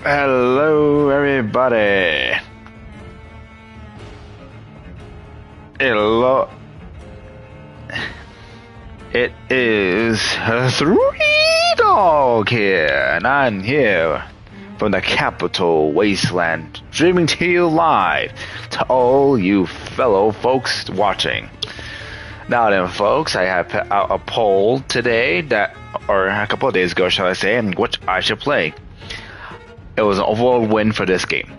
Hello, everybody. Hello. It is Threedogg here, and I'm here from the capital wasteland, streaming to you live to all you fellow folks watching. Now then, folks, I have put out a poll today or a couple of days ago, shall I say, in which I should play. It was an overall win for this game.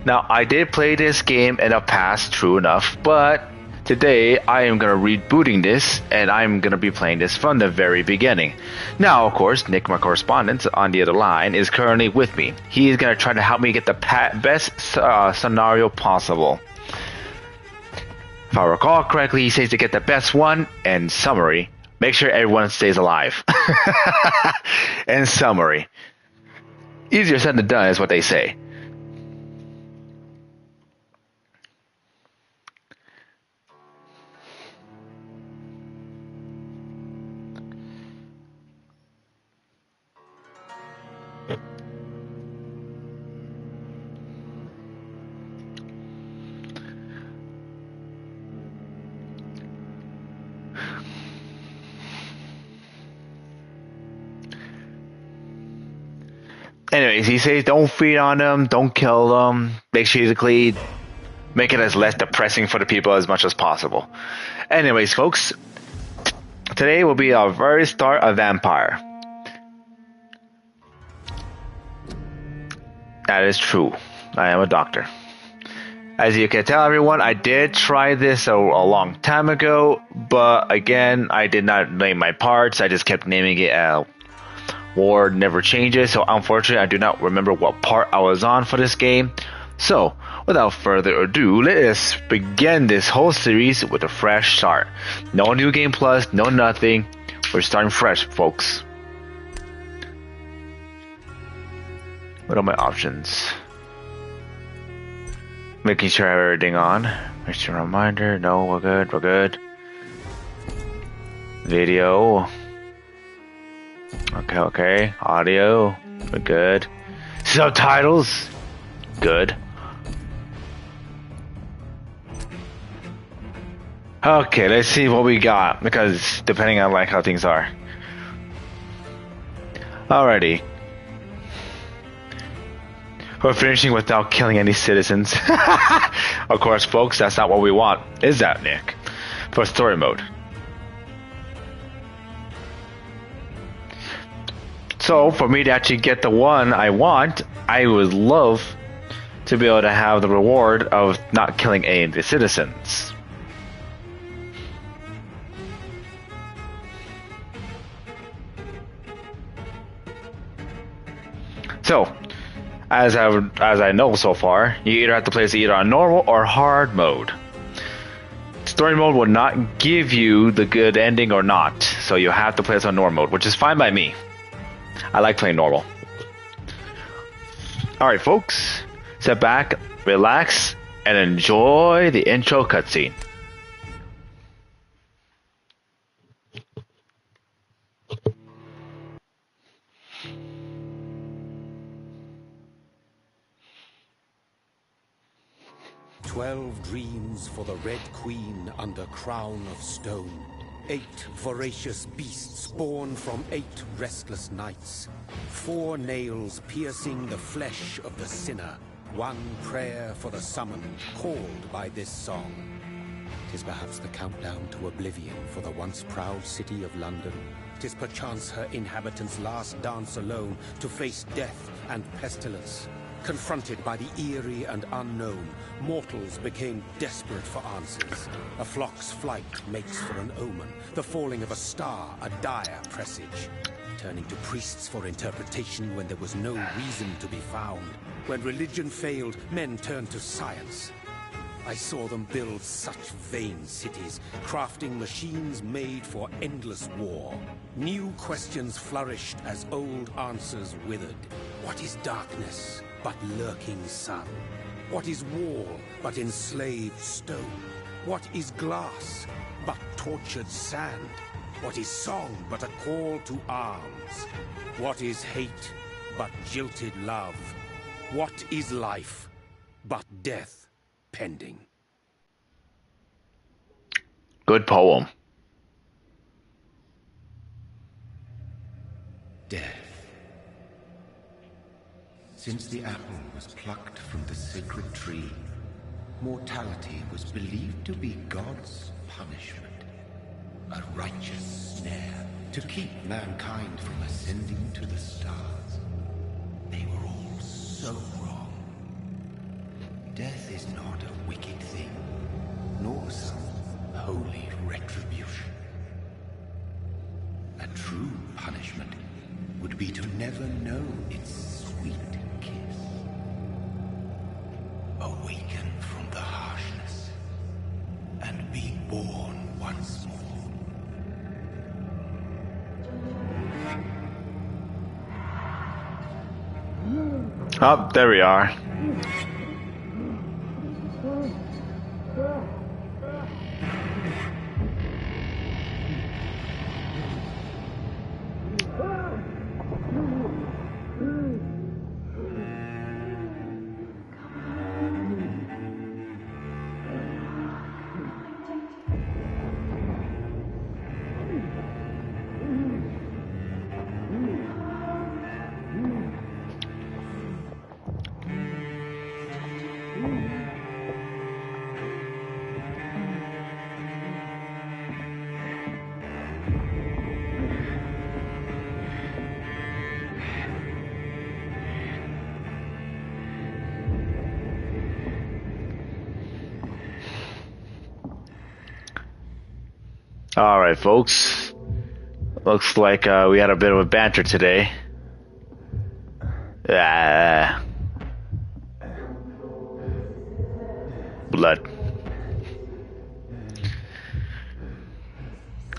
Now, I did play this game in the past, true enough, but today I am going to rebooting this, and I'm going to be playing this from the very beginning. Now, of course, Nick, my correspondent on the other line, is currently with me. He is going to try to help me get the best scenario possible. If I recall correctly, he says to get the best one, and summary, make sure everyone stays alive. In summary. Easier said than done is what they say. Anyways, he says don't feed on them, don't kill them, basically make it as less depressing for the people as much as possible. Anyways, folks, today will be our very start of Vampyr. That is true. I am a doctor. As you can tell, everyone, I did try this a long time ago, but again, I did not name my parts. I just kept naming it Ward never changes, so unfortunately I do not remember what part I was on for this game. So, without further ado, let us begin this whole series with a fresh start. No new game plus, no nothing. We're starting fresh, folks. What are my options? Making sure I have everything on. Make sure reminder, no, we're good. Video. Okay. Audio, we're good. Subtitles, good. Okay, let's see what we got, because depending on like how things are. Alrighty. We're finishing without killing any citizens. Of course, folks, that's not what we want, is that, Nick? For story mode. So, for me to actually get the one I want, I would love to be able to have the reward of not killing any of the citizens. So, as I know so far, you either have to play this either on normal or hard mode. Story mode will not give you the good ending or not, so you have to play this on normal mode, which is fine by me. I like playing normal. Alright, folks, sit back, relax, and enjoy the intro cutscene. "12 dreams for the Red Queen under crown of stone. 8 voracious beasts born from 8 restless nights. 4 nails piercing the flesh of the sinner. 1 prayer for the summoned, called by this song. 'Tis perhaps the countdown to oblivion for the once proud city of London. 'Tis perchance her inhabitants' last dance alone to face death and pestilence. Confronted by the eerie and unknown, mortals became desperate for answers. A flock's flight makes for an omen, the falling of a star a dire presage. Turning to priests for interpretation when there was no reason to be found. When religion failed, men turned to science. I saw them build such vain cities, crafting machines made for endless war. New questions flourished as old answers withered. What is darkness but lurking sun? What is wall but enslaved stone? What is glass but tortured sand? What is song but a call to arms? What is hate but jilted love? What is life but death pending? Good poem. Death. Since the apple was plucked from the sacred tree, mortality was believed to be God's punishment. A righteous snare to keep mankind from ascending to the stars. They were all so wrong. Death is not a wicked thing, nor some holy retribution. A true punishment would be to never know its sweet kiss. Awaken from the harshness and be born once more. Oh, there we are. Alright, folks. Looks like we had a bit of a banter today. Blood.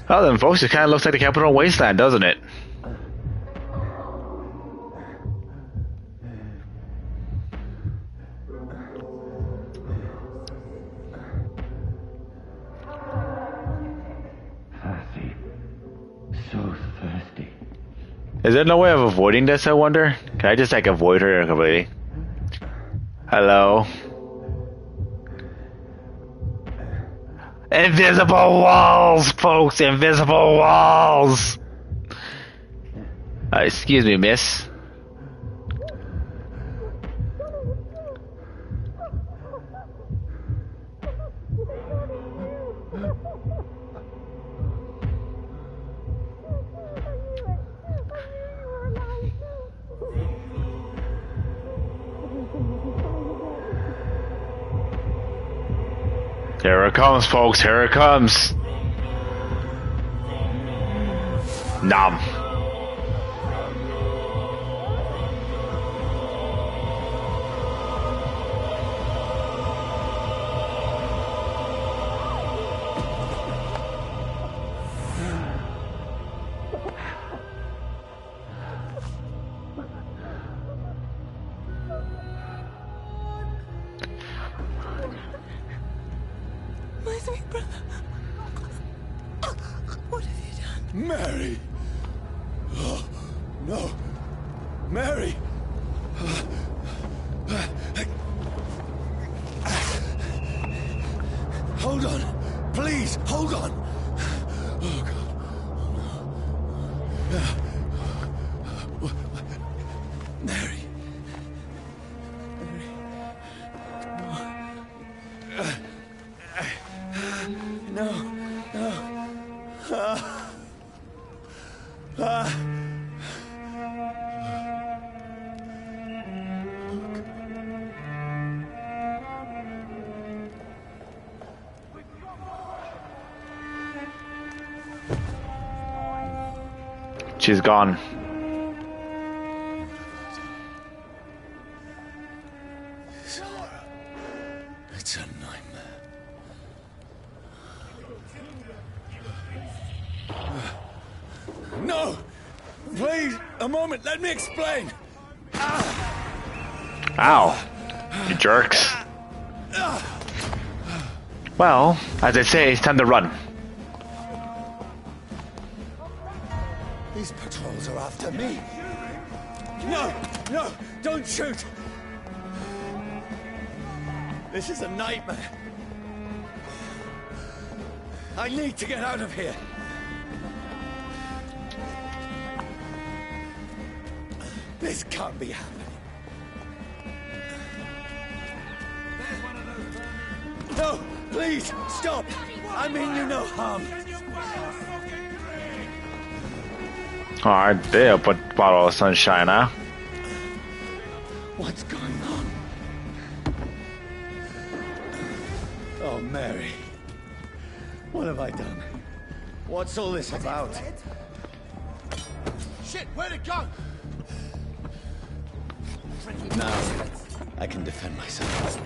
Well then, folks, it kind of looks like the Capital Wasteland, doesn't it? Is there no way of avoiding this, I wonder? Can I just, like, avoid her completely? Hello? Invisible walls, folks! Invisible walls! Excuse me, miss. Here it comes, folks. Here it comes. Nom. My sweet brother. What have you done? Mary! Oh, no. Mary! Hold on. Please, hold on. Oh, God. Mary. No, no. She's gone. This horror. It's a nightmare. No! Please, a moment, let me explain! Ow. You jerks. Well, as I say, it's time to run. These patrols are after me. No, no, don't shoot! This is a nightmare. I need to get out of here. This can't be happening. No, please, stop! I mean you no harm. Alright, there, but bottle of sunshine, huh? What's going on? Oh, Mary. What have I done? What's all this about? Shit, where'd it go? Now, I can defend myself.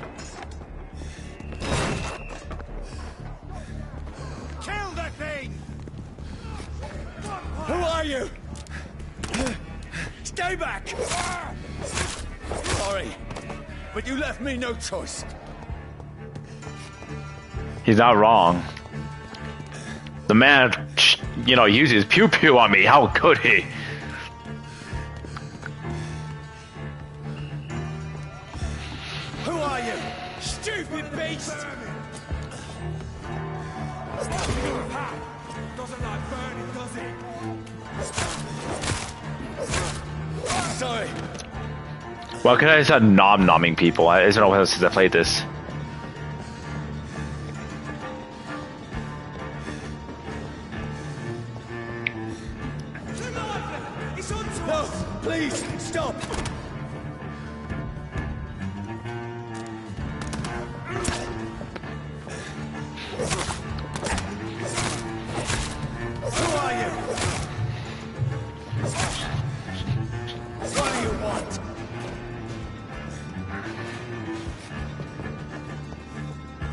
Kill that thing! Who are you? Stay back! Sorry, but you left me no choice. He's not wrong. The man, you know, uses pew pew on me. How could he? Who are you? Stupid beast! Doesn't like burning, does it? Sorry. Well, can I start nom-nomming people? I don't know how else to play this. No, please, stop! Who are you? What do you want?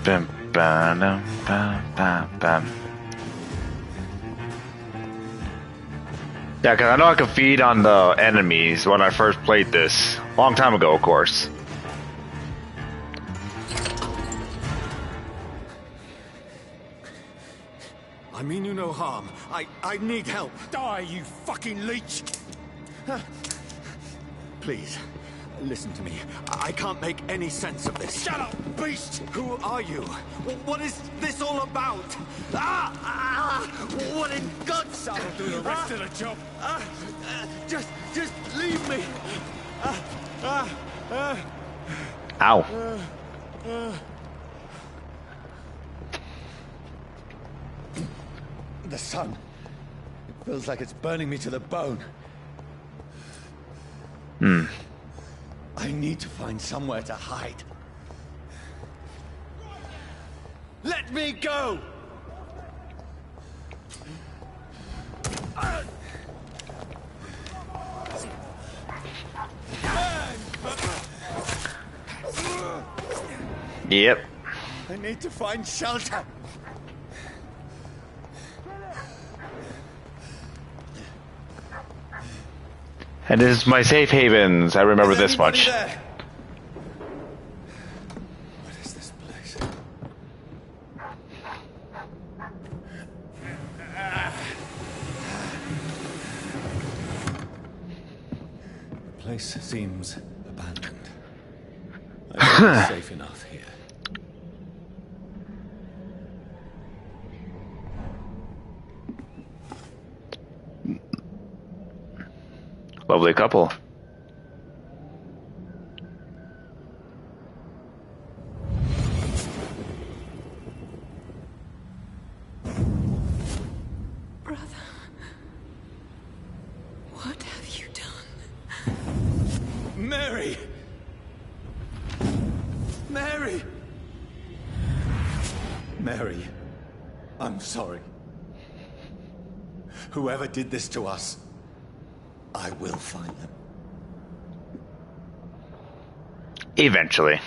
Bam, bam, bam, bam, bam. Yeah, because I know I could feed on the enemies when I first played this. Long time ago, of course. I mean you no harm. I need help. Die, you fucking leech! Please, listen to me. I can't make any sense of this. Shut up, beast! Who are you? What is this all about? What in God's name? I'll do the rest of the job. Just leave me. Ow. The sun. It feels like it's burning me to the bone. I need to find somewhere to hide. Let me go! Yep. I need to find shelter. And this is my safe havens. I remember Is this anybody much. there? What is this place? The place seems abandoned. I think it's safe enough here. Lovely couple. Brother, what have you done? Mary! Mary! Mary, I'm sorry. Whoever did this to us, I will find them. Eventually.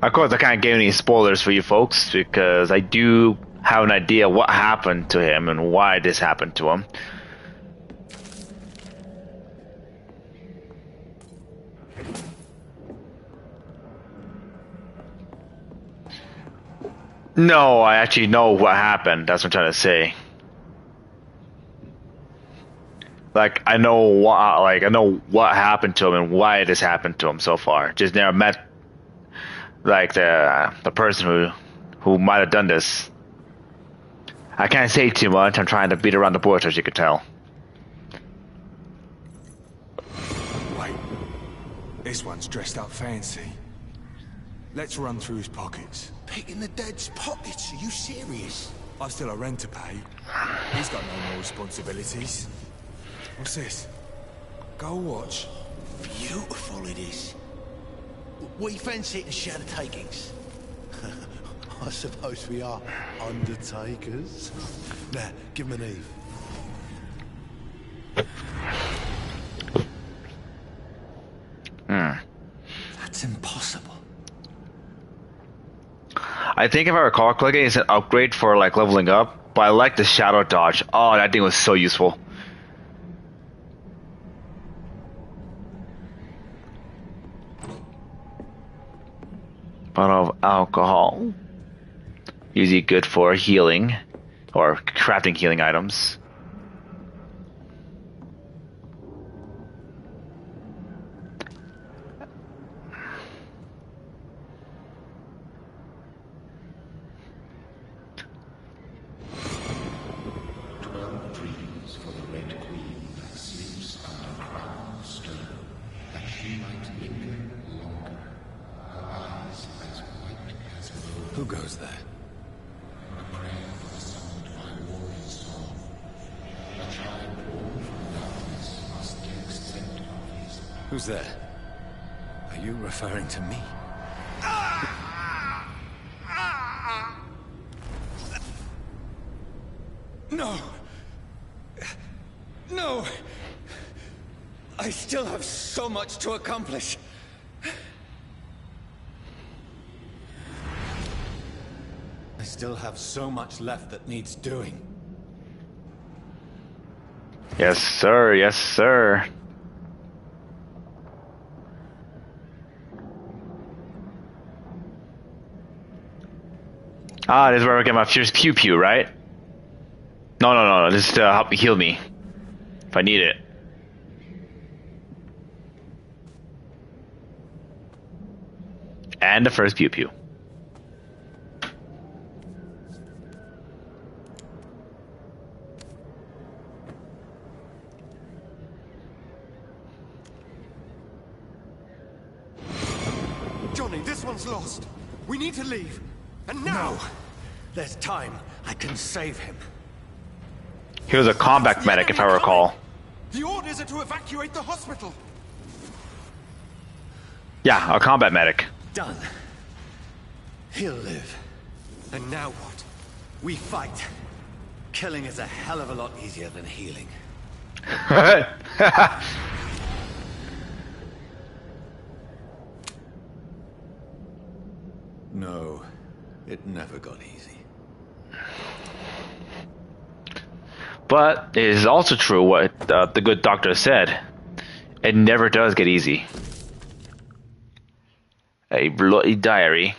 Of course, I can't give any spoilers for you folks because I do have an idea what happened to him and why this happened to him. No, I actually know what happened. That's what I'm trying to say. Like I know what happened to him and why this happened to him so far. Just never met like the person who might have done this. I can't say too much. I'm trying to beat around the bush, as you can tell. Wait, this one's dressed up fancy. Let's run through his pockets. Picking the dead's pockets? Are you serious? I've still a rent to pay. He's got no more responsibilities. What's this? Gold watch. Beautiful it is. We fancy it and share the takings. I suppose we are undertakers. Now, give him an Eve. That's impossible. I think if I recall correctly, it's an upgrade for like leveling up, but I like the shadow dodge. Oh, that thing was so useful. Bottle of alcohol. Usually good for healing or crafting healing items. Who goes there? Who's there? Are you referring to me? No! No! I still have so much to accomplish. I still have so much left that needs doing. Yes, sir. Yes, sir. Ah, this is where I get my fierce pew pew, right? No. This is to help heal me if I need it. And the first pew pew. Johnny, this one's lost. We need to leave. And now! No. There's time. I can save him. He was a combat medic, if I recall. The orders are to evacuate the hospital. Yeah, a combat medic. Done. He'll live. And now what? We fight. Killing is a hell of a lot easier than healing. No, it never got easy. But it is also true what the good doctor said. It never does get easy. A bloody diary.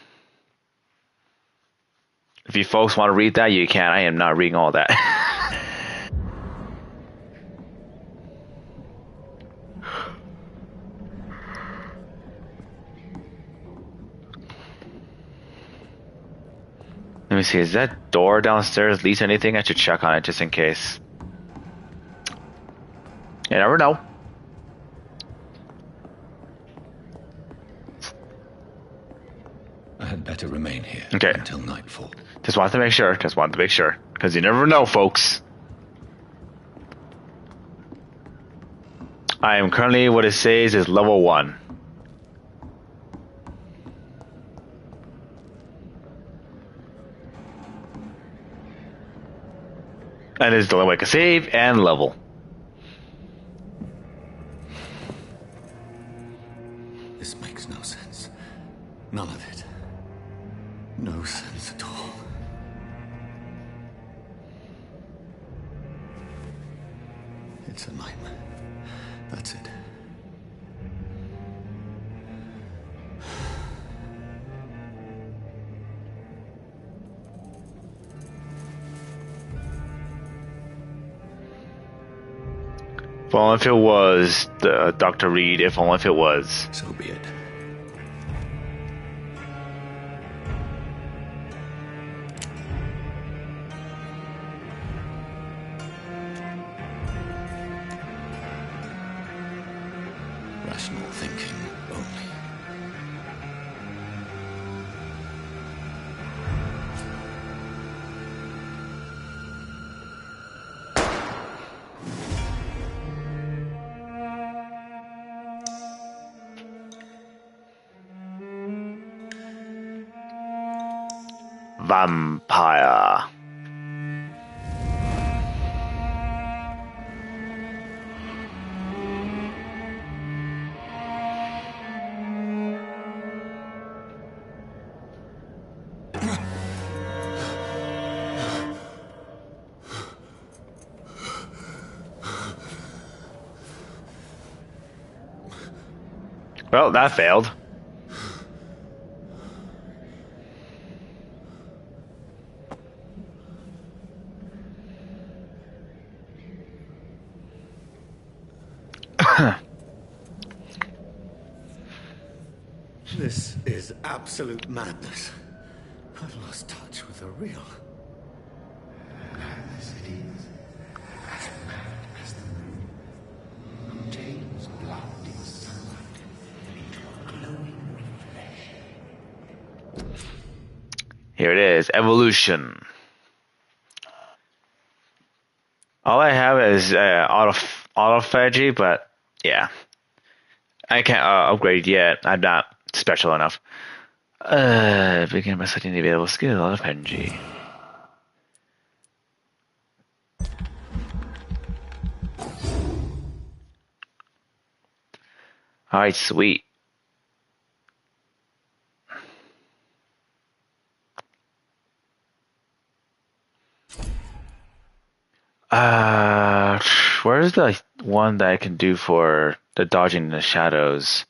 If you folks want to read that, you can. I am not reading all that. Let me see, is that door downstairs leads to anything? I should check on it just in case. You never know. I had better remain here until nightfall. Just wanted to make sure. Because you never know, folks. I am currently, what it says is level 1. And it's the only way I can save and level. This makes no sense. None of it. No sense at all. It's a nightmare. That's it. If only if it was Dr. Reed, if only if it was. So be it. Vampyr. Well, that failed. This is absolute madness. I've lost touch with the real. As it is, as mad as the moon. James' blood in sunlight into a glowing flesh. Here it is, evolution. All I have is autophagy, but yeah, I can't upgrade yet. I'm not special enough. Begin by selecting the available skill, autophagy. Alright, sweet. Where's the one that I can do for the dodging the shadows?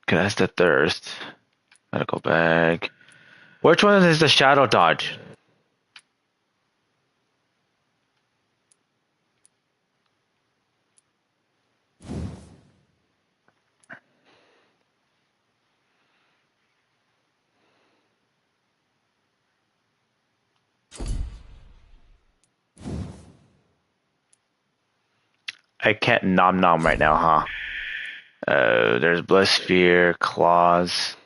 Okay, that's the thirst. Medical bag. Which one is the shadow dodge? I can't nom nom right now, huh? There's blood sphere, claws.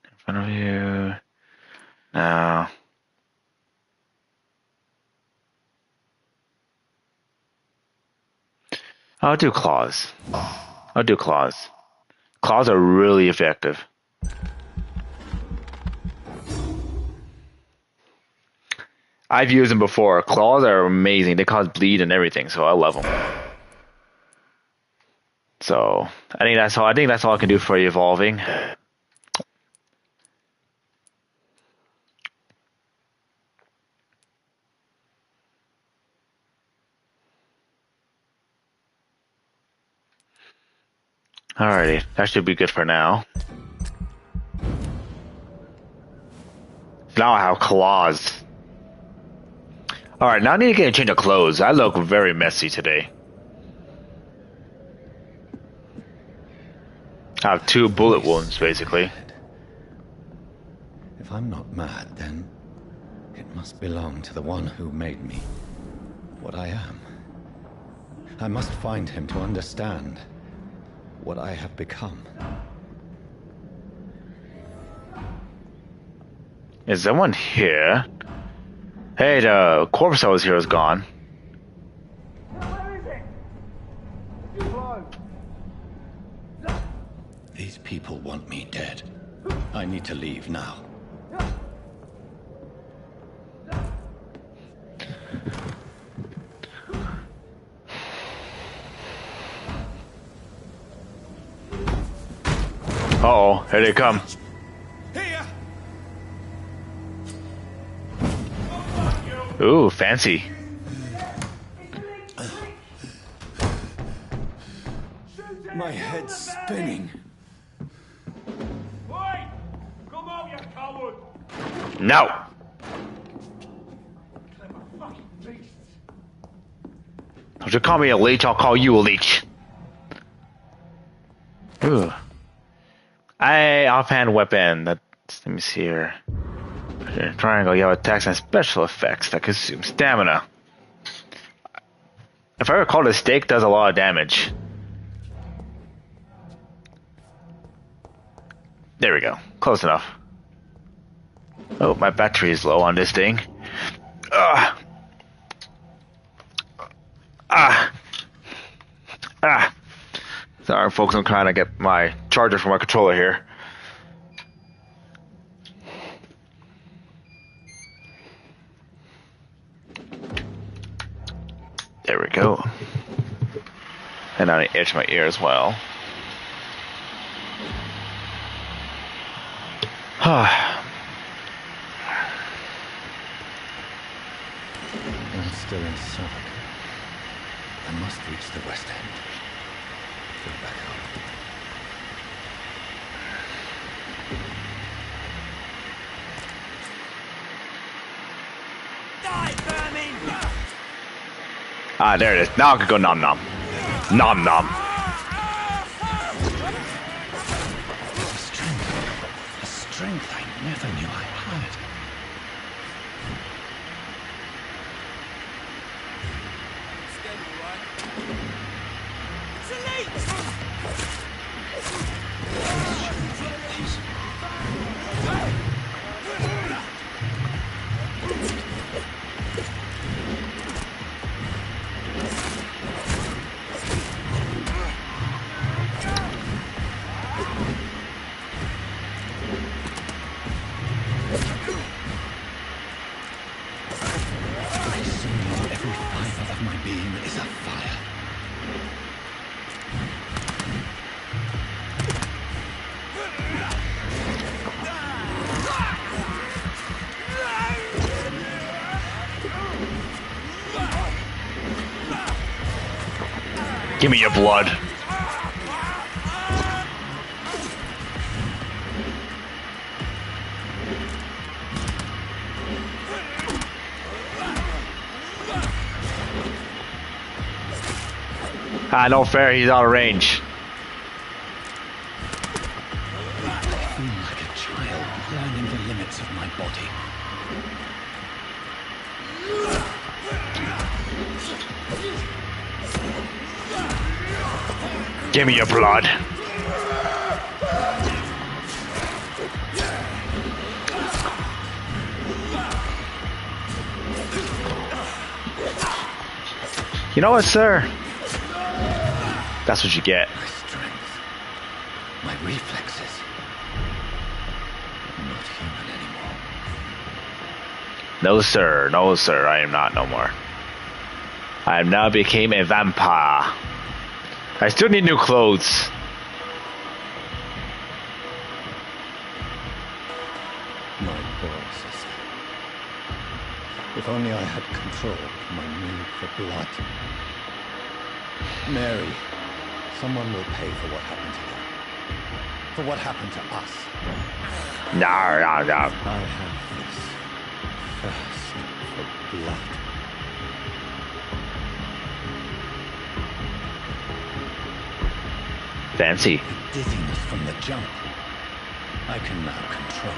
In front of you. No. I'll do claws. I'll do claws. Claws are really effective. I've used them before. Claws are amazing. They cause bleed and everything, so I love them. So I think that's all. I think that's all I can do for evolving. Alrighty, that should be good for now. Now I have claws. Alright, now I need to get a change of clothes. I look very messy today. I have 2 bullet wounds, basically. If I'm not mad, then it must belong to the one who made me what I am. I must find him to understand what I have become. Is someone here? Hey, the corpse I was here is gone. These people want me dead. I need to leave now. Uh-oh, here they come. Here! Ooh, fancy. My head's spinning. Come out, you coward! No! Don't you call me a leech, I'll call you a leech. Ooh. Offhand weapon. Let me see here. Triangle, you have attacks and special effects that consume stamina. If I recall, the stake does a lot of damage. There we go. Close enough. Oh, my battery is low on this thing. Ah. Sorry, folks, I'm trying to get my charger for my controller here. There we go. And I itch my ear as well. I'm still in Southwark. I must reach the West End. Go back home. Ah, there it is. Now I can go nom nom. Nom nom. A strength I never knew I had. Give me your blood. Ah, no fair, he's out of range. I feel like a child learning the limits of my body. Give me your blood. You know what, sir? That's what you get. My strength, my reflexes. I'm not human anymore. No, sir. No, sir. I am not no more. I am now became a vampire. I still need new clothes. My poor sister. If only I had controlled my need for blood. Mary, someone will pay for what happened to her. For what happened to us. No. I have this thirst for blood. Fancy. The dizziness from the jump. I can now control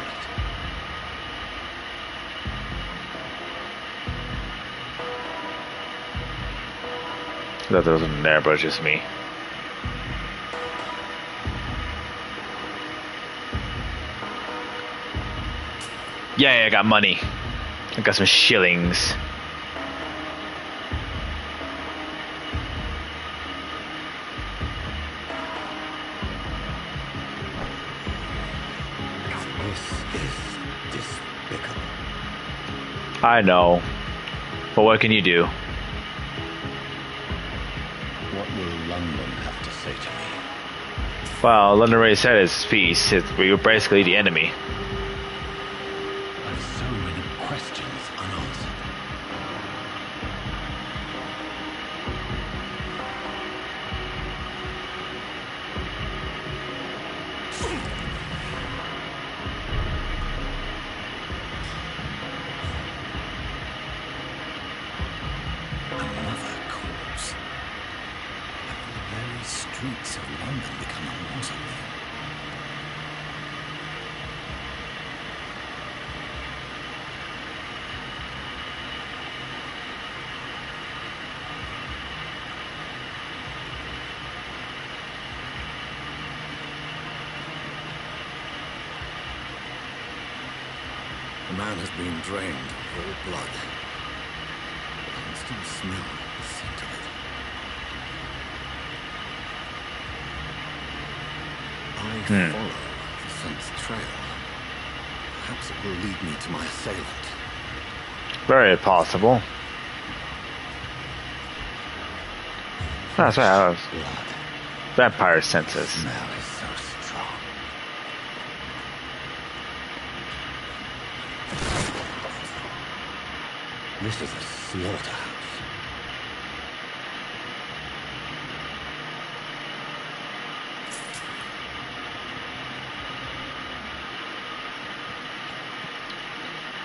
it. That wasn't there, but just me. Yeah, I got money. I got some shillings. I know. But what can you do? What will London have to say to me? Well, London already said his piece. We were basically the enemy. I've so many questions unanswered. Another corpse. Have the very streets of London become a mausoleum? The man has been drained of all blood. I can still smell the scent of it. I follow the scent's trail, perhaps it will lead me to my assailant. Very possible. That's right. I was Blood. vampire senses. Smell is so strong. This is a slaughterhouse.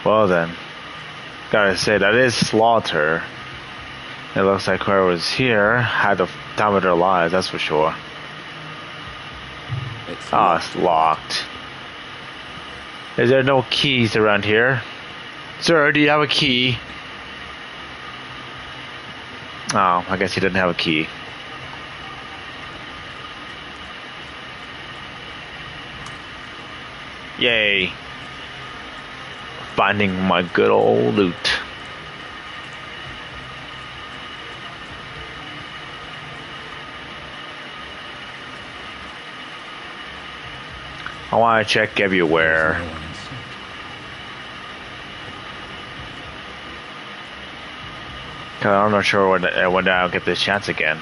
Well then, gotta say that is slaughter. It looks like whoever was here had the time of their lives, that's for sure. It's locked. Is there no keys around here? Sir, do you have a key? Oh, I guess he didn't have a key. Yay. Finding my good old loot. I want to check everywhere. Cause I'm not sure when I'll get this chance again.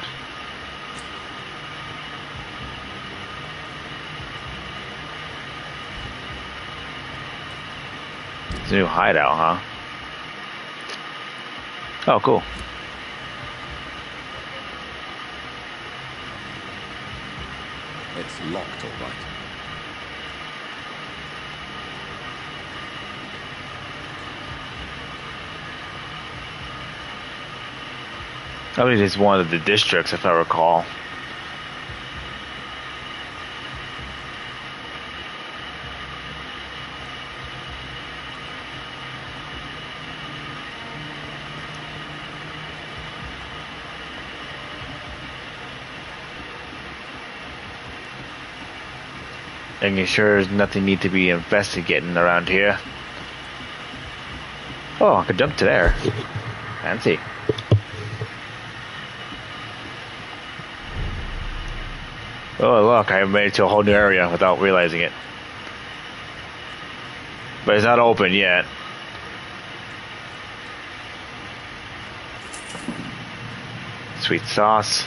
It's a new hideout, huh? Oh, cool. It's locked, all right. I believe it's one of the districts, if I recall. And you sure there's nothing need to be investigating around here? Oh, I could jump to there. Fancy. Oh look, I made it to a whole new area without realizing it. But it's not open yet. Sweet sauce.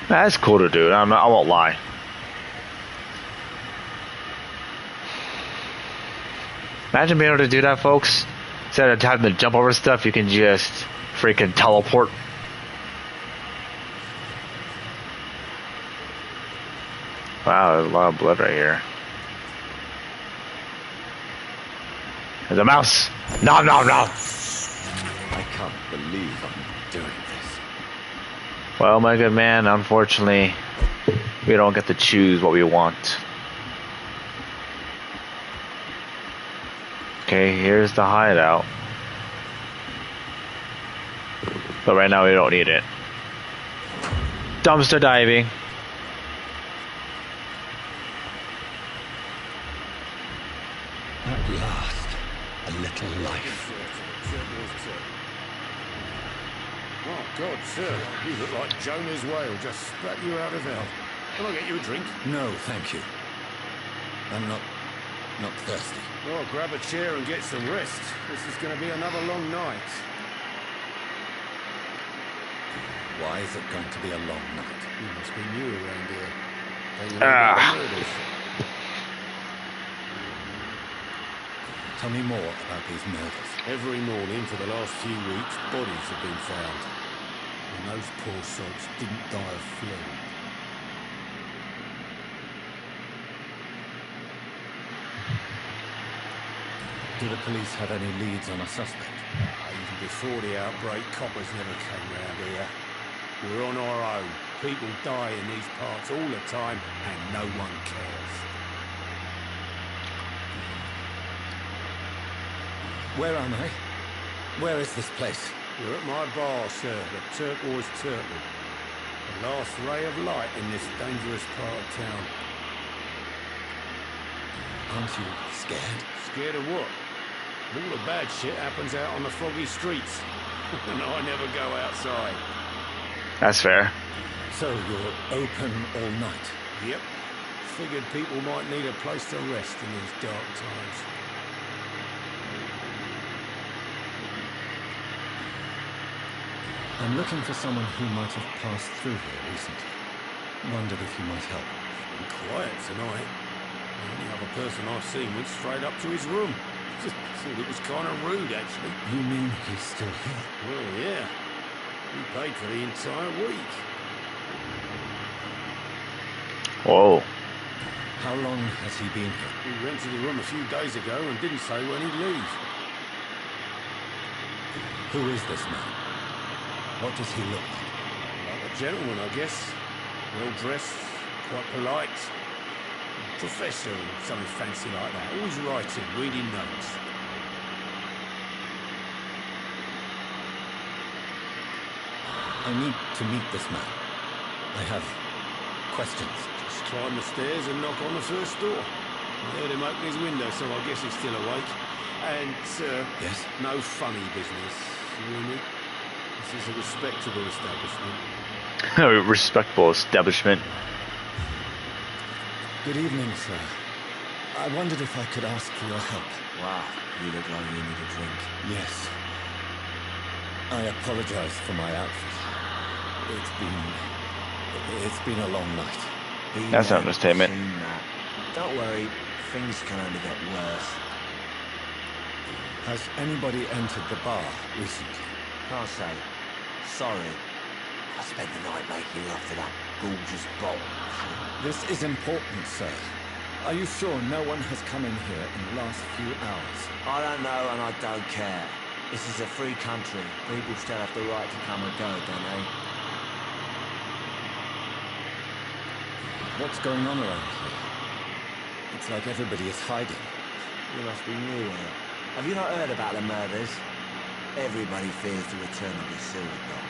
That's cool to do, I won't lie. Imagine being able to do that, folks. Instead of having to jump over stuff, you can just freaking teleport. Wow, there's a lot of blood right here. There's a mouse. No, no, no. I can't believe I'm doing this. Well, my good man, unfortunately, we don't get to choose what we want. Okay, here's the hideout. But right now we don't need it. Dumpster diving. At last, a little life. Oh, God, sir. You look like Jonah's whale just spat you out of hell. Can I get you a drink? No, thank you. I'm not thirsty. Well, grab a chair and get some rest. This is going to be another long night. Why is it going to be a long night? You must be new around here. Don't you know about the murders? Tell me more about these murders. Every morning for the last few weeks, bodies have been found. And those poor sods didn't die of flu. Do the police have any leads on a suspect? Even before the outbreak, coppers never came round here. We're on our own. People die in these parts all the time, and no one cares. Where am I? Where is this place? You're at my bar, sir, the Turquoise Turtle. The last ray of light in this dangerous part of town. Aren't you scared? Scared of what? All the bad shit happens out on the foggy streets. And I never go outside. That's fair. So you're open all night? Yep. Figured people might need a place to rest in these dark times. I'm looking for someone who might have passed through here recently. Wondered if you might help. Been quiet tonight. The only other person I've seen went straight up to his room. Thought it was kind of rude, actually. You mean he's still here? Well, yeah. He paid for the entire week. Whoa. How long has he been here? He rented the room a few days ago and didn't say when he'd leave. Who is this man? What does he look like? Like a gentleman, I guess. Well-dressed, quite polite. Professor or something fancy like that. Always writing, reading notes. I need to meet this man. I have questions. Just climb the stairs and knock on the first door. I heard him open his window, so I guess he's still awake. And, sir, Yes? no funny business, you hear me? This is a respectable establishment. Respectable establishment. Good evening, sir. I wondered if I could ask for your help. Wow, you look like you need a drink. Yes. I apologize for my outfit. It's been a long night. That's an understatement. Seen that. Don't worry, things can only get worse. Has anybody entered the bar recently? Can't say. Sorry. I spent the night making love to that gorgeous bottle. This is important, sir. Are you sure no one has come in here in the last few hours? I don't know and I don't care. This is a free country. People still have the right to come and go, don't they? What's going on around here? It's like everybody is hiding. You must be new here. Have you not heard about the murders? Everybody fears the return of the sewer dog.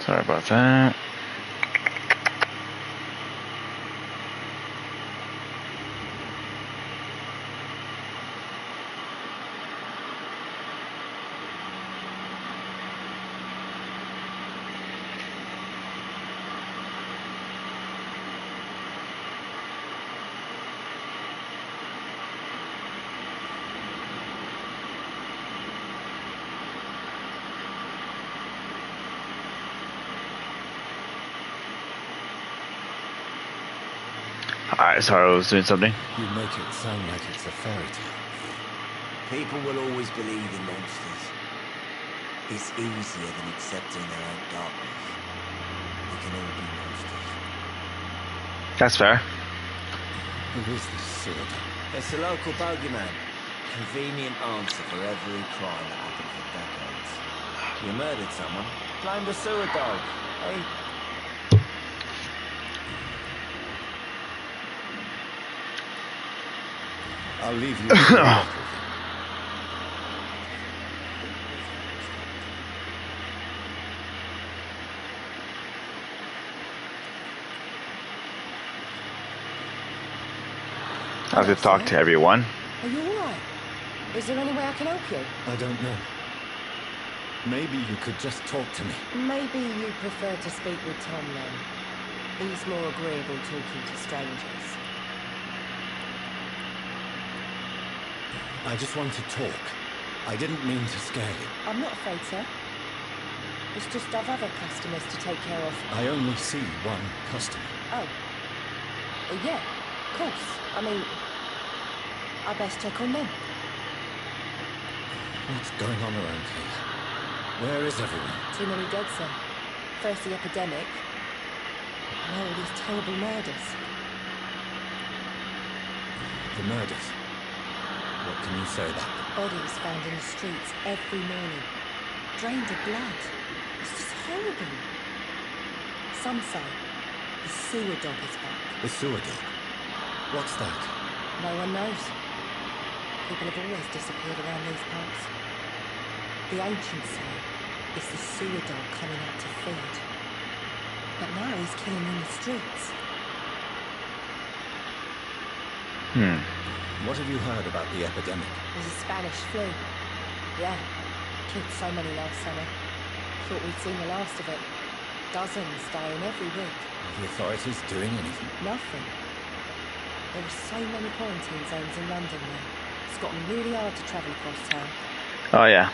Sorry about that. Alright, sorry, I was doing something. You make it sound like it's a fairy tale. People will always believe in monsters. It's easier than accepting their own darkness. We can all be monsters. That's fair. Who is this sewer dog? It's a local bogeyman. Convenient answer for every crime that happened for decades. You murdered someone, blame the sewer dog. Hey? I'll leave you. To I have to talk to everyone. Are you alright? Is there any way I can help you? I don't know. Maybe you could just talk to me. Maybe you prefer to speak with Tom then. He's more agreeable talking to strangers. I just want to talk. I didn't mean to scare you. I'm not afraid, sir. It's just I've other customers to take care of. I only see one customer. Oh. Yeah, of course. I mean, I best check on them. What's going on around here? Where is everyone? Too many dead, sir. First the epidemic, now all these terrible murders. The murders. What can you say about them? Bodies found in the streets every morning. Drained of blood. It's just horrible. Some say the sewer dog is back. The sewer dog? What's that? No one knows. People have always disappeared around these parts. The ancients say It's the sewer dog coming out to feed. But now he's killing in the streets. What have you heard about the epidemic? There's a Spanish flu. Yeah, killed so many last summer. Thought we'd seen the last of it. Dozens dying every week. Are the authorities doing anything? Nothing. There are so many quarantine zones in London now. It's gotten really hard to travel across town. Oh yeah.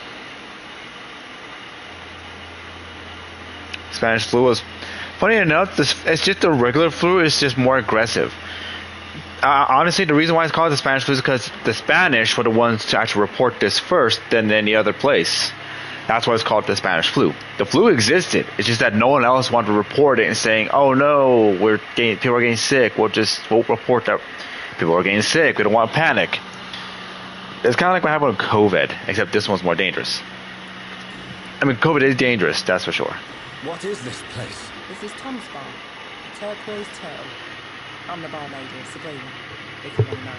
Spanish flu was, funny enough, it's just the regular flu is just more aggressive. Honestly, the reason why it's called the Spanish flu is because the Spanish were the ones to actually report this first than any other place. That's why it's called the Spanish flu. The flu existed. It's just that no one else wanted to report it and saying, "Oh no, people are getting sick. We'll report that people are getting sick. We don't want to panic." It's kind of like what happened with COVID, except this one's more dangerous. I mean, COVID is dangerous, that's for sure. What is this place? This is Tom's bar, the Turquoise Turtle. I'm the barmaid here, Sabrina, if you want to know.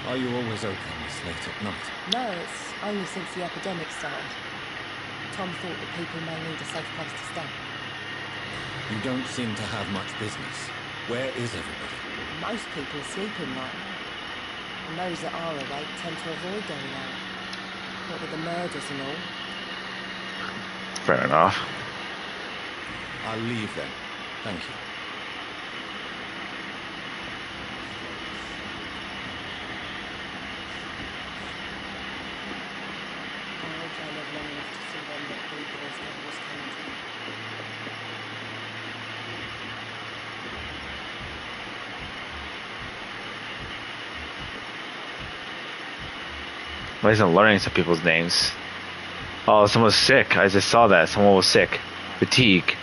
Are you always open this late at night? No, it's only since the epidemic started. Tom thought that people may need a safe place to stay. You don't seem to have much business. Where is everybody? Most people are sleeping right now. And those that are awake tend to avoid going out. What with the murders and all. Fair enough. I'll leave then. Thank you. At least I'm learning some people's names. Oh, someone's sick. I just saw that. Someone was sick. Fatigue.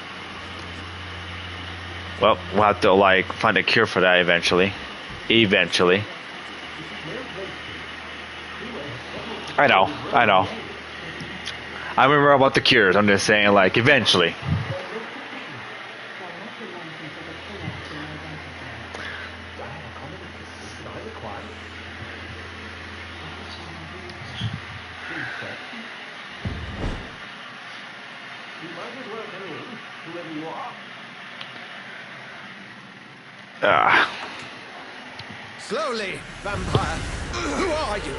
Well, we'll have to, find a cure for that eventually. Eventually. I know. I remember about the cures. I'm just saying, eventually. Slowly, vampire. Who are you?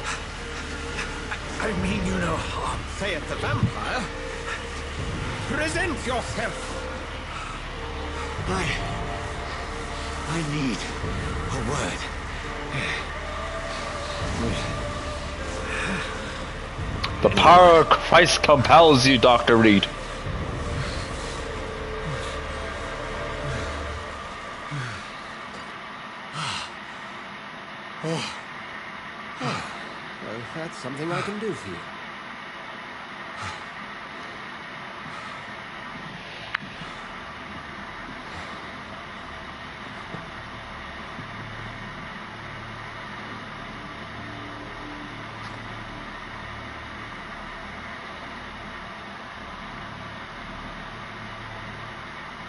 I mean you no harm. Saith the vampire. Present yourself. I need a word. The power of Christ compels you, Dr. Reed. Well, that's something I can do for you.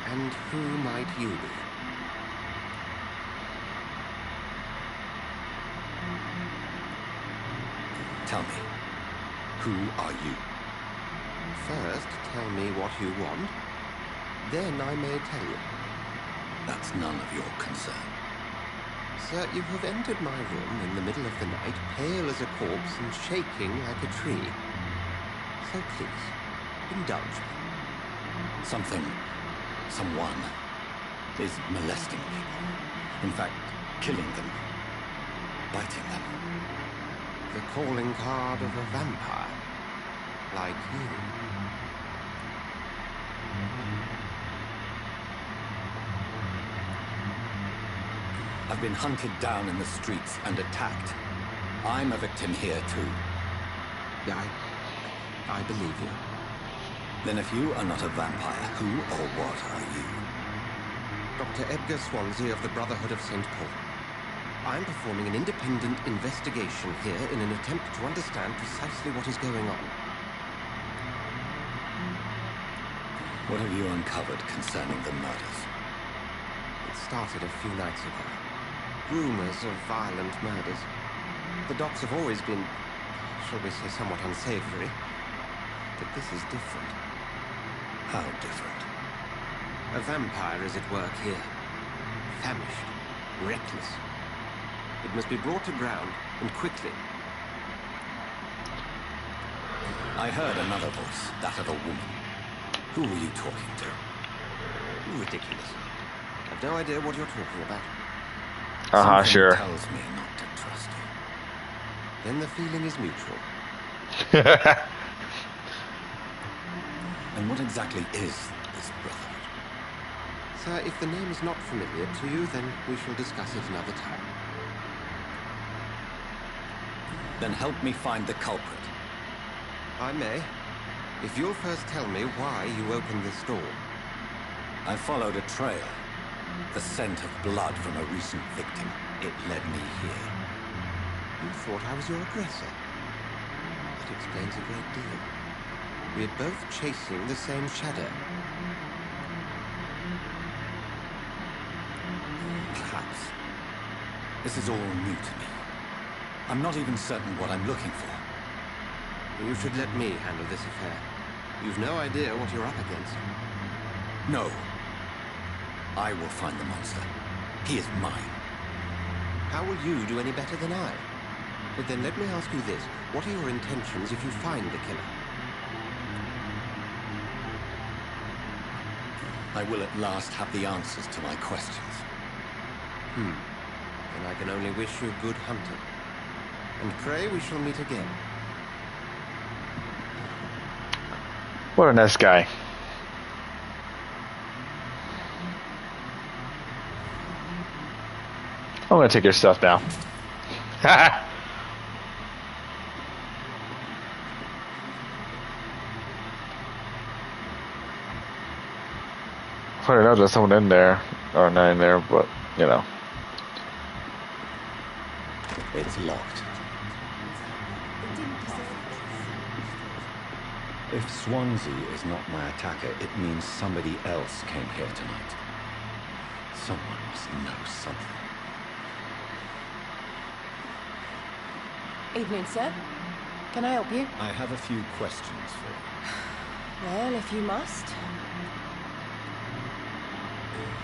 And who might you be? Tell me, who are you? First, tell me what you want. Then I may tell you. That's none of your concern. Sir, you have entered my room in the middle of the night, pale as a corpse and shaking like a tree. So please, indulge me. Someone is molesting people. In fact, killing them. Biting them. The calling card of a vampire. Like you. I've been hunted down in the streets and attacked. I'm a victim here too. I believe you. Then if you are not a vampire, who or what are you? Dr. Edgar Swansea of the Brotherhood of St. Paul. I'm performing an independent investigation here in an attempt to understand precisely what is going on. What have you uncovered concerning the murders? It started a few nights ago. Rumors of violent murders. The docks have always been, shall we say, somewhat unsavory. But this is different. How different? A vampire is at work here. Famished. Reckless. It must be brought to ground, and quickly. I heard another voice, that of a woman. Who were you talking to? Ridiculous. I've no idea what you're talking about. Something Sure. tells me not to trust you. Then the feeling is mutual. And what exactly is this brotherhood? Sir, if the name is not familiar to you, then we shall discuss it another time. Then help me find the culprit. I may. If you'll first tell me why you opened this door. I followed a trail. The scent of blood from a recent victim. It led me here. You thought I was your aggressor. That explains a great deal. We're both chasing the same shadow. Perhaps. This is all new to me. I'm not even certain what I'm looking for. You should let me handle this affair. You've no idea what you're up against. No. I will find the monster. He is mine. How will you do any better than I? But then let me ask you this. What are your intentions if you find the killer? I will at last have the answers to my questions. Then I can only wish you good hunting. And pray we shall meet again. What a nice guy. I'm gonna take your stuff now. I don't know, there's someone in there, or not in there, but you know. It's locked. If Swansea is not my attacker, it means somebody else came here tonight. Someone must know something. Evening, sir. Can I help you? I have a few questions for you. Well, if you must.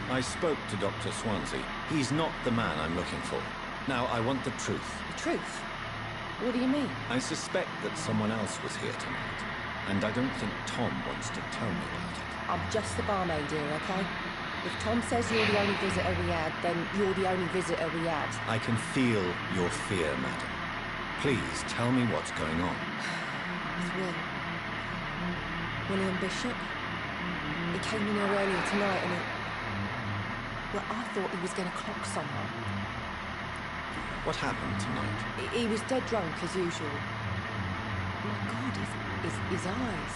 I spoke to Dr. Swansea. He's not the man I'm looking for. Now, I want the truth. The truth? What do you mean? I suspect that someone else was here tonight. And I don't think Tom wants to tell me about it. I'm just the barmaid here, okay? If Tom says you're the only visitor we had, then you're the only visitor we had. I can feel your fear, madam. Please tell me what's going on. It's William Bishop. He came in here earlier tonight and well, I thought he was going to clock someone. What happened tonight? He was dead drunk, as usual. My God, his eyes.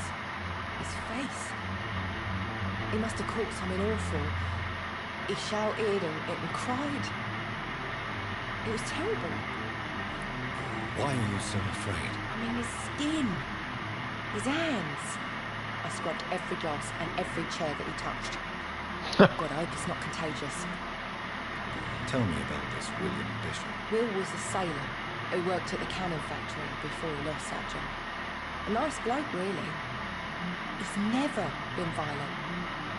His face. He must have caught something awful. He shouted and cried. It was terrible. Why are you so afraid? I mean, his skin. His hands. I scrubbed every glass and every chair that he touched. God, I hope it's not contagious. Tell me about this William Bishop. Will was a sailor who worked at the cannon factory before he lost that job. A nice bloke, really. He's never been violent.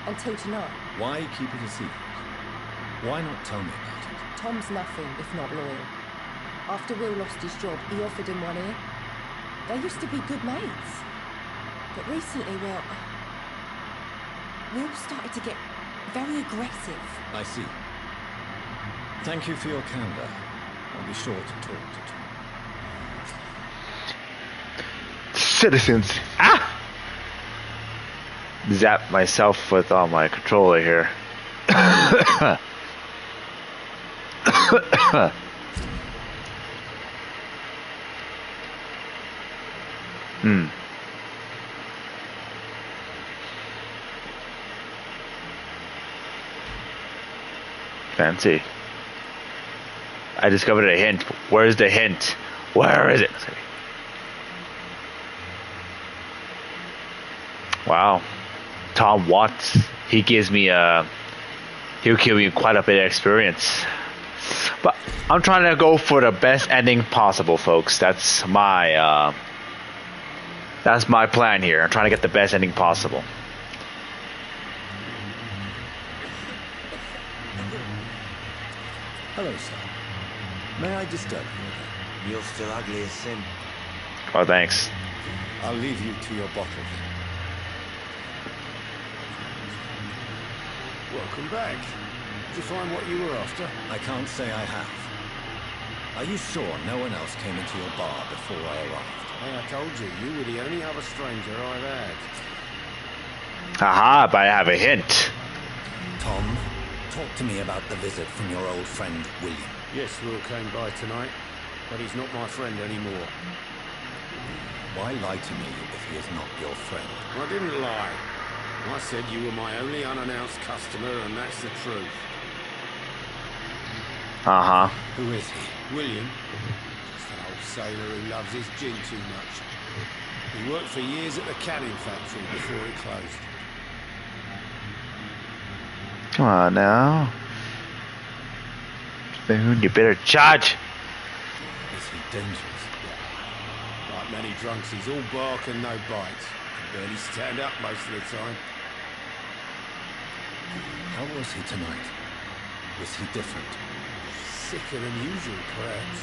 Until tonight. Why keep it a secret? Why not tell me about it? Tom's nothing if not loyal. After Will lost his job, he offered him one ear. They used to be good mates. But recently, well, Will started to get very aggressive. I see. Thank you for your candor. I'll be sure to talk to Tom. Citizens. Zap myself with my controller here. Fancy. I discovered a hint. Where's the hint? Where is it? Wow. Tom Watts. He gives me he'll give me quite a bit of experience. But I'm trying to go for the best ending possible, folks. That's my That's my plan here. I'm trying to get the best ending possible. Hello, sir. May I disturb you? You're still ugly as sin. Oh, thanks. I'll leave you to your bottle then. Welcome back. Did you find what you were after? I can't say I have. Are you sure no one else came into your bar before I arrived? Hey, I told you, you were the only other stranger I've had. Haha, but I have a hint. Tom, talk to me about the visit from your old friend, William. Yes, Will came by tonight, but he's not my friend anymore. Why lie to me if he is not your friend? I didn't lie. I said you were my only unannounced customer, and that's the truth. Uh-huh. Who is he? William. Just an old sailor who loves his gin too much. He worked for years at the canning factory before it closed. Come on now. Spoon, you better charge. Is he dangerous? Like many drunks, he's all bark and no bite. Can barely stand up most of the time. How was he tonight? Was he different? Sicker than usual, perhaps.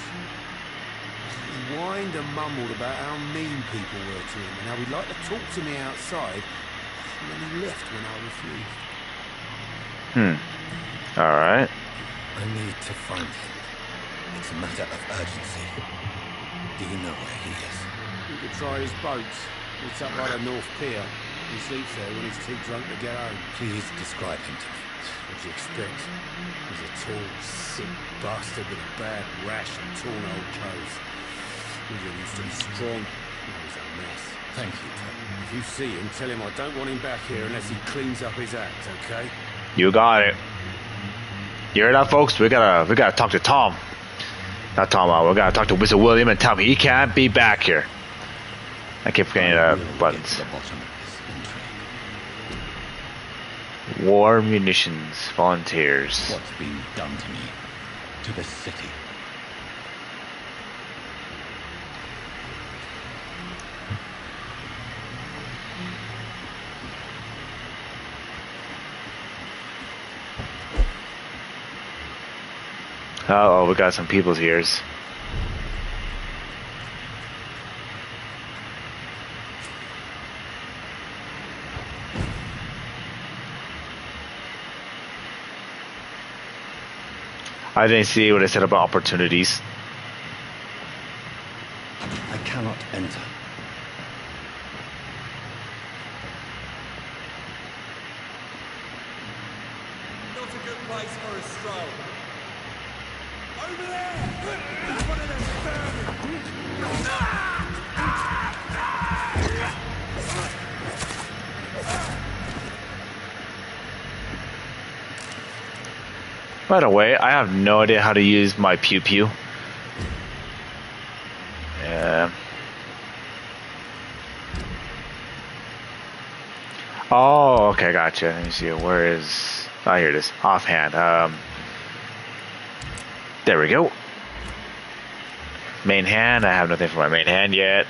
He whined and mumbled about how mean people were to him and how he'd like to talk to me outside, and then he left when I refused. Alright. I need to find him. It's a matter of urgency. Do you know where he is? You could try his boat. It's up by the North Pier. He sleeps there when he's too drunk to get home. Please describe him to me. What do you expect? He's a tall, sick bastard with a bad rash and torn old clothes. William used to be strong. Now he's a mess. Thank you, Tom. If you see him, tell him I don't want him back here unless he cleans up his act, okay? You got it. You heard that, folks? We gotta talk to Tom. Not Tom. We gotta talk to Wizard William and tell him he can't be back here. I keep forgetting buttons. Get to the bottom of this intrigue. War munitions, volunteers. What's been done to me? To this city? Oh, we got some people's ears. I didn't see what I said about opportunities. I cannot enter. Not a good place for a stroll. Over there! There's one of them burning! By the way, I have no idea how to use my pew-pew. Yeah. Oh, okay, gotcha. Let me see. Where is... Oh, here it is. Offhand. There we go. Main hand. I have nothing for my main hand yet.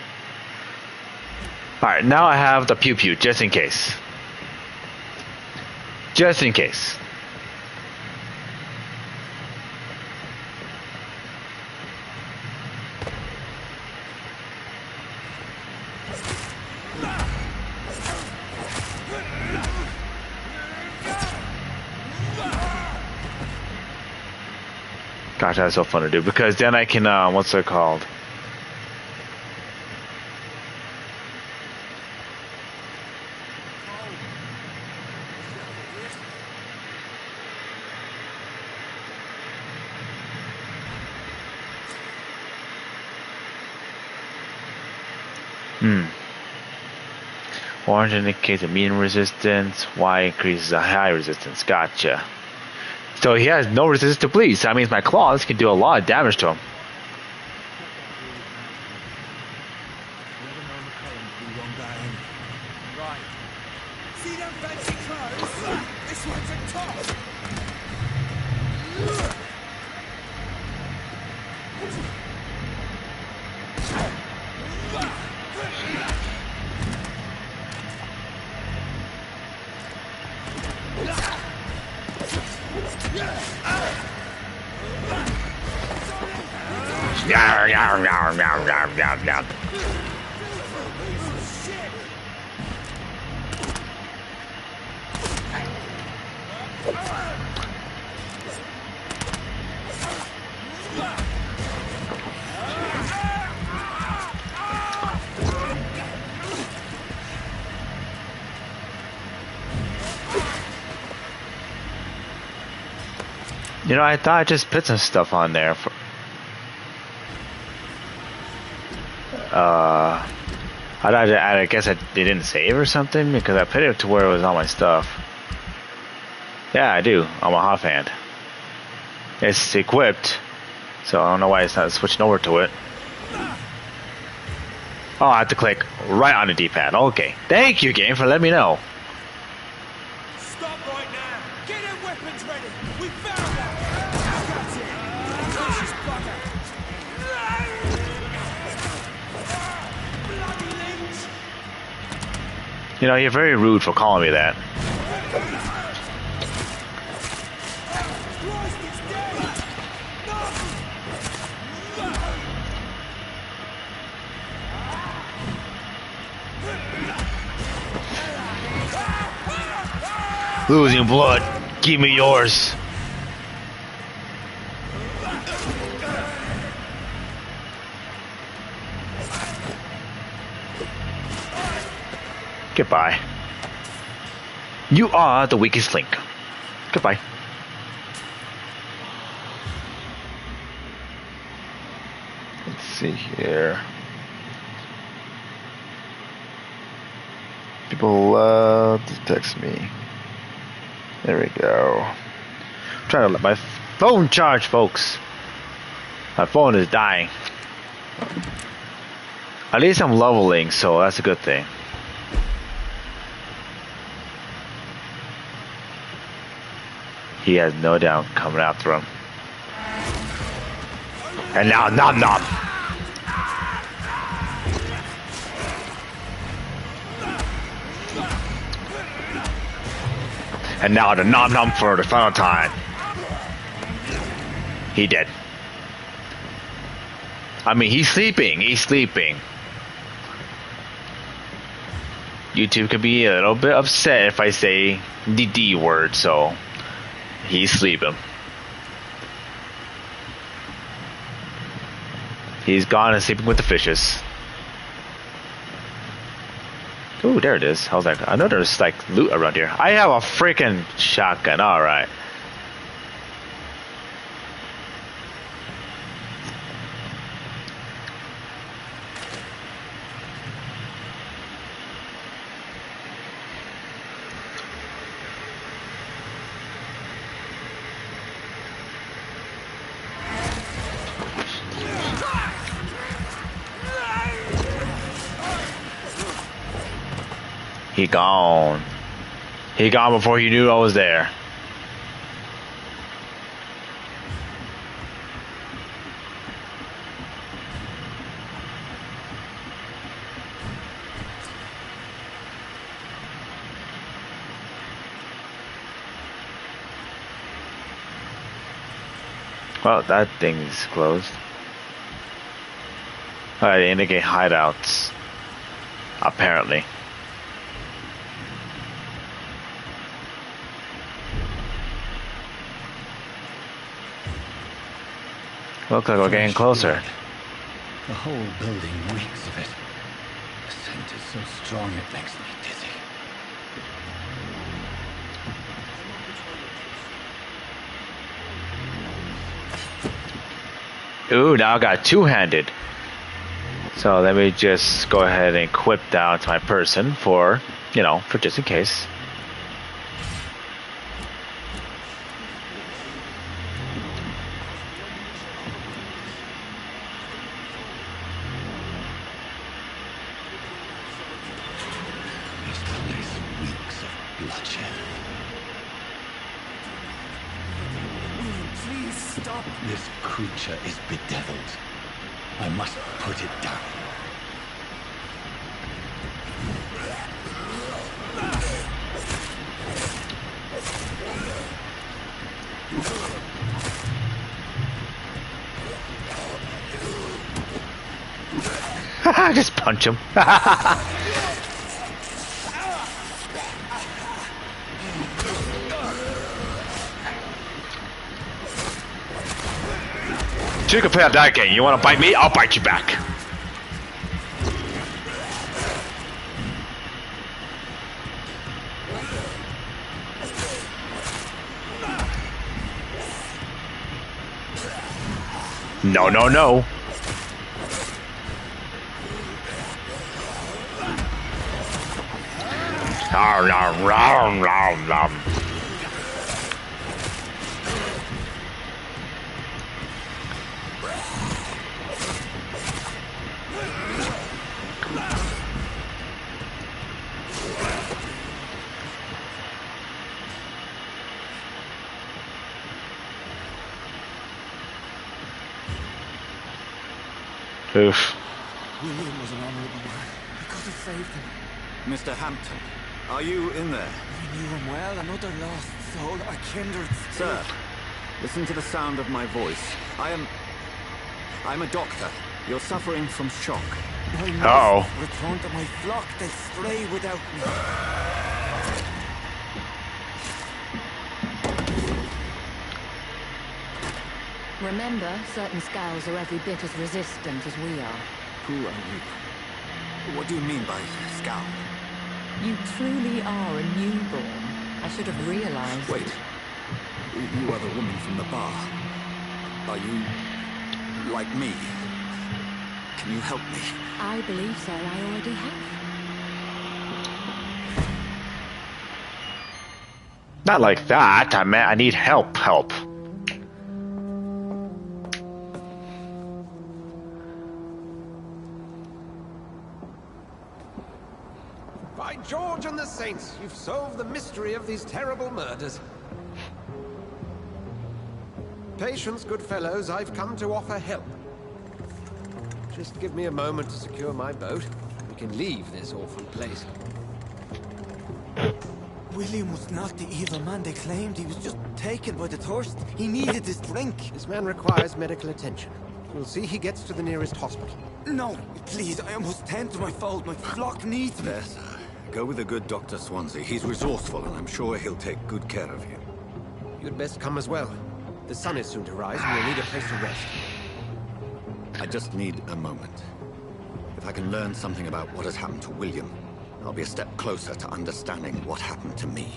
Alright, now I have the pew-pew, just in case. Just in case. Gosh, that's so fun to do, because then I can, what's it called? Orange indicates a medium resistance, Y increases a high resistance. Gotcha. So he has no resistance to bleed. So that means my claws can do a lot of damage to him. Right. See them fancy clothes? This one's a top! Yar, yar, yar, yar, yar, yar, yar. You know, I thought I just put some stuff on there for I guess they didn't save or something because I put it to where it was on my stuff. Yeah, I do on my offhand. It's equipped, so I don't know why it's not switching over to it. Oh, I have to click right on the D-pad. Okay, thank you, game, for letting me know. Stop right now! Get their weapons ready! We found them! That's it! Precious bugger! Bloody lynch! You know, you're very rude for calling me that. Christ, it's dead! Losing blood. Give me yours. Goodbye. You are the weakest link. Goodbye. Let's see here. People love to text me. There we go. I'm trying to let my phone charge, folks. My phone is dying. At least I'm leveling, so that's a good thing. He has no doubt coming after him. And now, nom nom. And now the nom nom for the final time. He dead. I mean, he's sleeping. He's sleeping. YouTube could be a little bit upset if I say the D word, so he's sleeping. He's gone and sleeping with the fishes. Ooh, there it is. I was like, I know there's like loot around here. I have a freaking shotgun. All right. He gone. He gone before he knew I was there. Well, that thing's closed. Alright, they indicate hideouts. Apparently. Looks like we're getting closer. The whole building reeks of it. The scent is so strong it makes me dizzy. Ooh, now I got two-handed. So let me just go ahead and equip down to my person for, you know, for just in case. This creature is bedeviled. I must put it down. I just punch him. You can play out that game. You want to bite me? I'll bite you back. No, no, no. Oof. William was an honorable man. I could have saved him. Mr. Hampton, are you in there? I knew him well, another lost soul, a kindred spirit. Sir, listen to the sound of my voice. I'm a doctor. You're suffering from shock. I must Uh-oh. return to my flock. They stray without me. Remember, certain scowls are every bit as resistant as we are. Who are you? What do you mean by scowl? You truly are a newborn. I should have realized. Wait. You are the woman from the bar. Are you like me? Can you help me? I believe so. I already have. Not like that. I need help. Help. By George and the Saints, you've solved the mystery of these terrible murders. Patience, good fellows, I've come to offer help. Just give me a moment to secure my boat. We can leave this awful place. William was not the evil man they claimed. He was just taken by the thirst. He needed this drink. This man requires medical attention. We'll see he gets to the nearest hospital. No, please, I must tend to my fold. My flock needs me. There, sir. Go with the good Dr. Swansea. He's resourceful, and I'm sure he'll take good care of you. You'd best come as well. The sun is soon to rise, and you'll need a place to rest. I just need a moment. If I can learn something about what has happened to William, I'll be a step closer to understanding what happened to me.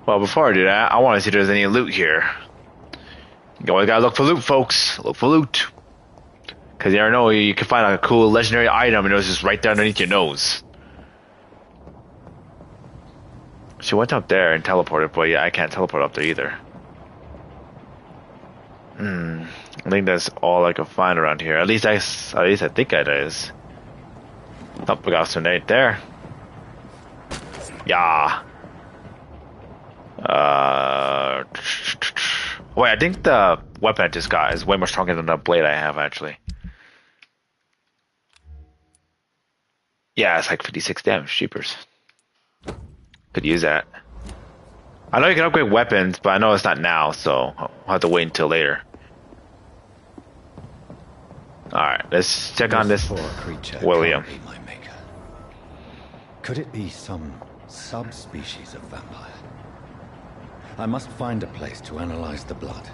Well, before I do that, I want to see if there's any loot here. You always gotta look for loot, folks. Look for loot. Because you never know, you can find a cool legendary item and it's just right there underneath your nose. She went up there and teleported, but yeah, I can't teleport up there either. I think that's all I can find around here. At least I think it is. Oh, we got some right there. Yeah. Wait, I think the weapon I just got is way more stronger than the blade I have, actually. Yeah, it's like 56 damage, cheapers. Could use that. I know you can upgrade weapons, but I know it's not now, so I'll have to wait until later. Alright, let's check on this William. Can't be my maker. Could it be some subspecies of vampire? I must find a place to analyze the blood.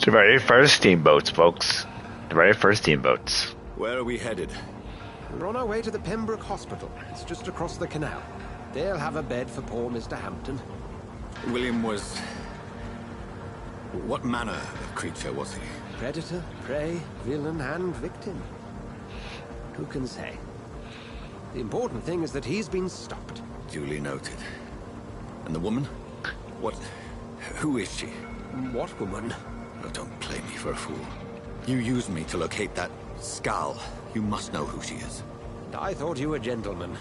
The very first steamboats, folks. The very first steamboats. Where are we headed? We're on our way to the Pembroke Hospital. It's just across the canal. They'll have a bed for poor Mr. Hampton. William was... What manner of creature was he? Predator, prey, villain, and victim. Who can say? The important thing is that he's been stopped. Duly noted. And the woman? What... Who is she? What woman? Oh, don't play me for a fool. You used me to locate that Skull. You must know who she is. I thought you a gentleman.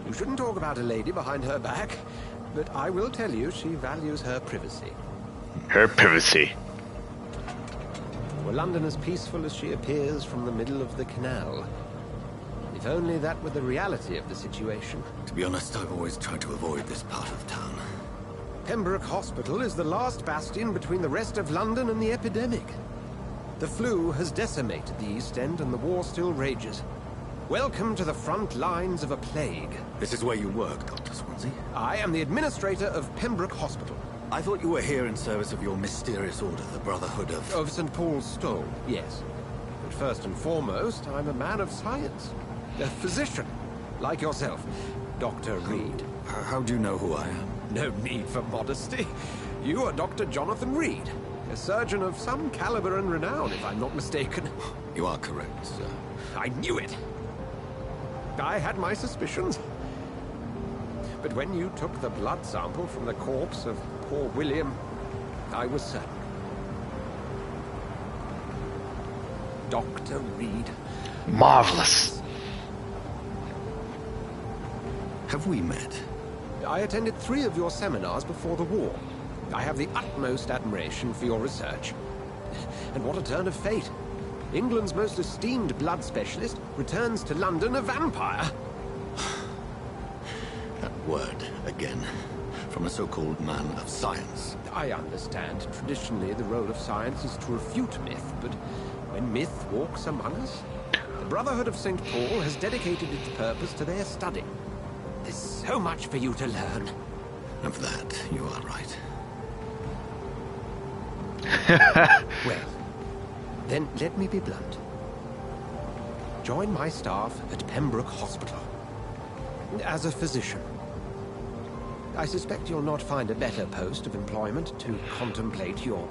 You shouldn't talk about a lady behind her back, but I will tell you she values her privacy. Her privacy. Were London as peaceful as she appears from the middle of the canal? If only that were the reality of the situation. To be honest, I've always tried to avoid this part of town. Pembroke Hospital is the last bastion between the rest of London and the epidemic. The flu has decimated the East End and the war still rages. Welcome to the front lines of a plague. This is where you work, Dr. Swansea? I am the administrator of Pembroke Hospital. I thought you were here in service of your mysterious order, the Brotherhood of... Of St. Paul's Stole, yes. But first and foremost, I'm a man of science. A physician, like yourself, Dr. Reed. How do you know who I am? No need for modesty. You are Dr. Jonathan Reed, a surgeon of some caliber and renown, if I'm not mistaken. You are correct, sir. I knew it! I had my suspicions. But when you took the blood sample from the corpse of poor William, I was certain. Dr. Reed. Marvelous. Have we met? I attended 3 of your seminars before the war. I have the utmost admiration for your research. And what a turn of fate. England's most esteemed blood specialist returns to London a vampire. That word, again. From a so-called man of science. I understand. Traditionally, the role of science is to refute myth, but when myth walks among us, the Brotherhood of St. Paul has dedicated its purpose to their study. There's so much for you to learn. Of that, you are right. Well, then let me be blunt. Join my staff at Pembroke Hospital. As a physician. I suspect you'll not find a better post of employment to contemplate your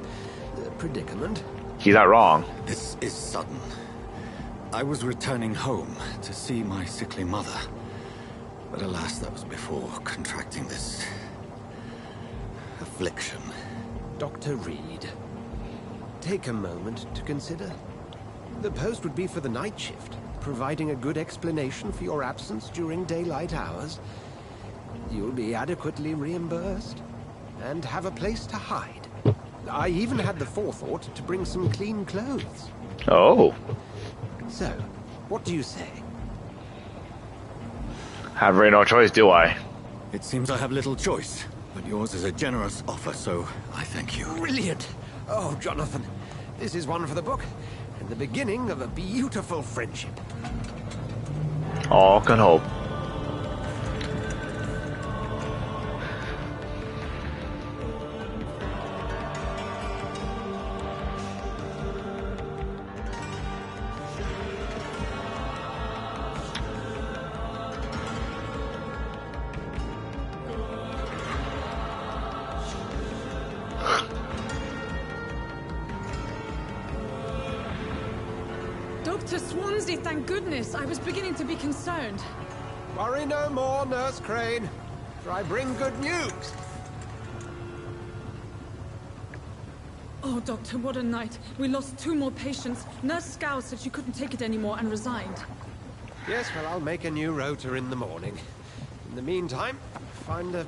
predicament. He's not wrong. This is sudden. I was returning home to see my sickly mother. But alas, that was before contracting this... affliction. Dr. Reed, take a moment to consider. The post would be for the night shift, providing a good explanation for your absence during daylight hours. You'll be adequately reimbursed, and have a place to hide. I even had the forethought to bring some clean clothes. Oh. So, what do you say? Have really no choice, do I? It seems I have little choice, but yours is a generous offer, so I thank you. Brilliant! Oh, Jonathan, this is one for the book, and the beginning of a beautiful friendship. All can hope. Dr. Swansea, thank goodness. I was beginning to be concerned. Worry no more, Nurse Crane, for I bring good news. Oh, Doctor, what a night. We lost 2 more patients. Nurse Scow said she couldn't take it anymore and resigned. Yes, well, I'll make a new rota in the morning. In the meantime, find a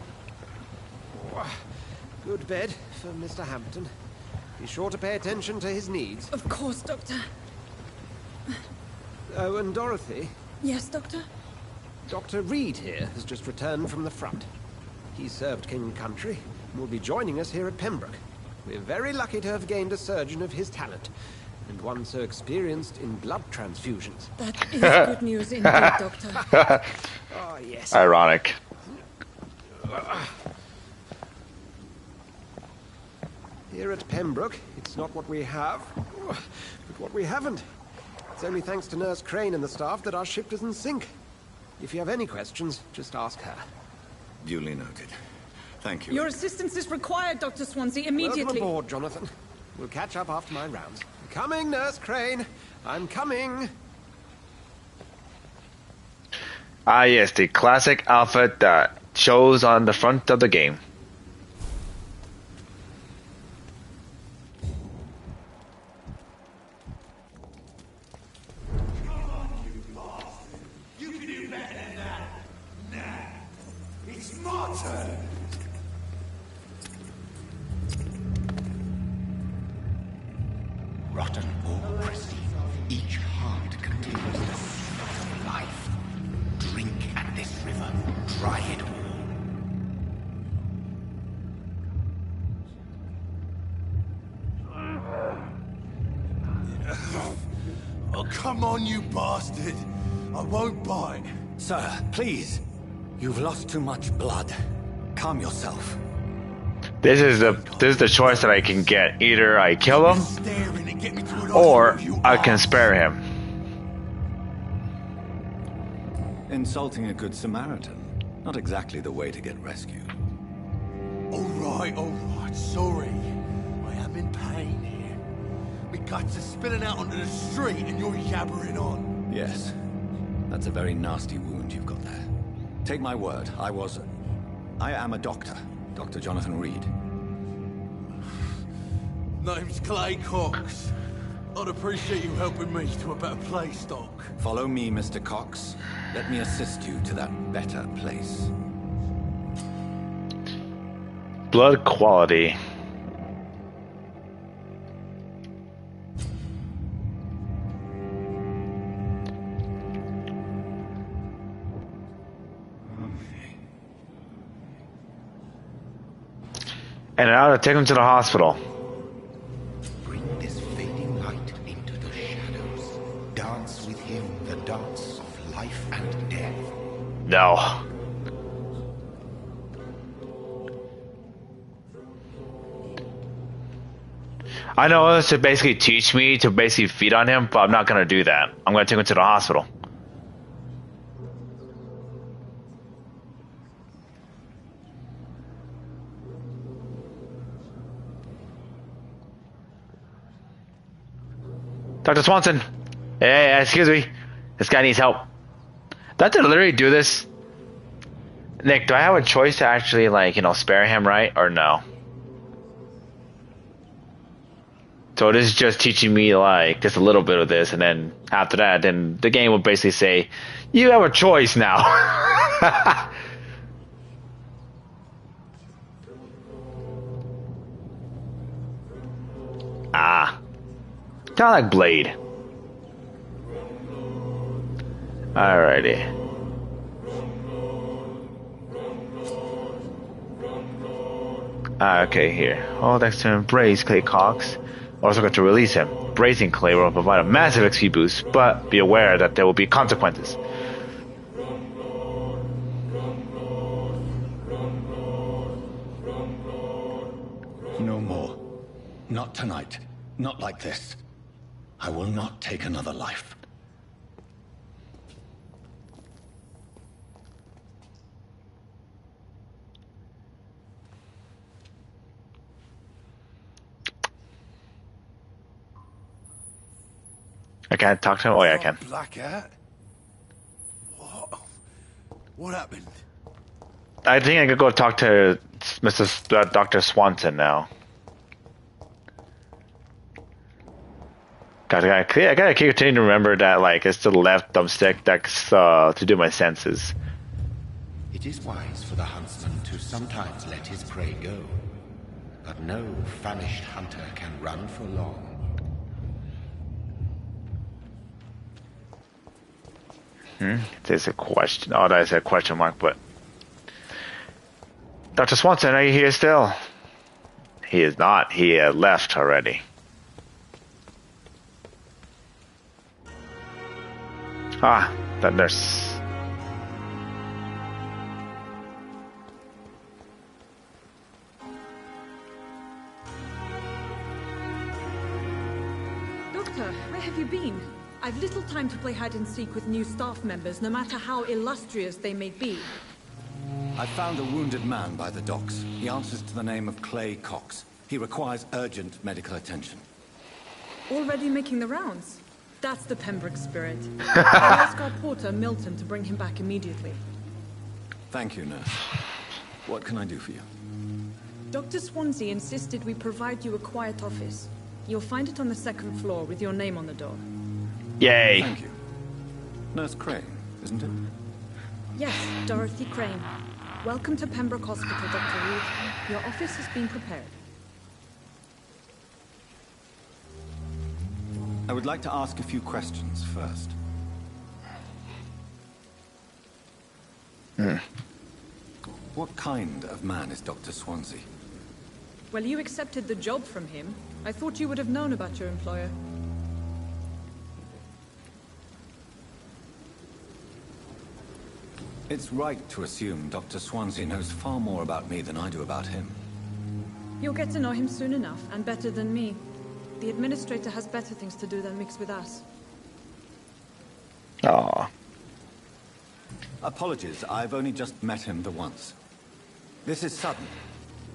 good bed for Mr. Hampton. Be sure to pay attention to his needs. Of course, Doctor. Oh, and Dorothy? Yes, Doctor? Dr. Reed here has just returned from the front. He served King and Country and will be joining us here at Pembroke. We're very lucky to have gained a surgeon of his talent, and one so experienced in blood transfusions. That is good news indeed, Doctor. Oh, yes. Ironic. Here at Pembroke, it's not what we have, but what we haven't. It's only thanks to Nurse Crane and the staff that our ship doesn't sink. If you have any questions, just ask her. Duly noted. Thank you. Your assistance is required, Dr. Swansea, immediately. Welcome aboard, Jonathan. We'll catch up after my rounds. Coming, Nurse Crane. I'm coming. Ah, yes, the classic outfit that shows on the front of the game. Rotten or pristine, each heart contains the seed of life. Drink at this river, try it all. Oh, come on, you bastard! I won't bite. Sir, please. You've lost too much blood. Calm yourself. This is the choice that I can get. Either I kill him, or I can spare him. Insulting a good Samaritan. Not exactly the way to get rescued. All right, sorry. I am in pain here. My guts are spilling out onto the street and you're yabbering on. Yes. That's a very nasty wound you've got there. Take my word, I am a doctor. Dr. Jonathan Reed. Name's Clay Cox. I'd appreciate you helping me to a better place, Doc. Follow me, Mr. Cox. Let me assist you to that better place. Blood quality. And now to take him to the hospital. Bring this fading light into the shadows. Dance with him the dance of life and death. No. I know this to basically teach me to basically feed on him, but I'm not gonna do that. I'm gonna take him to the hospital. Dr. Swanson! Hey, excuse me. This guy needs help. Do I have to literally do this? Nick, do I have a choice to actually, like, spare him, right? Or no? So this is just teaching me, like, just a little bit of this, and then after that, then the game will basically say, you have a choice now. Ah. Kind of like Blade. Alrighty. Okay, here. All thanks to embrace Clay Cox. Also got to release him. Bracing Clay will provide a massive XP boost, but be aware that there will be consequences. No more. Not tonight. Not like this. I will not take another life. I can't talk to him? Oh yeah, I can. Blackout? What happened? I think I could go talk to Dr. Swanson now. I gotta continue to remember that, like, it's the left thumbstick that's to do my senses. It is wise for the huntsman to sometimes let his prey go, but no famished hunter can run for long. There's a question. Oh, that's a question mark, but... Dr. Swanson, are you here still? He is not. He had left already. Ah, that nurse. Doctor, where have you been? I've little time to play hide and seek with new staff members, no matter how illustrious they may be. I found a wounded man by the docks. He answers to the name of Clay Cox. He requires urgent medical attention. Already making the rounds? That's the Pembroke spirit. I'll ask our porter, Milton, to bring him back immediately. Thank you, nurse. What can I do for you? Dr. Swansea insisted we provide you a quiet office. You'll find it on the second floor with your name on the door. Yay. Thank you. Nurse Crane, isn't it? Yes, Dorothy Crane. Welcome to Pembroke Hospital, Dr. Reed. Your office has been prepared. I would like to ask a few questions first. What kind of man is Dr. Swansea? Well, you accepted the job from him. I thought you would have known about your employer. It's right to assume Dr. Swansea knows far more about me than I do about him. You'll get to know him soon enough, and better than me. The administrator has better things to do than mix with us. Aw. Apologies, I've only just met him the once. This is sudden.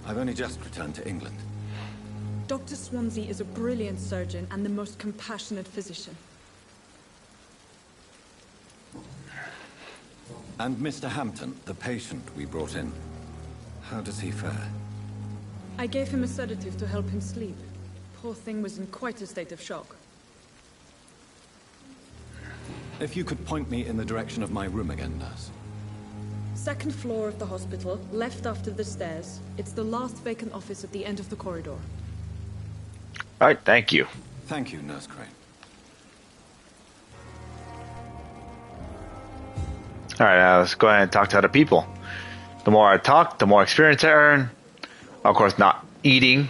I've only just returned to England. Dr. Swansea is a brilliant surgeon and the most compassionate physician. And Mr. Hampton, the patient we brought in, how does he fare? I gave him a sedative to help him sleep. Poor thing was in quite a state of shock. If you could point me in the direction of my room again, nurse. Second floor of the hospital, left after the stairs. It's the last vacant office at the end of the corridor. Alright, thank you. Thank you, Nurse Crane. Alright, let's go ahead and talk to other people. The more I talk, the more experience I earn. Of course, not eating,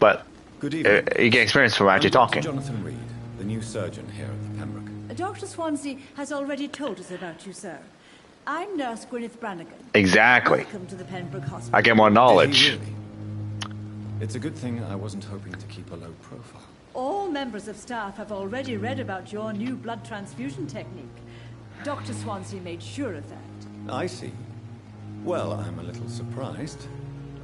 but Good evening. You get experience from actually talking. Jonathan Reed, the new surgeon here at the Pembroke. Dr. Swansea has already told us about you, sir. I'm Nurse Gwyneth Brannigan. Exactly. Welcome to the Pembroke Hospital. I get more knowledge. Really? It's a good thing I wasn't hoping to keep a low profile. All members of staff have already read about your new blood transfusion technique. Dr. Swansea made sure of that. I see. Well, I'm a little surprised,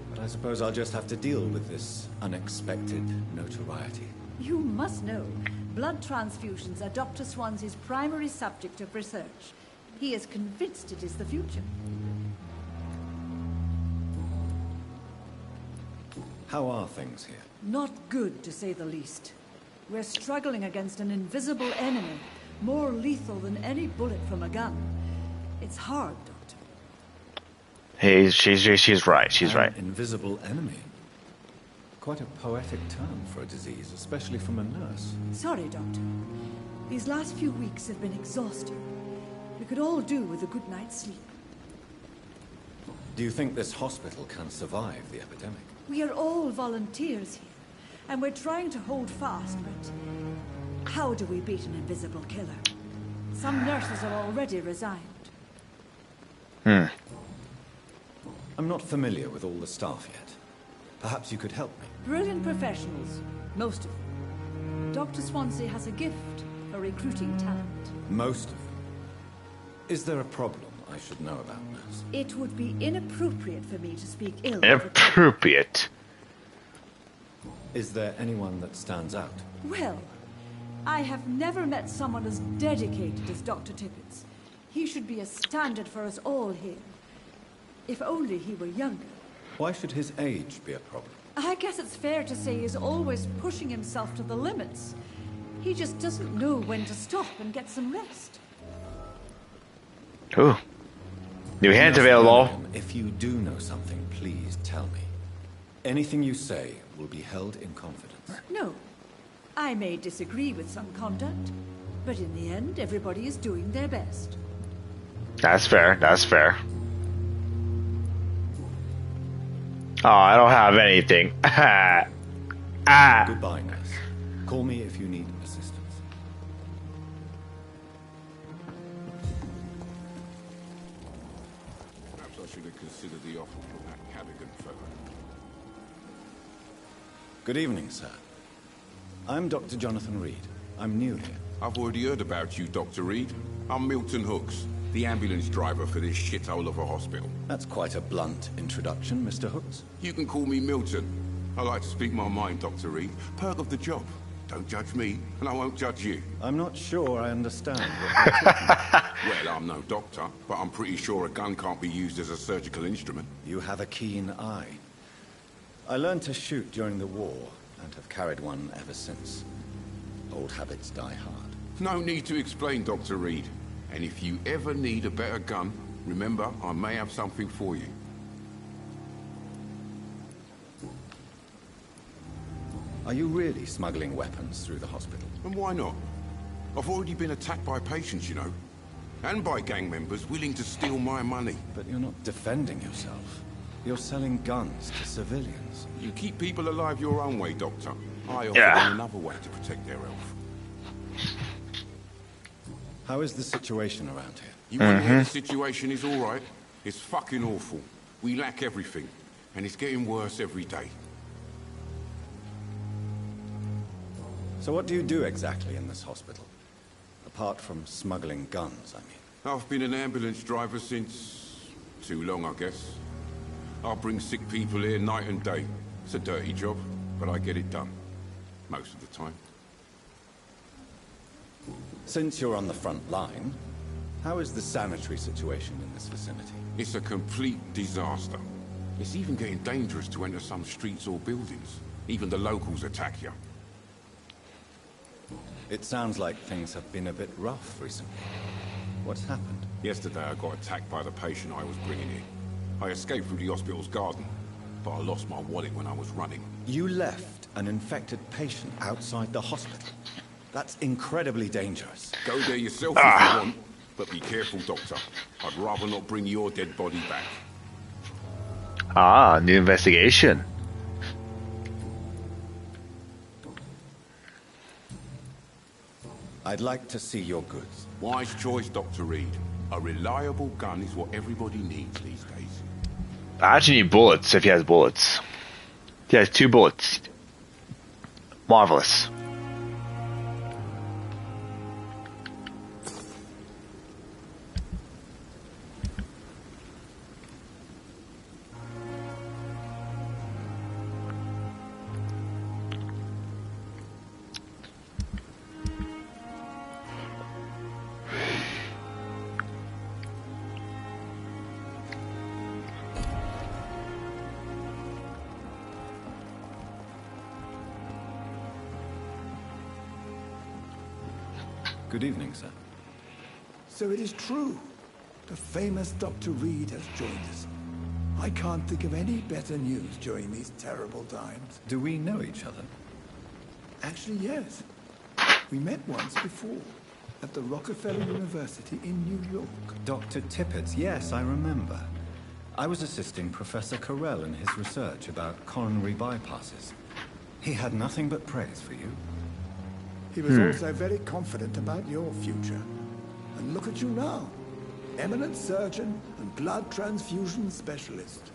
but I suppose I'll just have to deal with this unexpected notoriety. You must know, blood transfusions are Dr. Swansea's primary subject of research. He is convinced it is the future. How are things here? Not good, to say the least. We're struggling against an invisible enemy, more lethal than any bullet from a gun. It's hard, Doctor. Hey, she's right. She's right. Invisible enemy. Quite a poetic term for a disease, especially from a nurse. Sorry, Doctor. These last few weeks have been exhausting. We could all do with a good night's sleep. Do you think this hospital can survive the epidemic? We are all volunteers here, and we're trying to hold fast, but how do we beat an invisible killer? Some nurses have already resigned. I'm not familiar with all the staff yet. Perhaps you could help me. Brilliant professionals, most of them. Dr. Swansea has a gift for recruiting talent. Most of them. Is there a problem I should know about, nurse? It would be inappropriate for me to speak ill of Inappropriate. Is there anyone that stands out? Well, I have never met someone as dedicated as Dr. Tippets. He should be a standard for us all here. If only he were younger. Why should his age be a problem? I guess it's fair to say he's always pushing himself to the limits. He just doesn't know when to stop and get some rest. Ooh. New hands available. If you do know something, please tell me. Anything you say will be held in confidence. No. I may disagree with some conduct, but in the end, everybody is doing their best. That's fair. That's fair. Oh, I don't have anything. Goodbye, nurse. Call me if you need assistance. Perhaps I should have considered the offer from that Cadogan fellow. Good evening, sir. I'm Dr. Jonathan Reed. I'm new here. I've already heard about you, Dr. Reed. I'm Milton Hooks, the ambulance driver for this shithole of a hospital. That's quite a blunt introduction, Mr. Hooks. You can call me Milton. I like to speak my mind, Dr. Reed. Perk of the job. Don't judge me, and I won't judge you. I'm not sure I understand what you're talking about. Well, I'm no doctor, but I'm pretty sure a gun can't be used as a surgical instrument. You have a keen eye. I learned to shoot during the war, and have carried one ever since. Old habits die hard. No need to explain, Dr. Reed. And if you ever need a better gun, remember, I may have something for you. Are you really smuggling weapons through the hospital? And why not? I've already been attacked by patients, you know. And by gang members willing to steal my money. But you're not defending yourself. You're selling guns to civilians. You keep people alive your own way, Doctor. I offer them another way to protect their health. How is the situation around here? You want to hear the situation is all right? It's fucking awful. We lack everything. And it's getting worse every day. So what do you do exactly in this hospital? Apart from smuggling guns, I mean. I've been an ambulance driver since... too long, I guess. I bring sick people here night and day. It's a dirty job, but I get it done. Most of the time. Since you're on the front line, how is the sanitary situation in this vicinity? It's a complete disaster. It's even getting dangerous to enter some streets or buildings. Even the locals attack you. It sounds like things have been a bit rough recently. What's happened? Yesterday I got attacked by the patient I was bringing in. I escaped through the hospital's garden, but I lost my wallet when I was running. You left an infected patient outside the hospital? That's incredibly dangerous. Go there yourself if you want, but be careful, Doctor. I'd rather not bring your dead body back. Ah, new investigation. I'd like to see your goods. Wise choice, Dr. Reed. A reliable gun is what everybody needs these days. I actually need bullets if he has bullets. He has 2 bullets. Marvelous. Good evening, sir. So it is true. The famous Dr. Reed has joined us. I can't think of any better news during these terrible times. Do we know each other? Actually, yes. We met once before, at the Rockefeller University in New York. Dr. Tippett, yes, I remember. I was assisting Professor Carell in his research about coronary bypasses. He had nothing but praise for you. He was also very confident about your future. And look at you now. Eminent surgeon and blood transfusion specialist.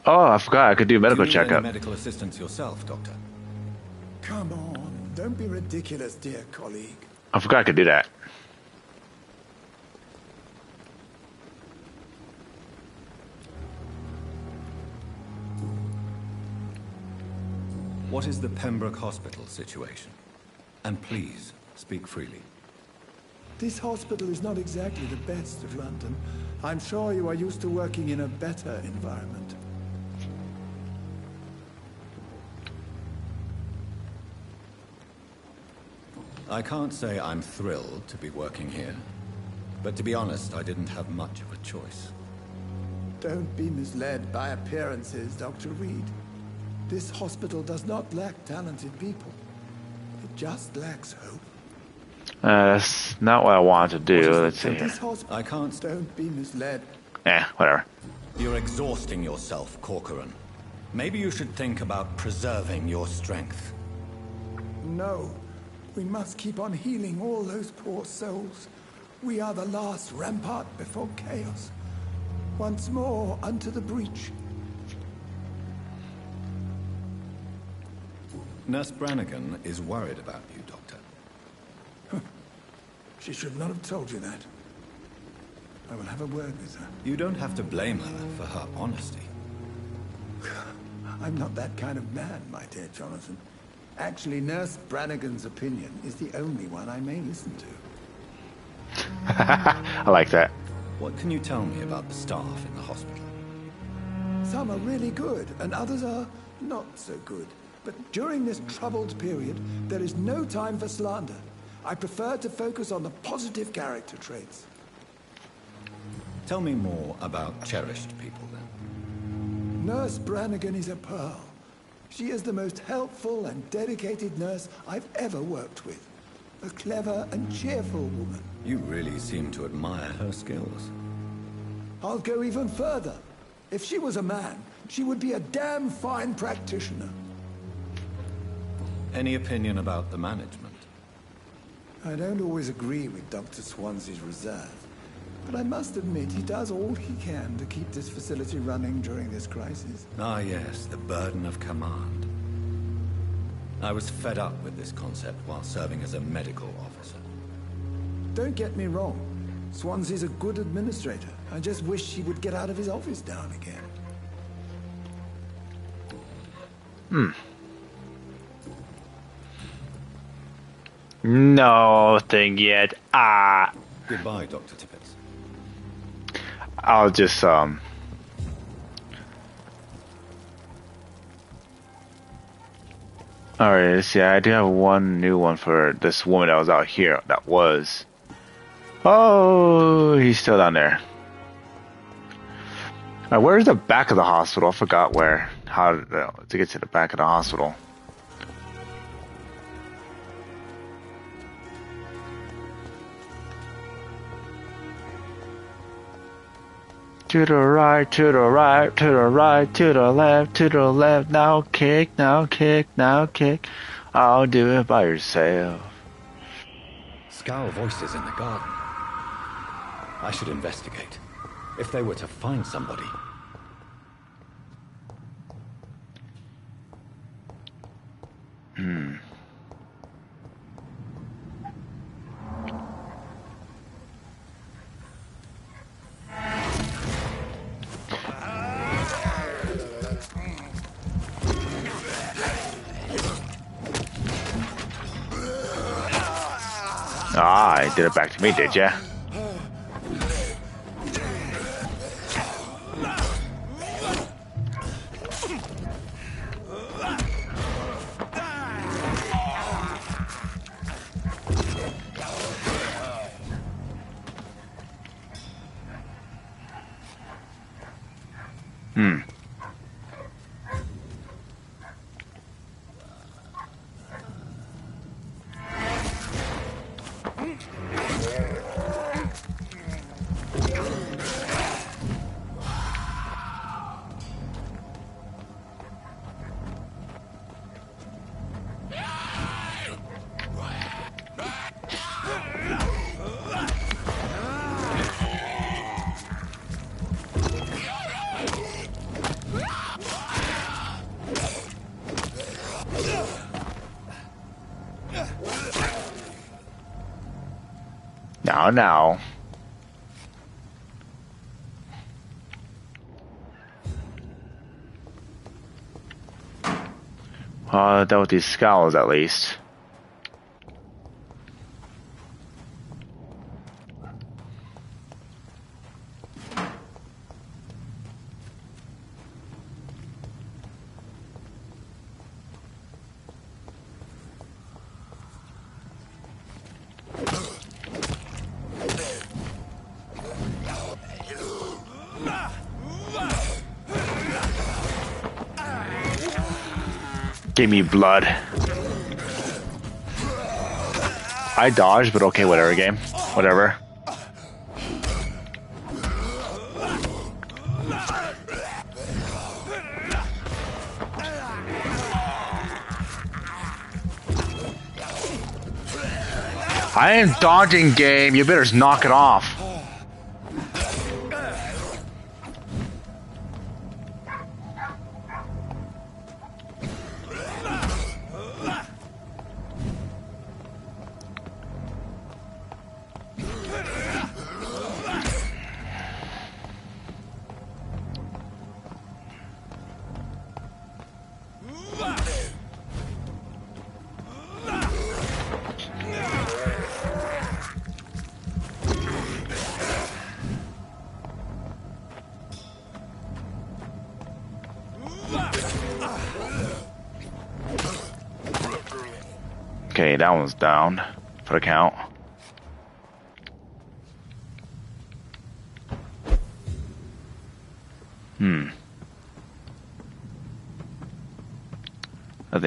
Oh, I forgot I could do medical Do you need checkup. any medical assistance yourself, Doctor? Come on, don't be ridiculous, dear colleague. I forgot I could do that. What is the Pembroke Hospital situation? And please, speak freely. This hospital is not exactly the best of London. I'm sure you are used to working in a better environment. I can't say I'm thrilled to be working here. But to be honest, I didn't have much of a choice. Don't be misled by appearances, Dr. Reed. This hospital does not lack talented people. It just lacks hope. That's not what I wanted to do. Let's see here. I can't... Don't be misled. Whatever. You're exhausting yourself, Corcoran. Maybe you should think about preserving your strength. No. We must keep on healing all those poor souls. We are the last rampart before chaos. Once more, unto the breach. Nurse Brannigan is worried about you, Doctor. She should not have told you that. I will have a word with her. You don't have to blame her for her honesty. I'm not that kind of man, my dear Jonathan. Actually, Nurse Brannigan's opinion is the only one I may listen to. I like that. What can you tell me about the staff in the hospital? Some are really good, and others are not so good. But during this troubled period, there is no time for slander. I prefer to focus on the positive character traits. Tell me more about cherished people, then. Nurse Brannigan is a pearl. She is the most helpful and dedicated nurse I've ever worked with. A clever and cheerful woman. You really seem to admire her skills. I'll go even further. If she was a man, she would be a damn fine practitioner. Any opinion about the management? I don't always agree with Dr. Swansea's reserve, but I must admit he does all he can to keep this facility running during this crisis. Ah yes, the burden of command. I was fed up with this concept while serving as a medical officer. Don't get me wrong. Swansea's a good administrator. I just wish he would get out of his office down again. Nothing yet. Goodbye, Dr. Tippett. I'll just Alright, let's see. I do have one new one for this woman that was out here. That was. Oh, he's still down there. Where's the back of the hospital? I forgot where. How to get to the back of the hospital. To the right, to the right, to the right, to the left, now kick, now kick, now kick. I'll do it by yourself. Scowl voices in the garden. I should investigate. If they were to find somebody. You did it back to me, did ya? Now. Dealt with these scowls at least. Give me blood. I dodged, but okay, whatever, game. Whatever. I am dodging, game. You better knock it off. Okay, that one's down for the count. Nothing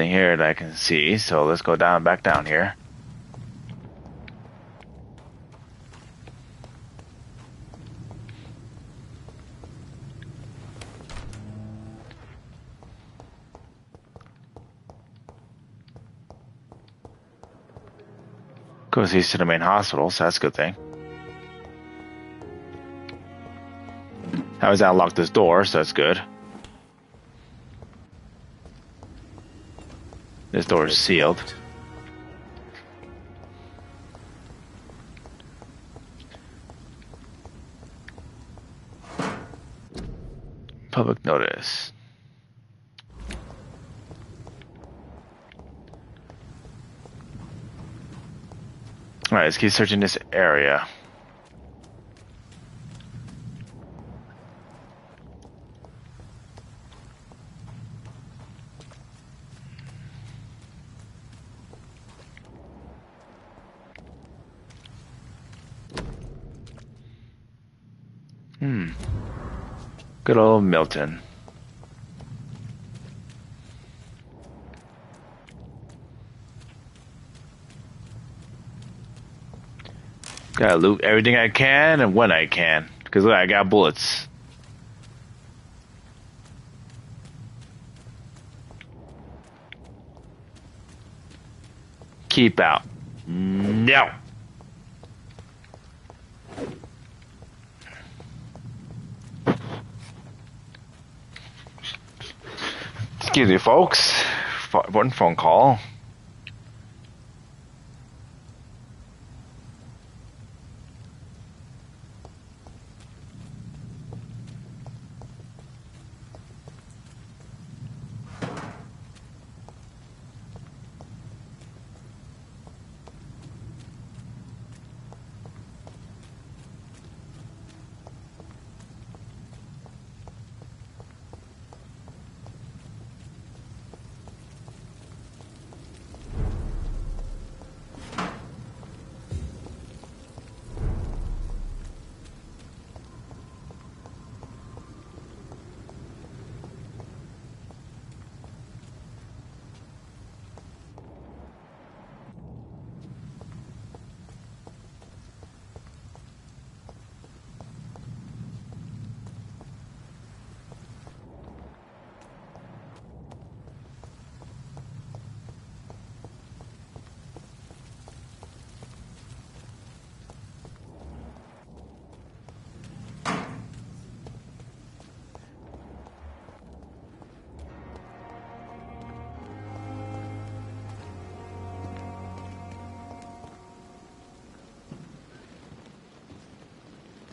here that I can see, so let's go back down here. Goes east to the main hospital, so that's a good thing. I always unlock this door, so that's good. This door is sealed. Public notice. Alright, let's keep searching this area. Good old Milton. Gotta loot everything I can and when I can. Because look, I got bullets. Keep out. No. Excuse me, folks. One phone call.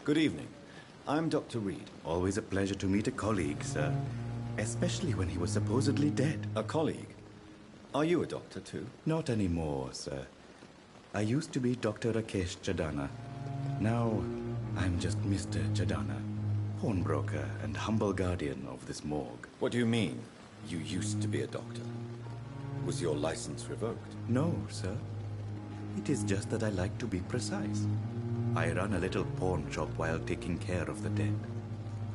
Good evening. I'm Dr. Reed. Always a pleasure to meet a colleague, sir. Especially when he was supposedly dead. A colleague? Are you a doctor too? Not anymore, sir. I used to be Dr. Rakesh Chadana. Now, I'm just Mr. Chadana, pawnbroker and humble guardian of this morgue. What do you mean, you used to be a doctor? Was your license revoked? No, sir. It is just that I like to be precise. I run a little pawn shop while taking care of the dead.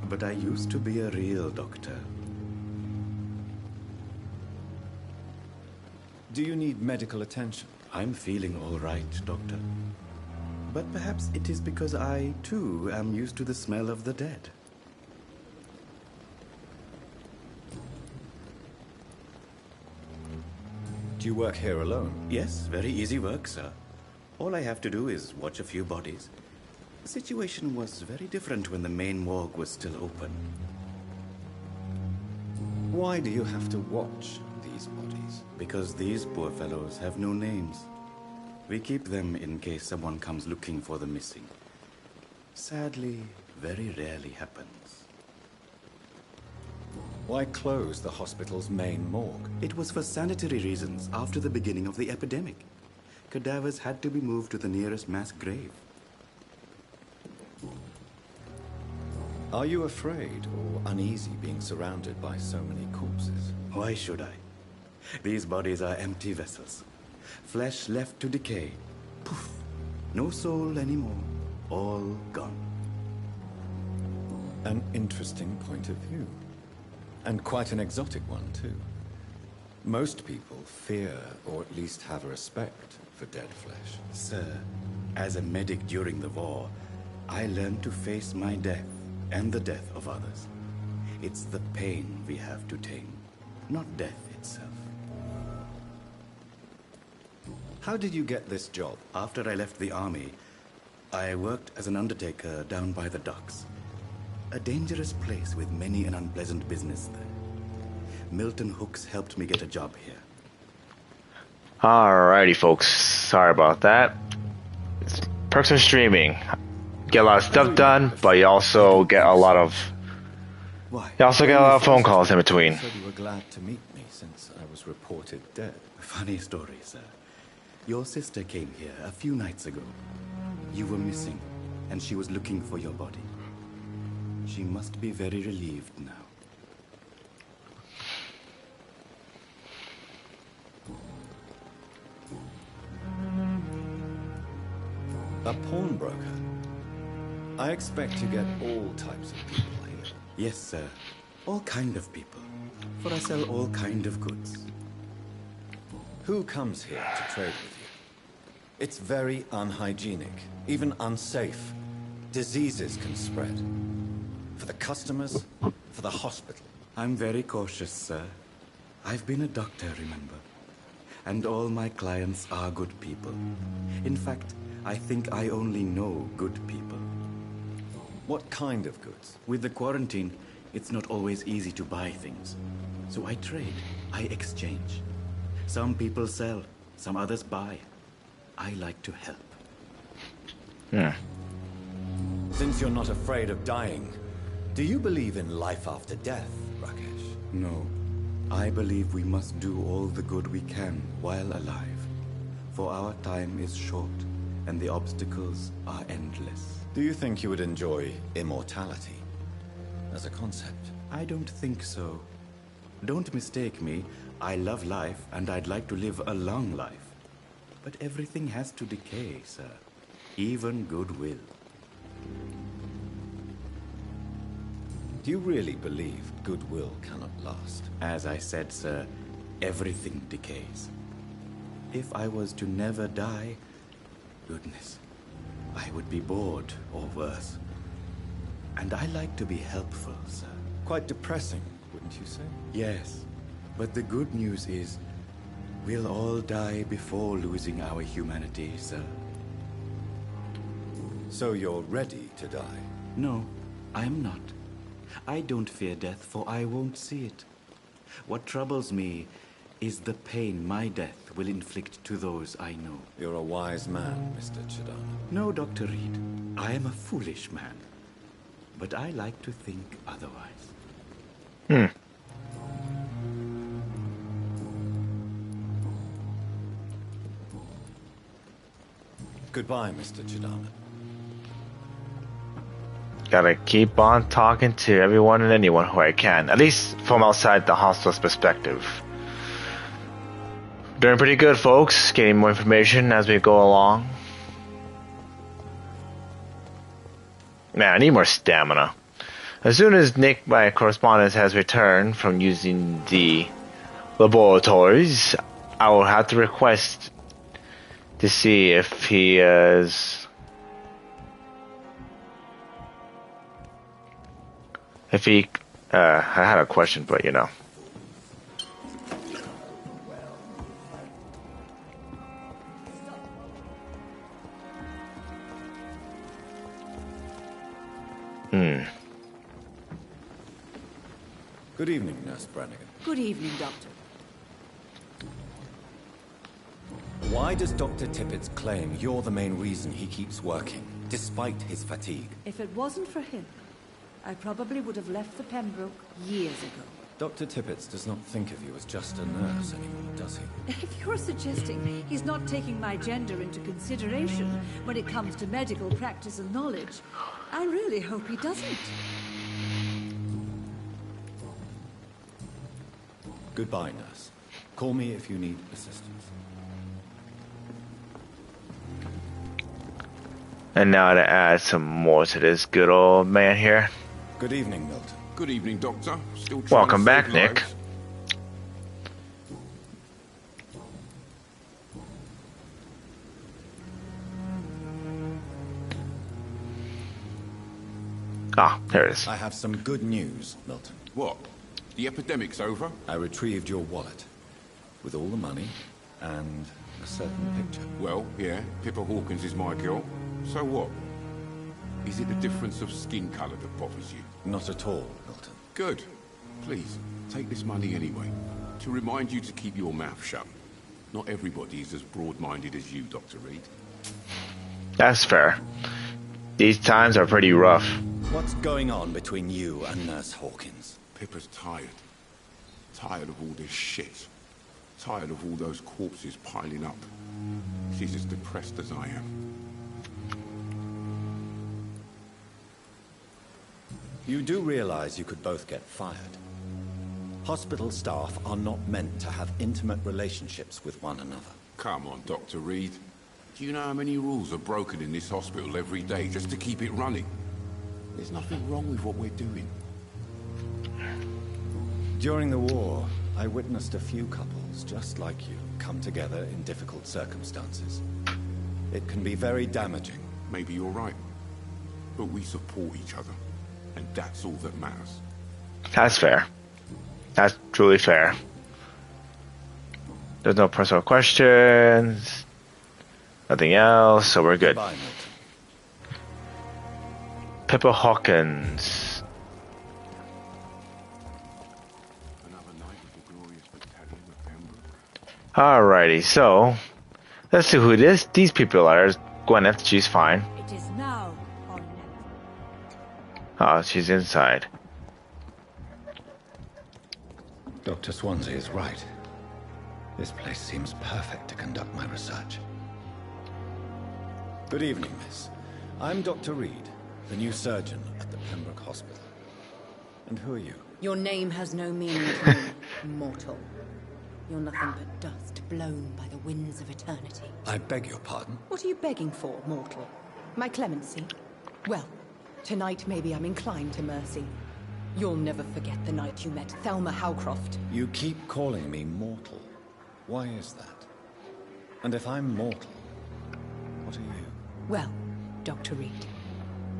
But I used to be a real doctor. Do you need medical attention? I'm feeling all right, doctor. But perhaps it is because I, too, am used to the smell of the dead. Do you work here alone? Yes, very easy work, sir. All I have to do is watch a few bodies. The situation was very different when the main morgue was still open. Why do you have to watch these bodies? Because these poor fellows have no names. We keep them in case someone comes looking for the missing. Sadly, very rarely happens. Why close the hospital's main morgue? It was for sanitary reasons after the beginning of the epidemic. Cadavers had to be moved to the nearest mass grave. Are you afraid or uneasy being surrounded by so many corpses? Why should I? These bodies are empty vessels. Flesh left to decay. Poof. No soul anymore. All gone. An interesting point of view. And quite an exotic one, too. Most people fear, or at least have a respect, for dead flesh. Sir, as a medic during the war, I learned to face my death and the death of others. It's the pain we have to tame, not death itself. How did you get this job? After I left the army, I worked as an undertaker down by the docks. A dangerous place with many an unpleasant business there. Milton Hooks helped me get a job here. Alrighty, folks. Sorry about that. Perks of streaming. Get a lot of stuff done, but you also get a lot of phone calls in between. You said you were glad to meet me since I was reported dead. Funny story, sir. Your sister came here a few nights ago. You were missing, and she was looking for your body. She must be very relieved now. A pawnbroker? I expect to get all types of people here. Yes, sir. All kind of people. For I sell all kind of goods. Who comes here to trade with you? It's very unhygienic, even unsafe. Diseases can spread. For the customers, for the hospital. I'm very cautious, sir. I've been a doctor, remember? And all my clients are good people. In fact, I think I only know good people. What kind of goods? With the quarantine, it's not always easy to buy things. So I trade, I exchange. Some people sell, some others buy. I like to help. Since you're not afraid of dying, do you believe in life after death, Rakesh? No. I believe we must do all the good we can while alive. For our time is short, and the obstacles are endless. Do you think you would enjoy immortality as a concept? I don't think so. Don't mistake me. I love life, and I'd like to live a long life. But everything has to decay, sir. Even goodwill. Do you really believe goodwill cannot last? As I said, sir, everything decays. If I was to never die, goodness, I would be bored or worse. And I like to be helpful, sir. Quite depressing, wouldn't you say? Yes, but the good news is, we'll all die before losing our humanity, sir. So you're ready to die? No, I am not. I don't fear death, for I won't see it. What troubles me is the pain my death will inflict to those I know. You're a wise man, Mr. Chidana. No, Dr. Reed. I am a foolish man. But I like to think otherwise. Goodbye, Mr. Chidana. Gotta keep on talking to everyone and anyone who I can, at least from outside the hostel's perspective. Doing pretty good, folks. Getting more information as we go along. Man, I need more stamina. As soon as Nick, my correspondent, has returned from using the laboratories, I will have to request to see if he is... If he... I had a question, but you know. Good evening, Nurse Brannigan. Good evening, Doctor. Why does Dr. Tippett's claim you're the main reason he keeps working, despite his fatigue? If it wasn't for him, I probably would have left the Pembroke years ago. Dr. Tippett does not think of you as just a nurse anymore, does he? If you're suggesting he's not taking my gender into consideration when it comes to medical practice and knowledge, I really hope he doesn't. Goodbye, nurse. Call me if you need assistance. And now to add some more to this good old man here. Good evening, Milton. Good evening, Doctor. Still trying Welcome to back, save Nick. lives. Ah, there it is. I have some good news, Milton. What? The epidemic's over? I retrieved your wallet with all the money and a certain picture. Well, yeah, Pippa Hawkins is my girl. So what? Is it the difference of skin colour that bothers you? Not at all, Milton. Good. Please, take this money anyway. To remind you to keep your mouth shut. Not everybody is as broad-minded as you, Dr. Reed. That's fair. These times are pretty rough. What's going on between you and Nurse Hawkins? Pippa's tired. Tired of all this shit. Tired of all those corpses piling up. She's as depressed as I am. You do realize you could both get fired. Hospital staff are not meant to have intimate relationships with one another. Come on, Dr. Reed. Do you know how many rules are broken in this hospital every day just to keep it running? There's nothing wrong with what we're doing. During the war, I witnessed a few couples just like you come together in difficult circumstances. It can be very damaging. Maybe you're right. But we support each other. And that's all that matters. That's fair. That's truly fair. There's no personal questions. Nothing else, so we're good. Goodbye, Pippa Hawkins. Alrighty, so let's see who these people are. Gwyneth, she's fine. It is now or never. Oh, she's inside. Dr. Swansea is right. This place seems perfect to conduct my research. Good evening, miss. I'm Dr. Reed, the new surgeon at the Pembroke Hospital. And who are you? Your name has no meaning to me, mortal. You're nothing but dust blown by the winds of eternity. I beg your pardon? What are you begging for, mortal? My clemency? Well, tonight maybe I'm inclined to mercy. You'll never forget the night you met Thelma Howcroft. You keep calling me mortal. Why is that? And if I'm mortal, what are you? Well, Dr. Reed,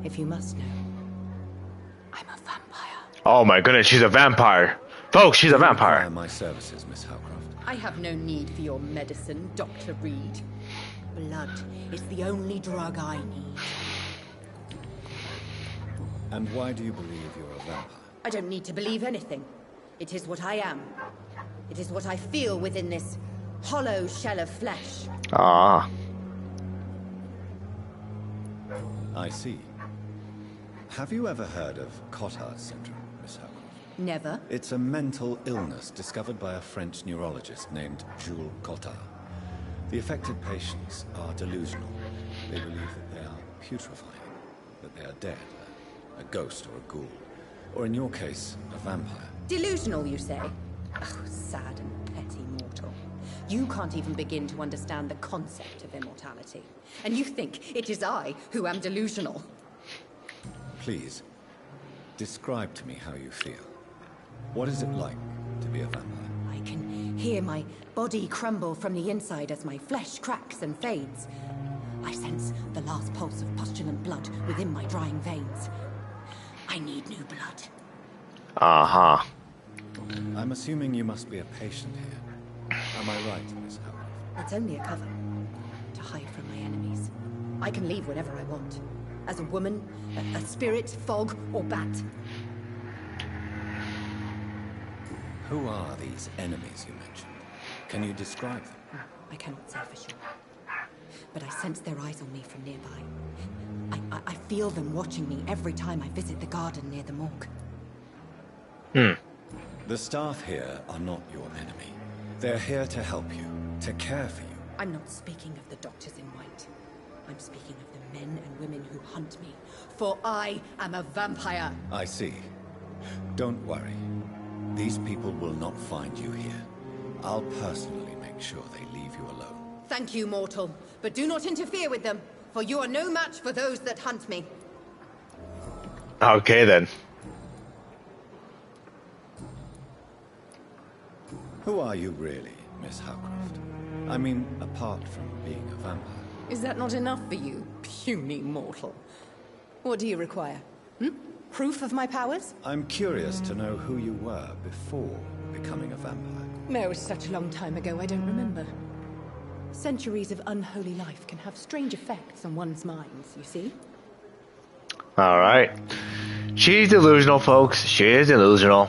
if you must know, I'm a vampire. Oh my goodness, she's a vampire. Folks, she's a vampire. My services, Miss Howcroft. I have no need for your medicine, Dr. Reed. Blood is the only drug I need. And why do you believe you're a vampire? I don't need to believe anything. It is what I am. It is what I feel within this hollow shell of flesh. Ah. I see. Have you ever heard of Cotard syndrome, Miss Howcroft? Never. It's a mental illness discovered by a French neurologist named Jules Cotard. The affected patients are delusional. They believe that they are putrefying, that they are dead, a ghost or a ghoul, or in your case, a vampire. Delusional, you say? Oh, sad and petty mortal. You can't even begin to understand the concept of immortality. And you think it is I who am delusional. Please, describe to me how you feel. What is it like to be a vampire? I can hear my body crumble from the inside as my flesh cracks and fades. I sense the last pulse of postulant blood within my drying veins. I need new blood. Uh-huh. I'm assuming you must be a patient here. Am I right, Miss Howcroft? It's only a cover. To hide from my enemies. I can leave whenever I want. As a woman, a spirit, fog, or bat. Who are these enemies you mentioned? Can you describe them? I cannot say for sure. But I sense their eyes on me from nearby. I feel them watching me every time I visit the garden near the morgue. The staff here are not your enemy. They're here to help you, to care for you. I'm not speaking of the doctors in white. I'm speaking of the men and women who hunt me. For I am a vampire. I see. Don't worry. These people will not find you here. I'll personally make sure they leave you alone. Thank you, mortal. But do not interfere with them, for you are no match for those that hunt me. Okay then. Who are you really, Miss Howcroft? I mean, apart from being a vampire. Is that not enough for you, puny mortal? What do you require? Proof of my powers? I'm curious to know who you were before becoming a vampire. It was such a long time ago, I don't remember. Centuries of unholy life can have strange effects on one's minds, you see? Alright. She's delusional, folks. She is delusional.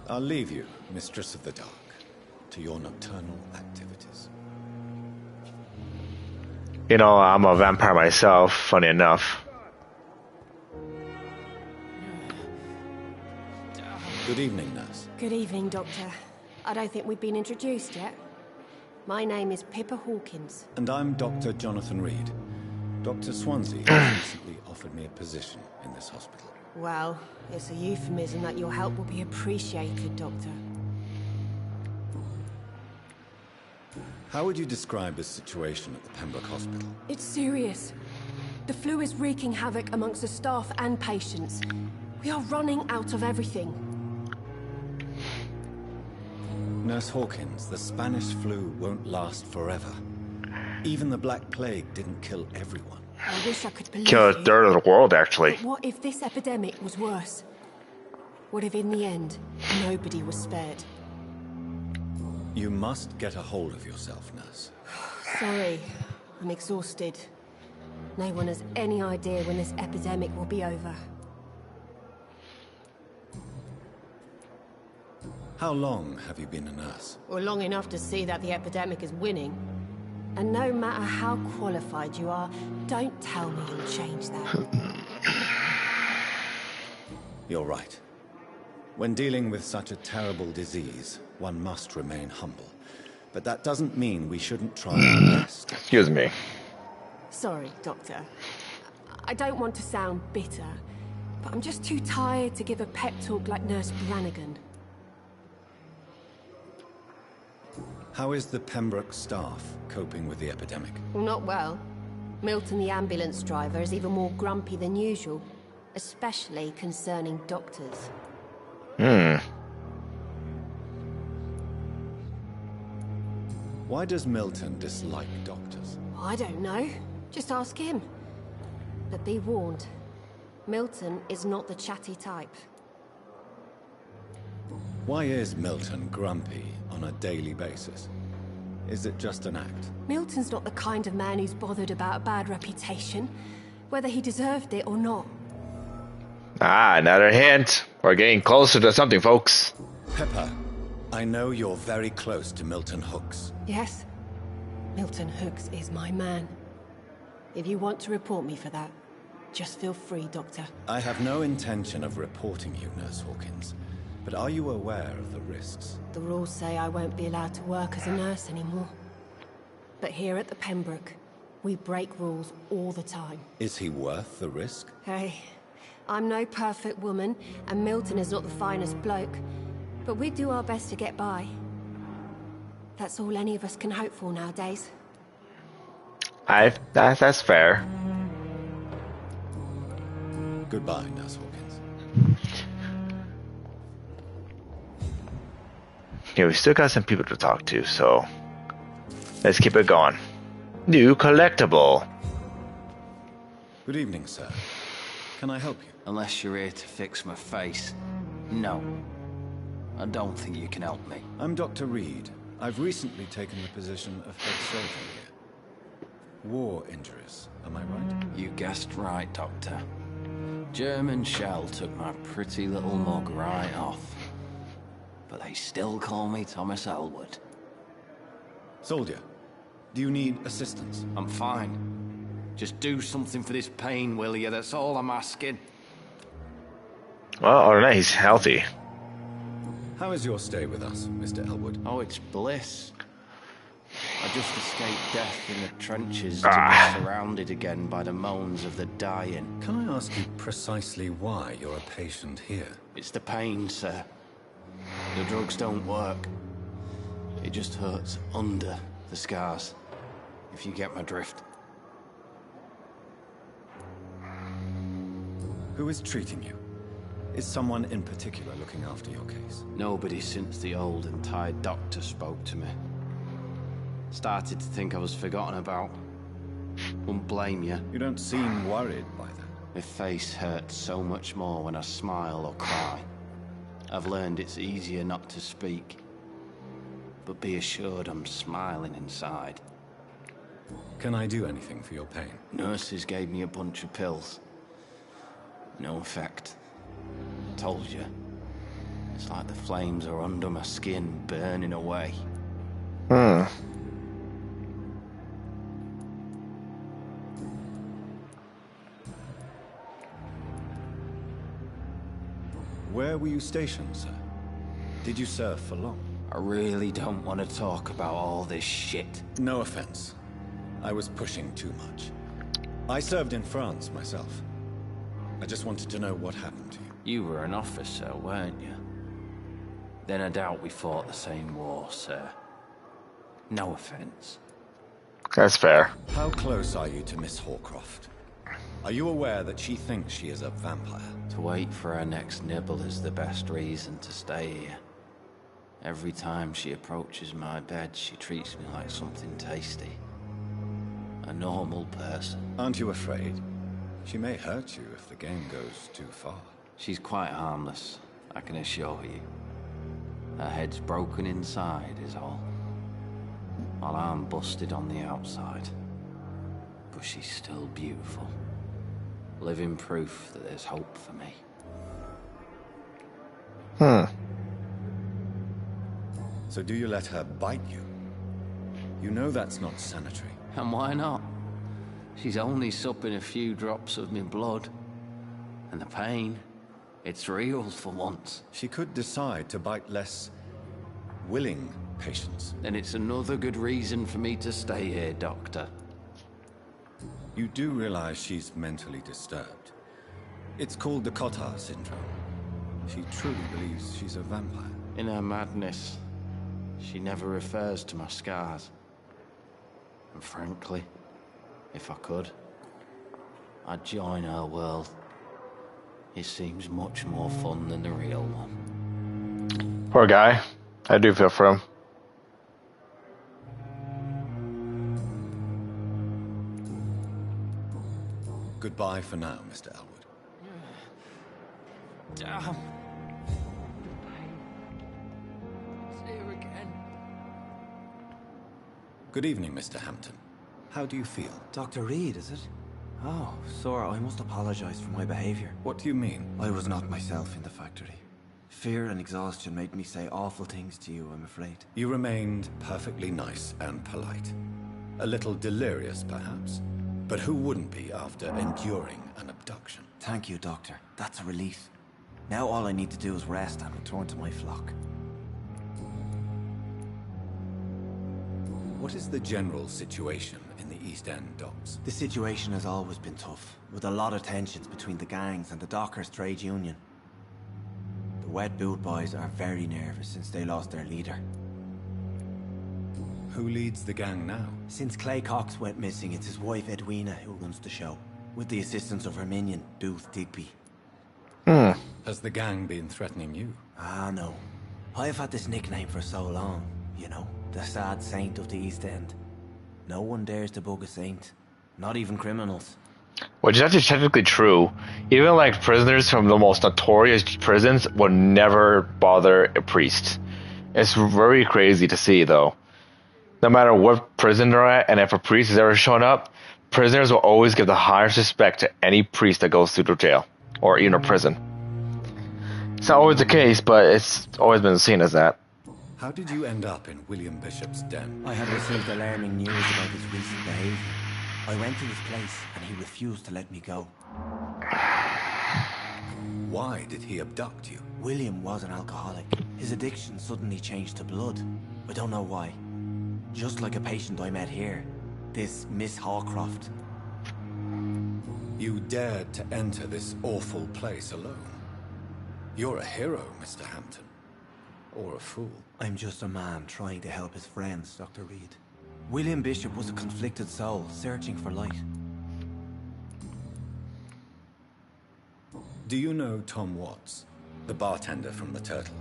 I'll leave you, Mistress of the Dark, to your nocturnal activities. You know, I'm a vampire myself, funny enough. Good evening, nurse. Good evening, Doctor. I don't think we've been introduced yet. My name is Pippa Hawkins. And I'm Dr. Jonathan Reed. Dr. Swansea has recently offered me a position in this hospital. Well, it's a euphemism that your help will be appreciated, Doctor. How would you describe the situation at the Pembroke Hospital? It's serious. The flu is wreaking havoc amongst the staff and patients. We are running out of everything. Nurse Hawkins, the Spanish flu won't last forever. Even the Black Plague didn't kill everyone. I wish I could believe Kill a third of the world, actually. But what if this epidemic was worse? What if in the end, nobody was spared? You must get a hold of yourself, nurse. Sorry, I'm exhausted. No one has any idea when this epidemic will be over. How long have you been a nurse? Well, long enough to see that the epidemic is winning. And no matter how qualified you are, don't tell me you'll change that. You're right. When dealing with such a terrible disease, one must remain humble. But that doesn't mean we shouldn't try our best. Excuse me. Sorry, Doctor. I don't want to sound bitter, but I'm just too tired to give a pep talk like Nurse Brannigan. How is the Pembroke staff coping with the epidemic? Well, not well. Milton, the ambulance driver, is even more grumpy than usual, especially concerning doctors. Why does Milton dislike doctors? I don't know. Just ask him. But be warned, Milton is not the chatty type. Why is Milton grumpy on a daily basis? Is it just an act? Milton's not the kind of man who's bothered about a bad reputation, whether he deserved it or not. Ah, another hint. We're getting closer to something, folks. Pepper, I know you're very close to Milton Hooks. Yes, Milton Hooks is my man. If you want to report me for that, just feel free, Doctor. I have no intention of reporting you, Nurse Hawkins. But are you aware of the risks? The rules say I won't be allowed to work as a nurse anymore. But here at the Pembroke, we break rules all the time. Is he worth the risk? Hey, I'm no perfect woman, and Milton is not the finest bloke. But we do our best to get by. That's all any of us can hope for nowadays. That's fair. Goodbye, Nurse Hawkins. Yeah, we still got some people to talk to, so let's keep it going. New collectible. Good evening, sir. Can I help you? Unless you're here to fix my face. No. I don't think you can help me. I'm Dr. Reed. I've recently taken the position of head surgeon here. War injuries, am I right? You guessed right, Doctor. German shell took my pretty little mug right off. But they still call me Thomas Elwood. Soldier, do you need assistance? I'm fine. Just do something for this pain, will you? That's all I'm asking. Well, other than that, he's healthy. How is your stay with us, Mr. Elwood? Oh, it's bliss. I just escaped death in the trenches to be surrounded again by the moans of the dying. Can I ask you precisely why you're a patient here? It's the pain, sir. The drugs don't work. It just hurts under the scars, if you get my drift. Who is treating you? Is someone in particular looking after your case? Nobody since the old and tired doctor spoke to me. Started to think I was forgotten about. Wouldn't blame you. You don't seem worried by that. My face hurts so much more when I smile or cry. I've learned it's easier not to speak. But be assured I'm smiling inside. Can I do anything for your pain? Nurses gave me a bunch of pills. No effect. Told you. It's like the flames are under my skin, burning away. Where were you stationed, sir? Did you serve for long? I really don't want to talk about all this shit. No offense. I was pushing too much. I served in France myself. I just wanted to know what happened to you. You were an officer, weren't you? Then I doubt we fought the same war, sir. No offense. That's fair. How close are you to Miss Hawcroft? Are you aware that she thinks she is a vampire? To wait for her next nibble is the best reason to stay here. Every time she approaches my bed, she treats me like something tasty. A normal person. Aren't you afraid? She may hurt you if the game goes too far. She's quite harmless, I can assure you. Her head's broken inside is all. While I'm busted on the outside. But she's still beautiful. Living proof that there's hope for me. So do you let her bite you? You know that's not sanitary. And why not? She's only supping a few drops of me blood. And the pain, it's real for once. She could decide to bite less willing patients. Then it's another good reason for me to stay here, Doctor. You do realize she's mentally disturbed. It's called the Cotard syndrome. She truly believes she's a vampire. In her madness, she never refers to my scars. And frankly, if I could, I'd join her world. It seems much more fun than the real one. Poor guy. I do feel for him. Goodbye for now, Mr. Elwood. Damn. See you again. Good evening, Mr. Hampton. How do you feel? Dr. Reed, is it? Oh, sir, I must apologize for my behavior. What do you mean? I was not myself in the factory. Fear and exhaustion made me say awful things to you, I'm afraid. You remained perfectly nice and polite. A little delirious, perhaps. But who wouldn't be after enduring an abduction? Thank you, Doctor. That's a relief. Now all I need to do is rest and return to my flock. What is the general situation in the East End docks? The situation has always been tough, with a lot of tensions between the gangs and the dockers' trade union. The Wet Boot Boys are very nervous since they lost their leader. Who leads the gang now? Since Clay Cox went missing, it's his wife Edwina who runs the show, with the assistance of her minion, Booth Digby. Has the gang been threatening you? Ah, no. I've had this nickname for so long, you know, the sad saint of the East End. No one dares to bug a saint, not even criminals. Which is actually technically true. Even like prisoners from the most notorious prisons would never bother a priest. It's very crazy to see, though. No matter what prison they're at, and if a priest has ever shown up, prisoners will always give the highest respect to any priest that goes through the jail, or even a prison. It's not always the case, but it's always been seen as that. How did you end up in William Bishop's den? I had received alarming news about his recent behavior. I went to his place, and he refused to let me go. Why did he abduct you? William was an alcoholic. His addiction suddenly changed to blood. I don't know why. Just like a patient I met here. This Miss Hawcroft. You dared to enter this awful place alone. You're a hero, Mr. Hampton. Or a fool. I'm just a man trying to help his friends, Dr. Reed. William Bishop was a conflicted soul, searching for light. Do you know Tom Watts, the bartender from the Turtle?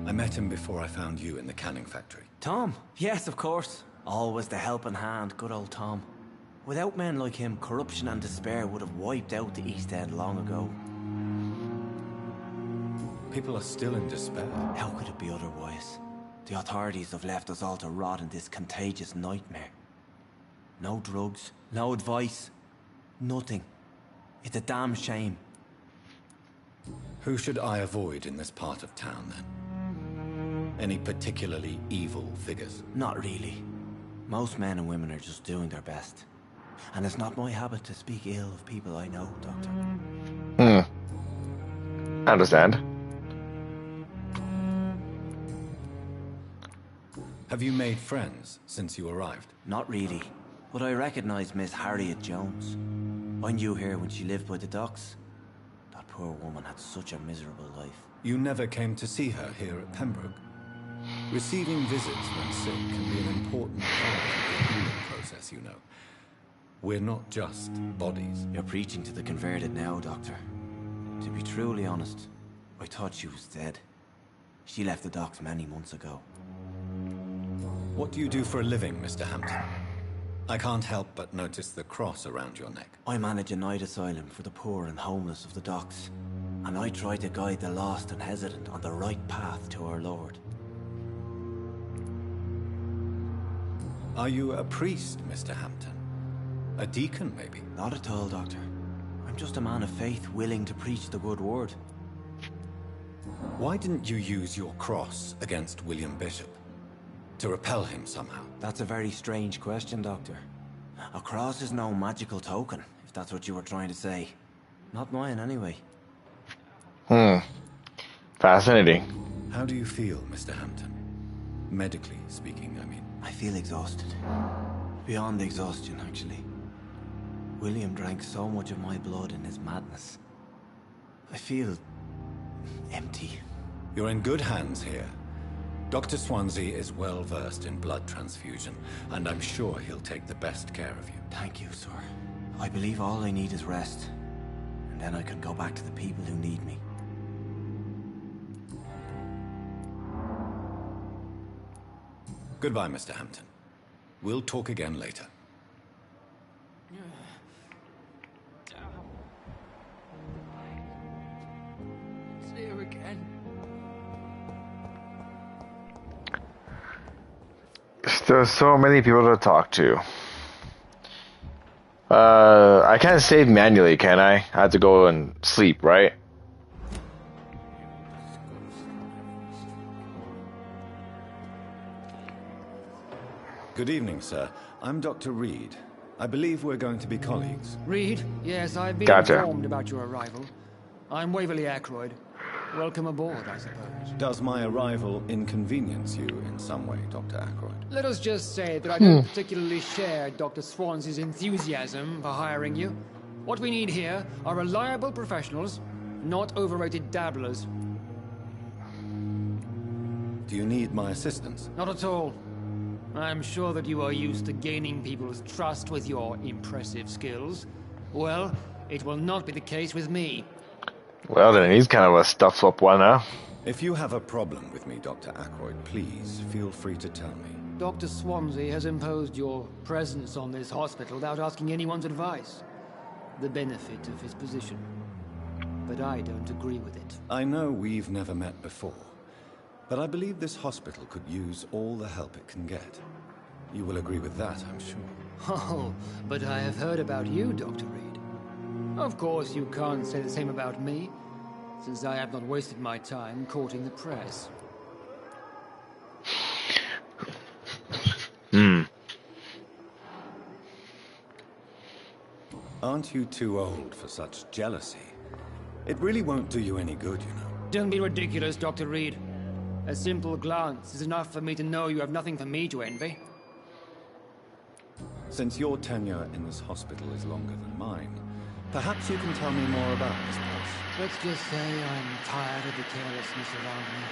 I met him before I found you in the canning factory. Tom? Yes, of course. Always the helping hand, good old Tom. Without men like him, corruption and despair would have wiped out the East End long ago. People are still in despair. How could it be otherwise? The authorities have left us all to rot in this contagious nightmare. No drugs, no advice, nothing. It's a damn shame. Who should I avoid in this part of town, then? Any particularly evil figures? Not really. Most men and women are just doing their best. And it's not my habit to speak ill of people I know, Doctor. I understand. Have you made friends since you arrived? Not really. But I recognize Miss Harriet Jones. I knew her when she lived by the docks. That poor woman had such a miserable life. You never came to see her here at Pembroke? Receiving visits when sick can be an important part of the healing process, you know. We're not just bodies. You're preaching to the converted now, Doctor. To be truly honest, I thought she was dead. She left the docks many months ago. What do you do for a living, Mr. Hampton? I can't help but notice the cross around your neck. I manage a night asylum for the poor and homeless of the docks. And I try to guide the lost and hesitant on the right path to our Lord. Are you a priest, Mr. Hampton? A deacon, maybe? Not at all, Doctor. I'm just a man of faith willing to preach the good word. Why didn't you use your cross against William Bishop? To repel him somehow? That's a very strange question, Doctor. A cross is no magical token, if that's what you were trying to say. Not mine, anyway. Fascinating. How do you feel, Mr. Hampton? Medically speaking, I mean. I feel exhausted. Beyond exhaustion, actually. William drank so much of my blood in his madness. I feel empty. You're in good hands here. Dr. Swansea is well versed in blood transfusion, and I'm sure he'll take the best care of you. Thank you, sir. I believe all I need is rest, and then I can go back to the people who need me. Goodbye, Mr. Hampton. We'll talk again later. See you again. There's so many people to talk to. I can't save manually, can I? I have to go and sleep, right? Good evening, sir. I'm Dr. Reed. I believe we're going to be colleagues. Reed? Yes, I've been Gotcha. informed about your arrival. I'm Waverly Ackroyd. Welcome aboard, I suppose. Does my arrival inconvenience you in some way, Dr. Ackroyd? Let us just say that I don't particularly share Dr. Swansea's enthusiasm for hiring you. What we need here are reliable professionals, not overrated dabblers. Do you need my assistance? Not at all. I'm sure that you are used to gaining people's trust with your impressive skills. Well, it will not be the case with me. Well, then he's kind of a stuff-up one, huh? If you have a problem with me, Dr. Ackroyd, please feel free to tell me. Dr. Swansea has imposed your presence on this hospital without asking anyone's advice. The benefit of his position. But I don't agree with it. I know we've never met before, but I believe this hospital could use all the help it can get. You will agree with that, I'm sure. Oh, but I have heard about you, Dr. Reed. Of course, you can't say the same about me, since I have not wasted my time courting the press. Aren't you too old for such jealousy? It really won't do you any good, you know. Don't be ridiculous, Dr. Reed. A simple glance is enough for me to know you have nothing for me to envy. Since your tenure in this hospital is longer than mine, perhaps you can tell me more about this place. Let's just say I'm tired of the carelessness around me.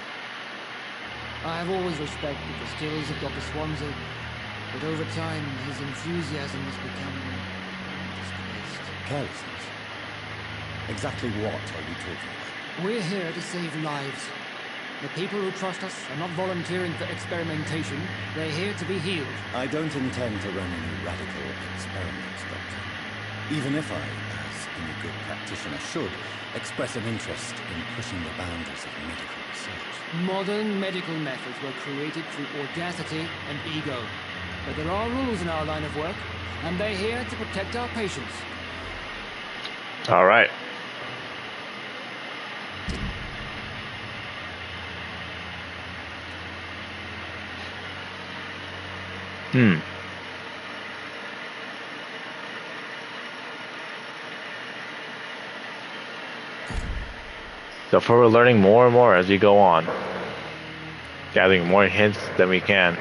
I have always respected the skills of Dr. Swansea, but over time his enthusiasm has become displaced. Carelessness? Exactly what are you talking about? We're here to save lives. The people who trust us are not volunteering for experimentation. They're here to be healed. I don't intend to run any radical experiments, Doctor. Even if I, as any good practitioner should, express an interest in pushing the boundaries of medical research. Modern medical methods were created through audacity and ego. But there are rules in our line of work, and they're here to protect our patients. All right. So far we're learning more and more as we go on. Gathering more hints than we can.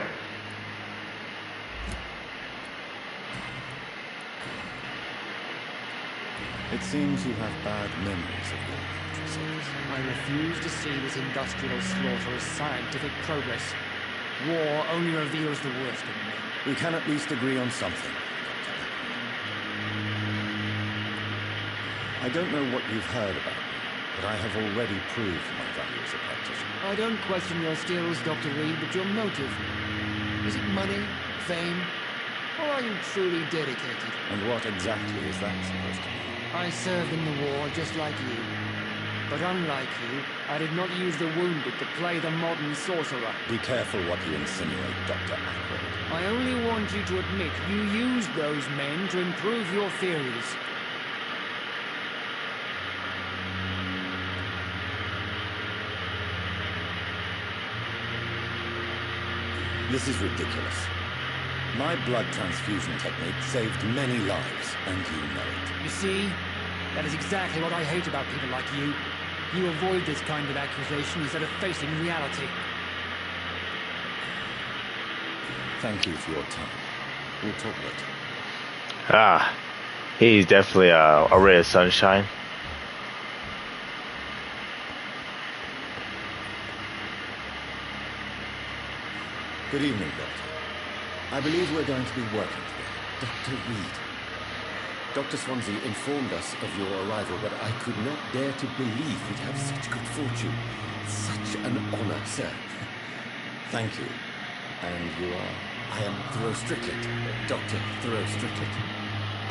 It seems you have bad memories of your military service. I refuse to see this industrial slaughter as scientific progress. War only reveals the worst in me. We can at least agree on something, Doctor. I don't know what you've heard about me, but I have already proved my value as a practitioner. I don't question your skills, Dr. Reed, but your motive. Is it money, fame, or are you truly dedicated? And what exactly is that supposed to mean? I served in the war just like you. But unlike you, I did not use the wounded to play the modern sorcerer. Be careful what you insinuate, Dr. Ackroyd. I only want you to admit you used those men to improve your theories. This is ridiculous. My blood transfusion technique saved many lives, and you know it. You see? That is exactly what I hate about people like you. You avoid this kind of accusation instead of facing reality. Thank you for your time. We'll talk later. Ah, he's definitely a ray of sunshine. Good evening, Doctor. I believe we're going to be working together. Dr. Reed. Dr. Swansea informed us of your arrival, but I could not dare to believe you'd have such good fortune. Such an honor, sir. Thank you. And you are? I am Thoreau Strickland, Dr. Thoreau Strickland.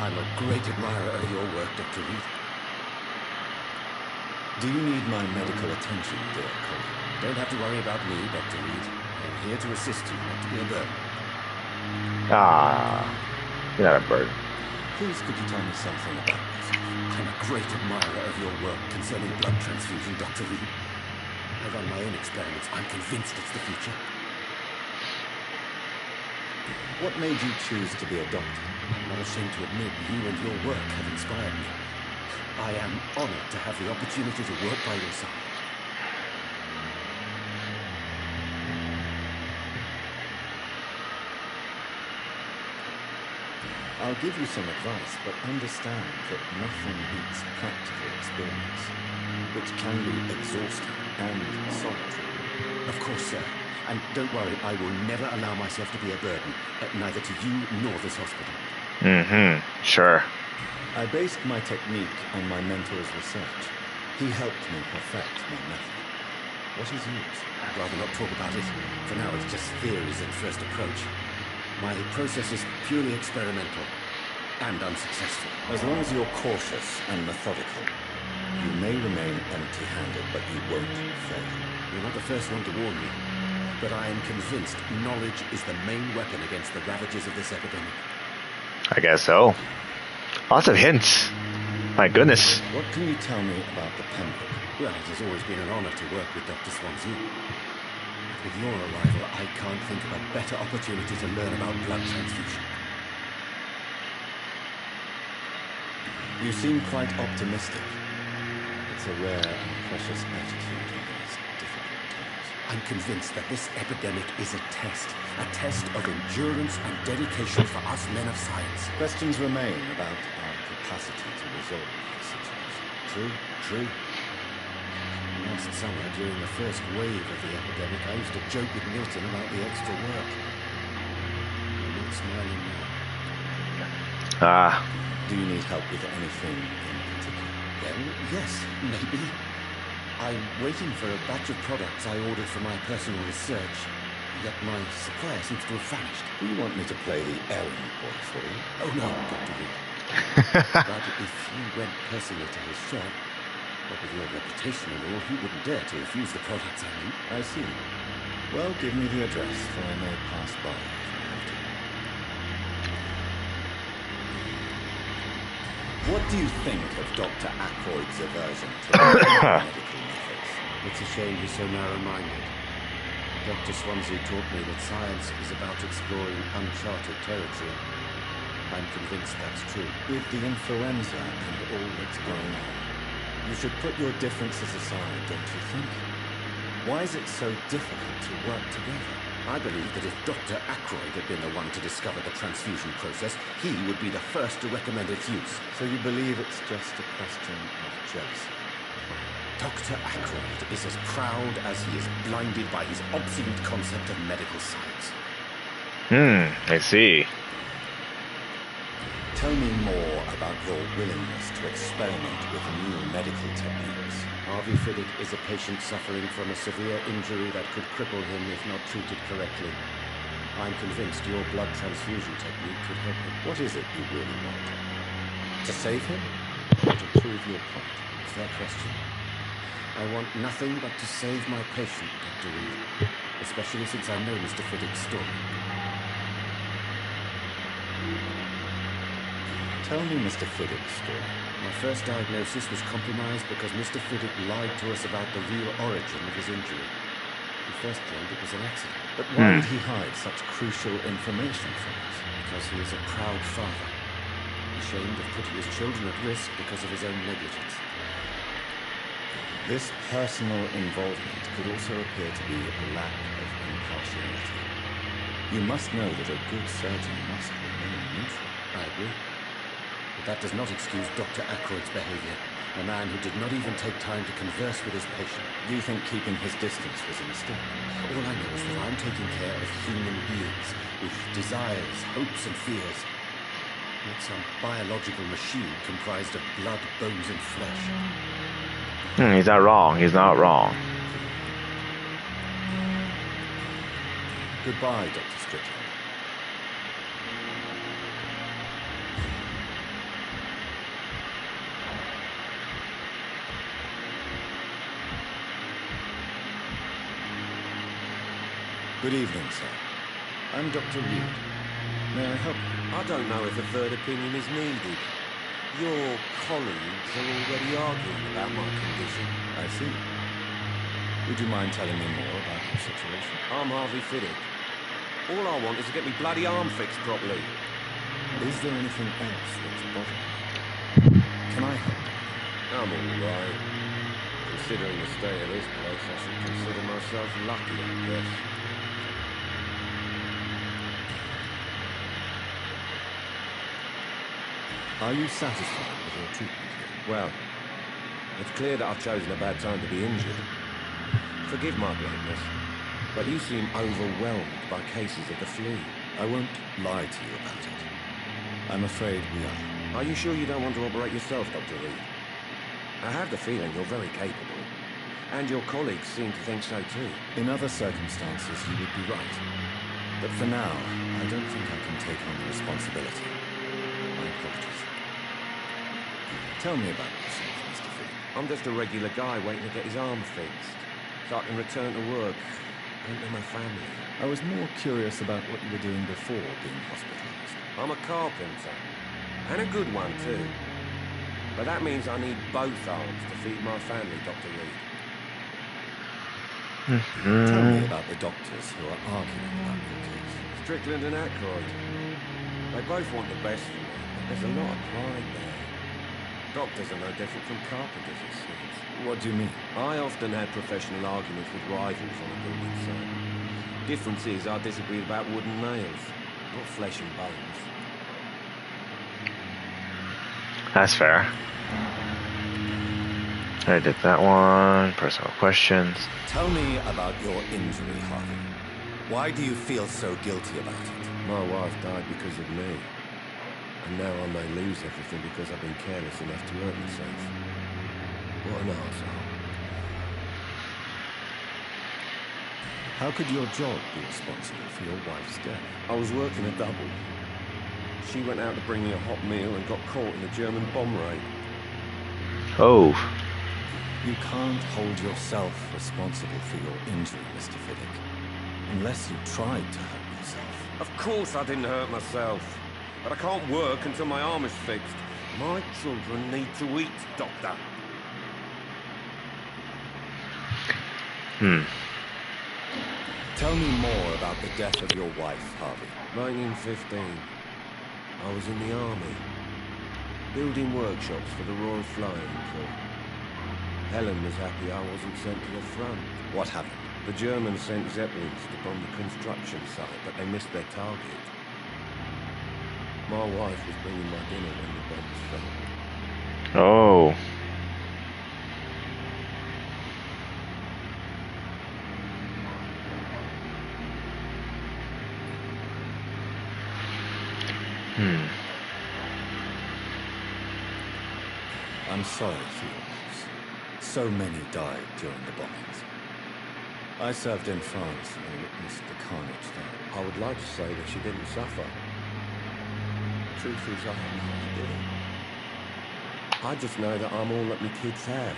I'm a great admirer of your work, Dr. Reed. Do you need my medical attention, dear colleague? Don't have to worry about me, Dr. Reed. I'm here to assist you, not to be a burden. Ah, you're not a bird. Please, could you tell me something about yourself? I'm a great admirer of your work concerning blood transfusion, Dr. Reed. I run my own experiments. I'm convinced it's the future. What made you choose to be a doctor? I'm not ashamed to admit you and your work have inspired me. I am honored to have the opportunity to work by your side. I'll give you some advice, but understand that nothing beats practical experience, which can be exhausting and solitary. Of course, sir. And don't worry, I will never allow myself to be a burden, neither to you nor this hospital. Sure. I based my technique on my mentor's research. He helped me perfect my method. What is yours? I'd rather not talk about it. For now, it's just theories at first approach. My process is purely experimental and unsuccessful. As long as you're cautious and methodical, you may remain empty-handed, but you won't fail. You're not the first one to warn me, but I am convinced knowledge is the main weapon against the ravages of this epidemic. I guess so. Lots of hints. My goodness. What can you tell me about the Pembroke? Well, it has always been an honor to work with Dr. Swansea. With your arrival, I can't think of a better opportunity to learn about blood transfusion. You seem quite optimistic. It's a rare and precious attitude in these difficult times. I'm convinced that this epidemic is a test of endurance and dedication for us men of science. Questions remain about our capacity to resolve the situation. True. Last summer, during the first wave of the epidemic, I used to joke with Milton about the extra work. I'm not smiling now. Ah. Do you need help with anything in particular? Then, yes, maybe. I'm waiting for a batch of products I ordered for my personal research, yet my supplier seems to have vanished. Do you want me to play the errand boy for you? Oh no, Dr. Reed. But if you went personally to his shop, what with your reputation and all, he wouldn't dare to refuse the products I need. I see. Well, give me the address, for I may pass by if I have to. What do you think of Dr. Ackroyd's aversion to medical methods? It's a shame he's so narrow-minded. Dr. Swansea taught me that science is about exploring uncharted territory. I'm convinced that's true. With the influenza and all that's going on, you should put your differences aside, don't you think? Why is it so difficult to work together? I believe that if Dr. Ackroyd had been the one to discover the transfusion process, he would be the first to recommend its use. So you believe it's just a question of jealousy? Dr. Ackroyd is as proud as he is blinded by his obsolete concept of medical science. I see. Tell me more about your willingness to experiment with new medical techniques. Harvey Fiddick is a patient suffering from a severe injury that could cripple him if not treated correctly. I'm convinced your blood transfusion technique could help him. What is it you really want? To save him? Or to prove your point? Is that question? I want nothing but to save my patient, Dr. Reed. Especially since I know Mr. Fiddick's story. Tell me Mr. Fiddick's story. My first diagnosis was compromised because Mr. Fiddick lied to us about the real origin of his injury. He first claimed it was an accident. But why would he hide such crucial information from us? Because he is a proud father, ashamed of putting his children at risk because of his own negligence. This personal involvement could also appear to be a lack of impartiality. You must know that a good surgeon must remain neutral. I agree. But that does not excuse Dr. Ackroyd's behavior. A man who did not even take time to converse with his patient. Do you think keeping his distance was a mistake? All I know is that I'm taking care of human beings with desires, hopes and fears. Not some biological machine comprised of blood, bones and flesh. He's not wrong. He's not wrong. Goodbye, Dr. Strickland. Good evening, sir. I'm Dr. Reed. May I help you? I don't know if a third opinion is needed. Your colleagues are already arguing about my condition. I see. Would you mind telling me more about your situation? I'm Harvey Fiddick. All I want is to get me bloody arm fixed properly. Is there anything else that's bothering you? Can I help? I'm all right. Considering the state of this place, I should consider myself lucky, I guess. Are you satisfied with your treatment here? Well, it's clear that I've chosen a bad time to be injured. Forgive my bluntness, but you seem overwhelmed by cases of the flu. I won't lie to you about it. I'm afraid we are. Are you sure you don't want to operate yourself, Dr. Reed? I have the feeling you're very capable, and your colleagues seem to think so too. In other circumstances, you would be right. But for now, I don't think I can take on the responsibility. My apologies. Tell me about yourself, Mr. Fiddick. I'm just a regular guy waiting to get his arm fixed, so I can return to work and to my family. I was more curious about what you were doing before being hospitalized. I'm a carpenter, and a good one too. But that means I need both arms to feed my family, Dr. Reed. Tell me about the doctors who are arguing about your case. Strickland and Ackroyd. They both want the best for me, but there's a lot of pride there. Doctors are no different from carpenters, it seems. What do you mean? I often had professional arguments with rivals on a building site. Difference is I disagreed about wood and nails, not flesh and bones. That's fair. I did that one. Personal questions. Tell me about your injury, Harvey. Why do you feel so guilty about it? My wife died because of me. And now I may lose everything because I've been careless enough to hurt myself. What an arsehole. How could your job be responsible for your wife's death? I was working a double. She went out to bring me a hot meal and got caught in a German bomb raid. Oh. You can't hold yourself responsible for your injury, Mr. Fiddick. Unless you tried to hurt yourself. Of course I didn't hurt myself. But I can't work until my arm is fixed. My children need to eat, Doctor. Tell me more about the death of your wife, Harvey. 1915. I was in the army. Building workshops for the Royal Flying Corps. Helen was happy I wasn't sent to the front. What happened? The Germans sent Zeppelins to bomb the construction site, but they missed their target. My wife was bringing my dinner when the bombs fell. Oh. I'm sorry for your loss. So many died during the bombings. I served in France and witnessed the carnage there. I would like to say that she didn't suffer. Truth is, I don't know I didn't. I just know that I'm all that my kids have.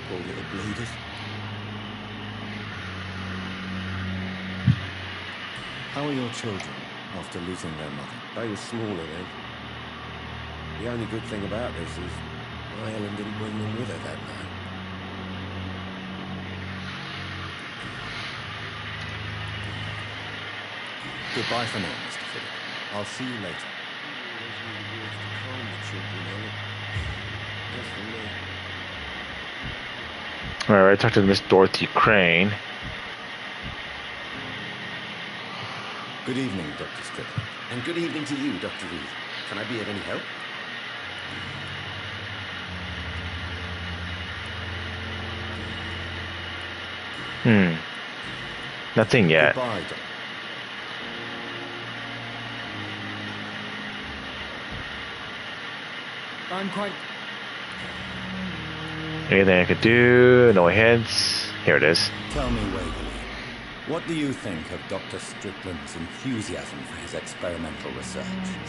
Poor little bleeders. How are your children after losing their mother? They were smaller then. The only good thing about this is my Helen didn't bring them with her that night. Goodbye for now, Mr. Fiddick. I'll see you later. Alright, talk to Miss Dorothy Crane. Good evening, Dr. Strickland. And good evening to you, Dr. Reed. Can I be of any help? Nothing yet. Goodbye, Doctor. I'm quite... Anything I could do? No hints. Here it is. Tell me, Waverly, what do you think of Dr. Strickland's enthusiasm for his experimental research?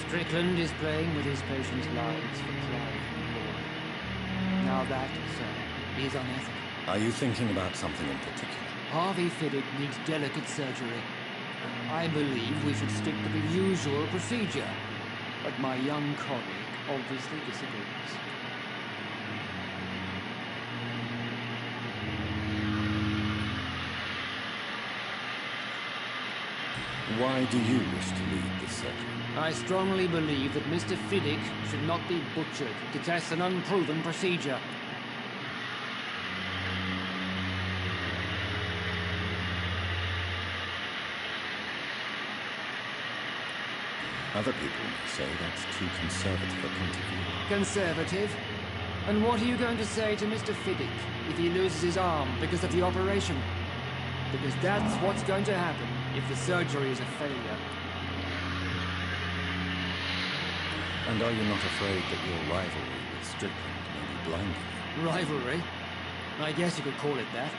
Strickland is playing with his patients' lives for pride and glory. Now that, sir, is unethical. Are you thinking about something in particular? Harvey Fiddick needs delicate surgery. I believe we should stick to the usual procedure, but my young colleague obviously disagrees. Why do you wish to lead this surgery? I strongly believe that Mr. Fiddick should not be butchered to test an unproven procedure. Other people may say that's too conservative a point of view. Conservative? And what are you going to say to Mr. Fiddick if he loses his arm because of the operation? Because that's what's going to happen if the surgery is a failure. And are you not afraid that your rivalry with Strickland may be blinding you? Rivalry? I guess you could call it that.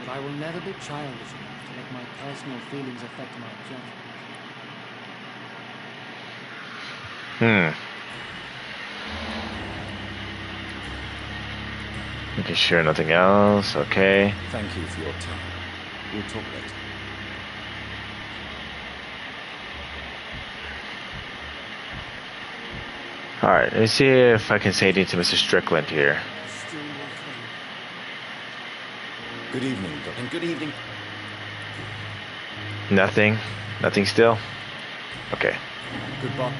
But I will never be childish enough to let my personal feelings affect my judgment. Okay, sure, nothing else. Okay. Thank you for your time. We'll talk later. Alright, let me see if I can say anything to Mr. Strickland here. Good evening, Doctor. And good evening. Nothing? Nothing still? Okay. Goodbye.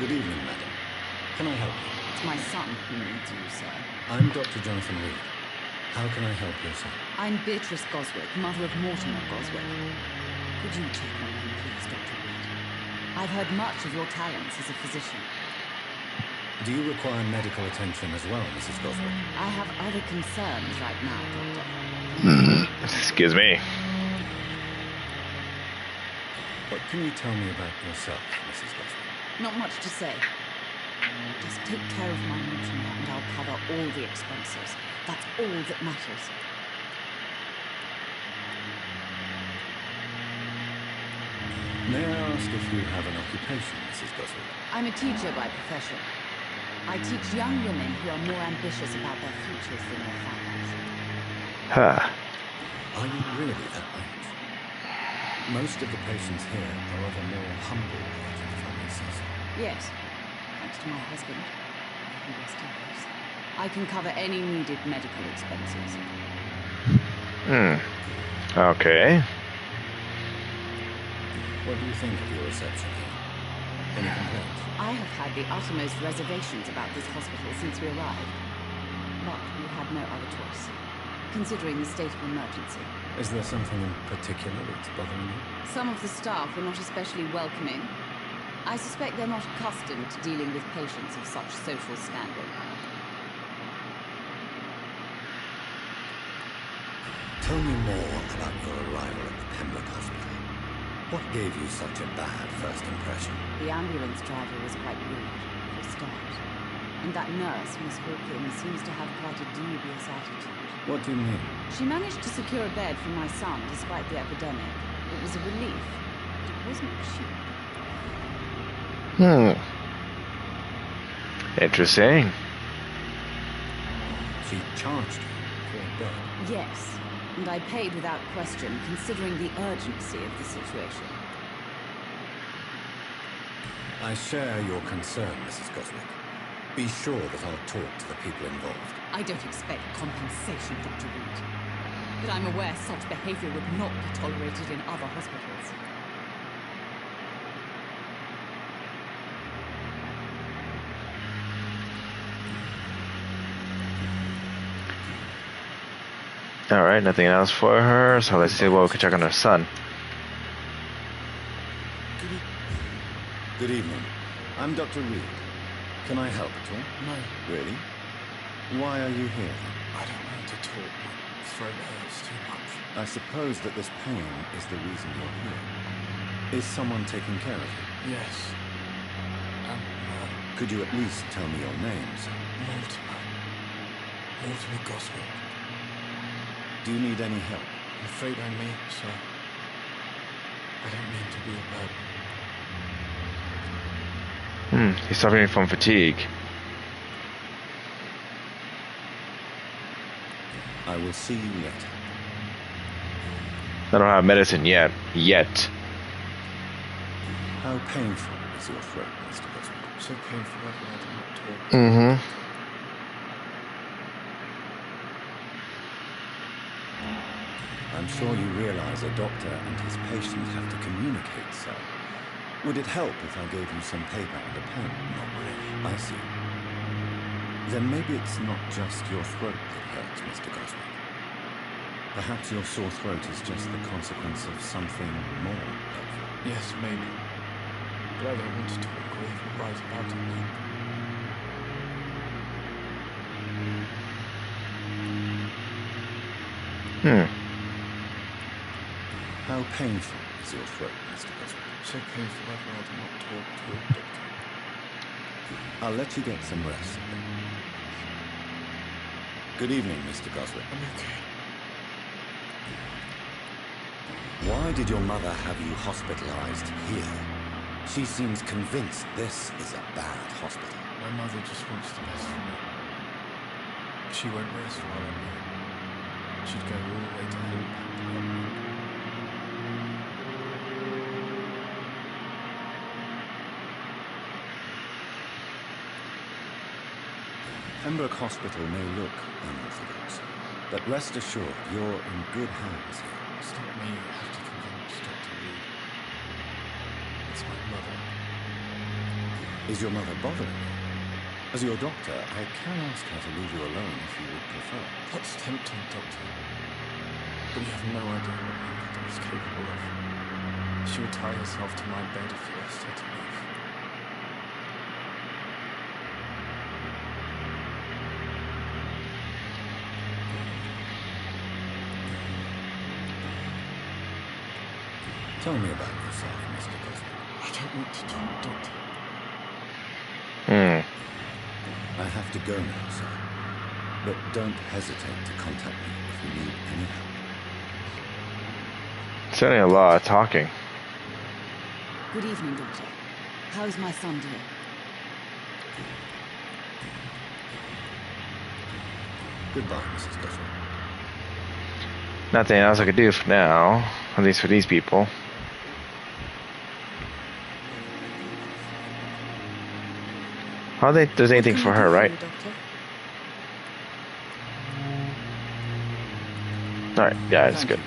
Good evening, madam. Can I help you? It's my son who needs you, sir. I'm Dr. Jonathan Reed. How can I help your son? I'm Beatrice Goswick, mother of Mortimer Goswick. Could you take on him, please, Dr. Reed? I've heard much of your talents as a physician. Do you require medical attention as well, Mrs. Goswick? I have other concerns right now, Doctor. Excuse me. What can you tell me about yourself, Mrs. Gosling? Not much to say. Just take care of my Mortimer and I'll cover all the expenses. That's all that matters. May I ask if you have an occupation, Mrs. Gosling? I'm a teacher by profession. I teach young women who are more ambitious about their futures than their families. Huh. Are you really that age? Most of the patients here are of a more humble origin, if I may say so. Yes, thanks to my husband. May he rest in peace. I can cover any needed medical expenses. Okay. What do you think of your reception here? Any complaints? I have had the uttermost reservations about this hospital since we arrived. But we had no other choice, considering the state of emergency. Is there something in particular that's bothering you? Some of the staff were not especially welcoming. I suspect they're not accustomed to dealing with patients of such social standing. Tell me more about your arrival at the Pembroke Hospital. What gave you such a bad first impression? The ambulance driver was quite rude, for a start. And that nurse, Miss Hawkins, seems to have quite a dubious attitude. What do you mean? She managed to secure a bed for my son despite the epidemic. It was a relief, but it wasn't cheap. Interesting. She charged you for a bed? Yes, and I paid without question, considering the urgency of the situation. I share your concern, Mrs. Goswick. Be sure that I'll talk to the people involved. I don't expect compensation, Dr. Reed. But I'm aware such behavior would not be tolerated in other hospitals. Alright, nothing else for her, so let's see what we can check on her son. Good evening. I'm Dr. Reed. Can I help at all? No. Really? Why are you here? I don't want to talk. My throat hurts too much. I suppose that this pain is the reason you're here. Is someone taking care of you? Yes. Could you at least tell me your name, sir? Mortimer. Mortimer Goswick. Do you need any help? I'm afraid I may, sir. I don't mean to be a burden. He's suffering from fatigue. I will see you later. I don't have medicine yet. How painful is your throat, Mr. Goswick? So painful I'd rather not talk. I'm sure you realize a doctor and his patient have to communicate, sir. Would it help if I gave you some paper and a pen? Not really. I see. Then maybe it's not just your throat that hurts, Mr. Goswick. Perhaps your sore throat is just the consequence of something more. Yes, maybe. But I don't want to talk or even write about it now. How painful is your throat, Mr. Goswick? So painful I'd rather not talk to a doctor. I'll let you get some rest. Good evening, Mr. Goswick. I'm okay. Why did your mother have you hospitalized here? She seems convinced this is a bad hospital. My mother just wants the best for me. She won't rest while I'm here. She'd go all the way to hell. Pembroke Hospital may look unorthodox, but rest assured you're in good hands here. It's not me you have to convince, Dr. Reed. It's my mother. Is your mother bothering you? As your doctor, I can ask her to leave you alone if you would prefer. That's tempting, Doctor. But you have no idea what my mother is capable of. She would tie herself to my bed if you asked her to leave. Tell me about yourself, Mr. Gosling. I don't want to talk, Doctor. I have to go now, sir. But don't hesitate to contact me if you need any help. Certainly a lot of talking. Good evening, Doctor. How's my son doing? Goodbye, Mrs. Duffy. Nothing else I could do for now, at least for these people. I don't think there's anything for her, right? Alright, yeah, it's good.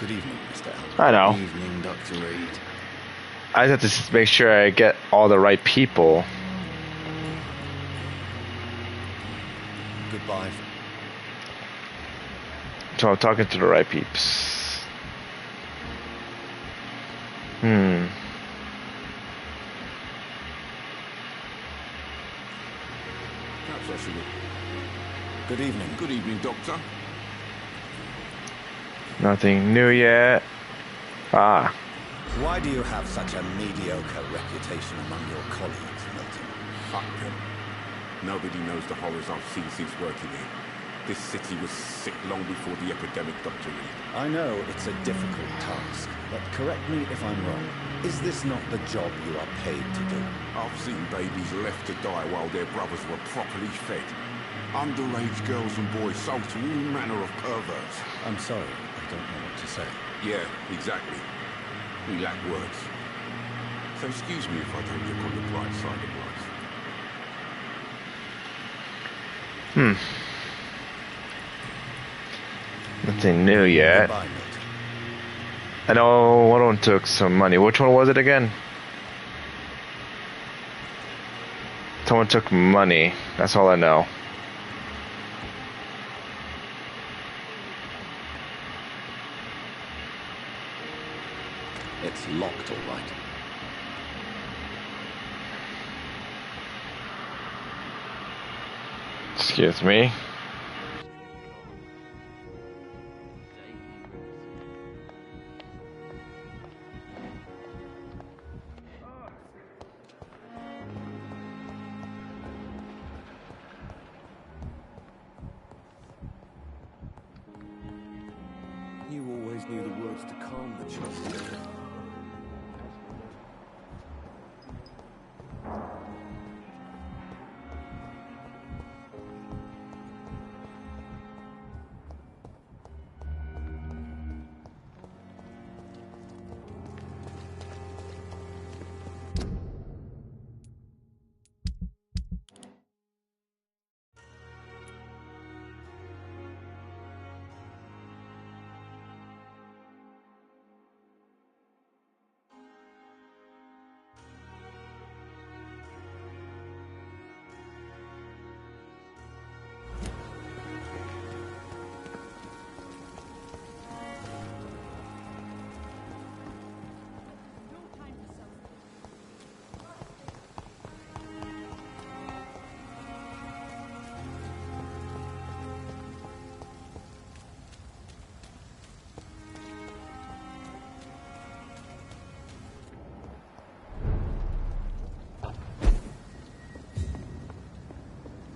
Good evening, Mr. Allen. I know. Good evening, Dr. Reed. I just have to make sure I get all the right people. Goodbye. So I'm talking to the right peeps. Perhaps I should have... Good evening. Good evening, Doctor. Nothing new yet. Ah. Why do you have such a mediocre reputation among your colleagues, Milton? Fuck them. Nobody knows the horrors I've seen since working here. This city was sick long before the epidemic, Dr. Reed. I know it's a difficult task, but correct me if I'm wrong. Is this not the job you are paid to do? I've seen babies left to die while their brothers were properly fed. Underage girls and boys sold to all manner of perverts. I'm sorry, I don't know what to say. Yeah, exactly. We lack words. So excuse me if I don't look on the bright side of life. Nothing new yet. Goodbye, Milton. I know one of them took some money. Which one was it again? Someone took money. That's all I know. It's locked, all right. Excuse me. You always knew the words to calm the child.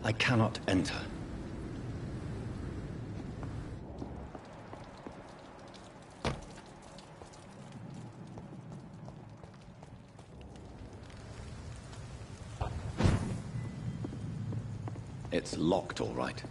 I cannot enter. It's locked, all right.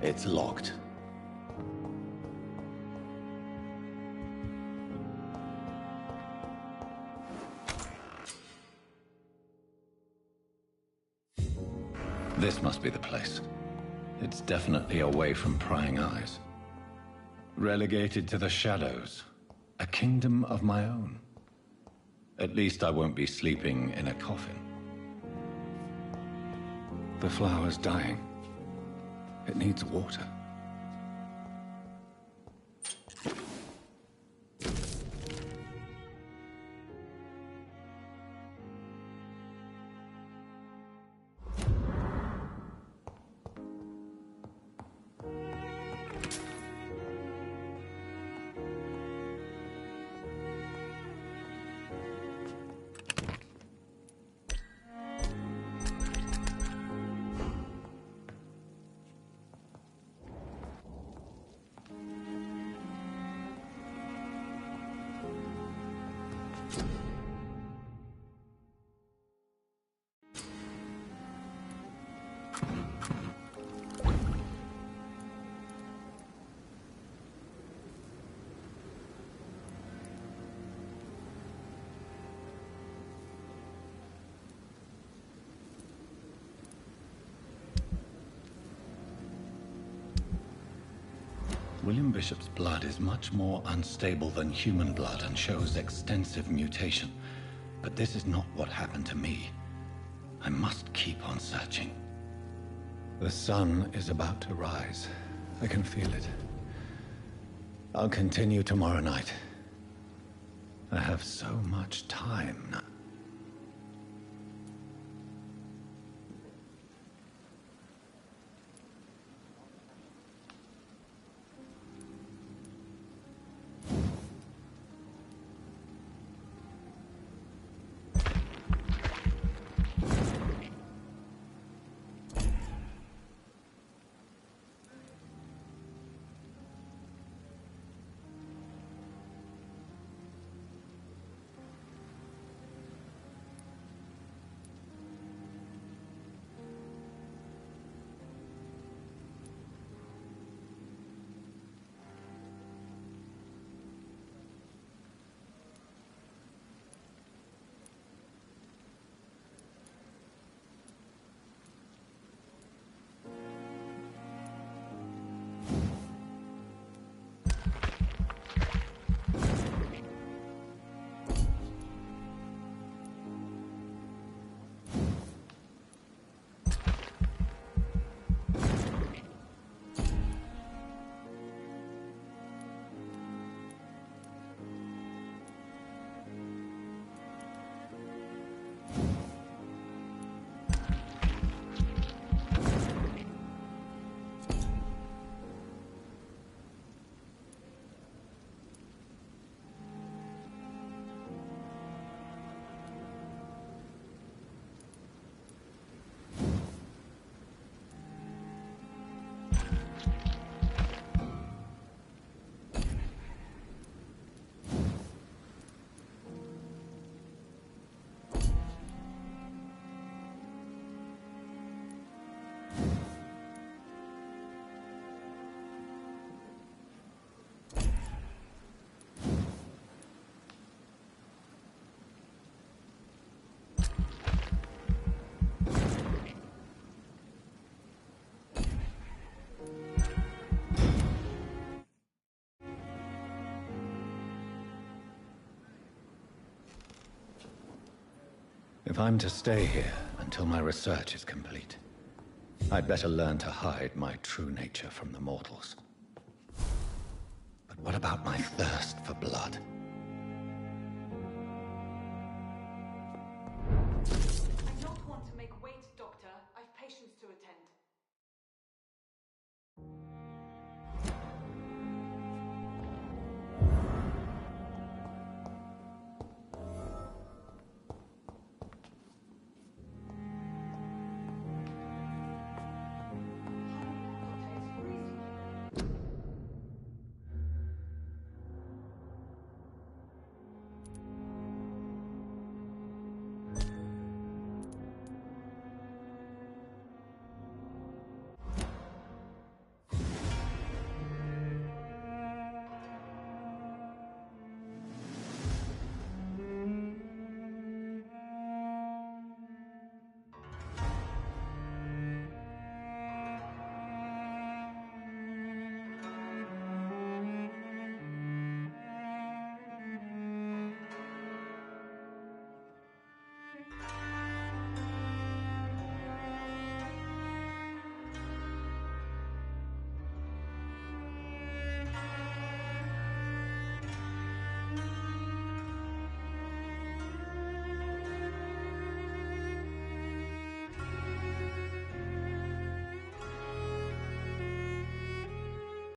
It's locked. This must be the place. It's definitely away from prying eyes. Relegated to the shadows. A kingdom of my own. At least I won't be sleeping in a coffin. The flower's dying. It needs water. William Bishop's blood is much more unstable than human blood and shows extensive mutation. But this is not what happened to me. I must keep on searching. The sun is about to rise. I can feel it. I'll continue tomorrow night. I have so much time now. If I'm to stay here until my research is complete, I'd better learn to hide my true nature from the mortals. But what about my thirst for blood?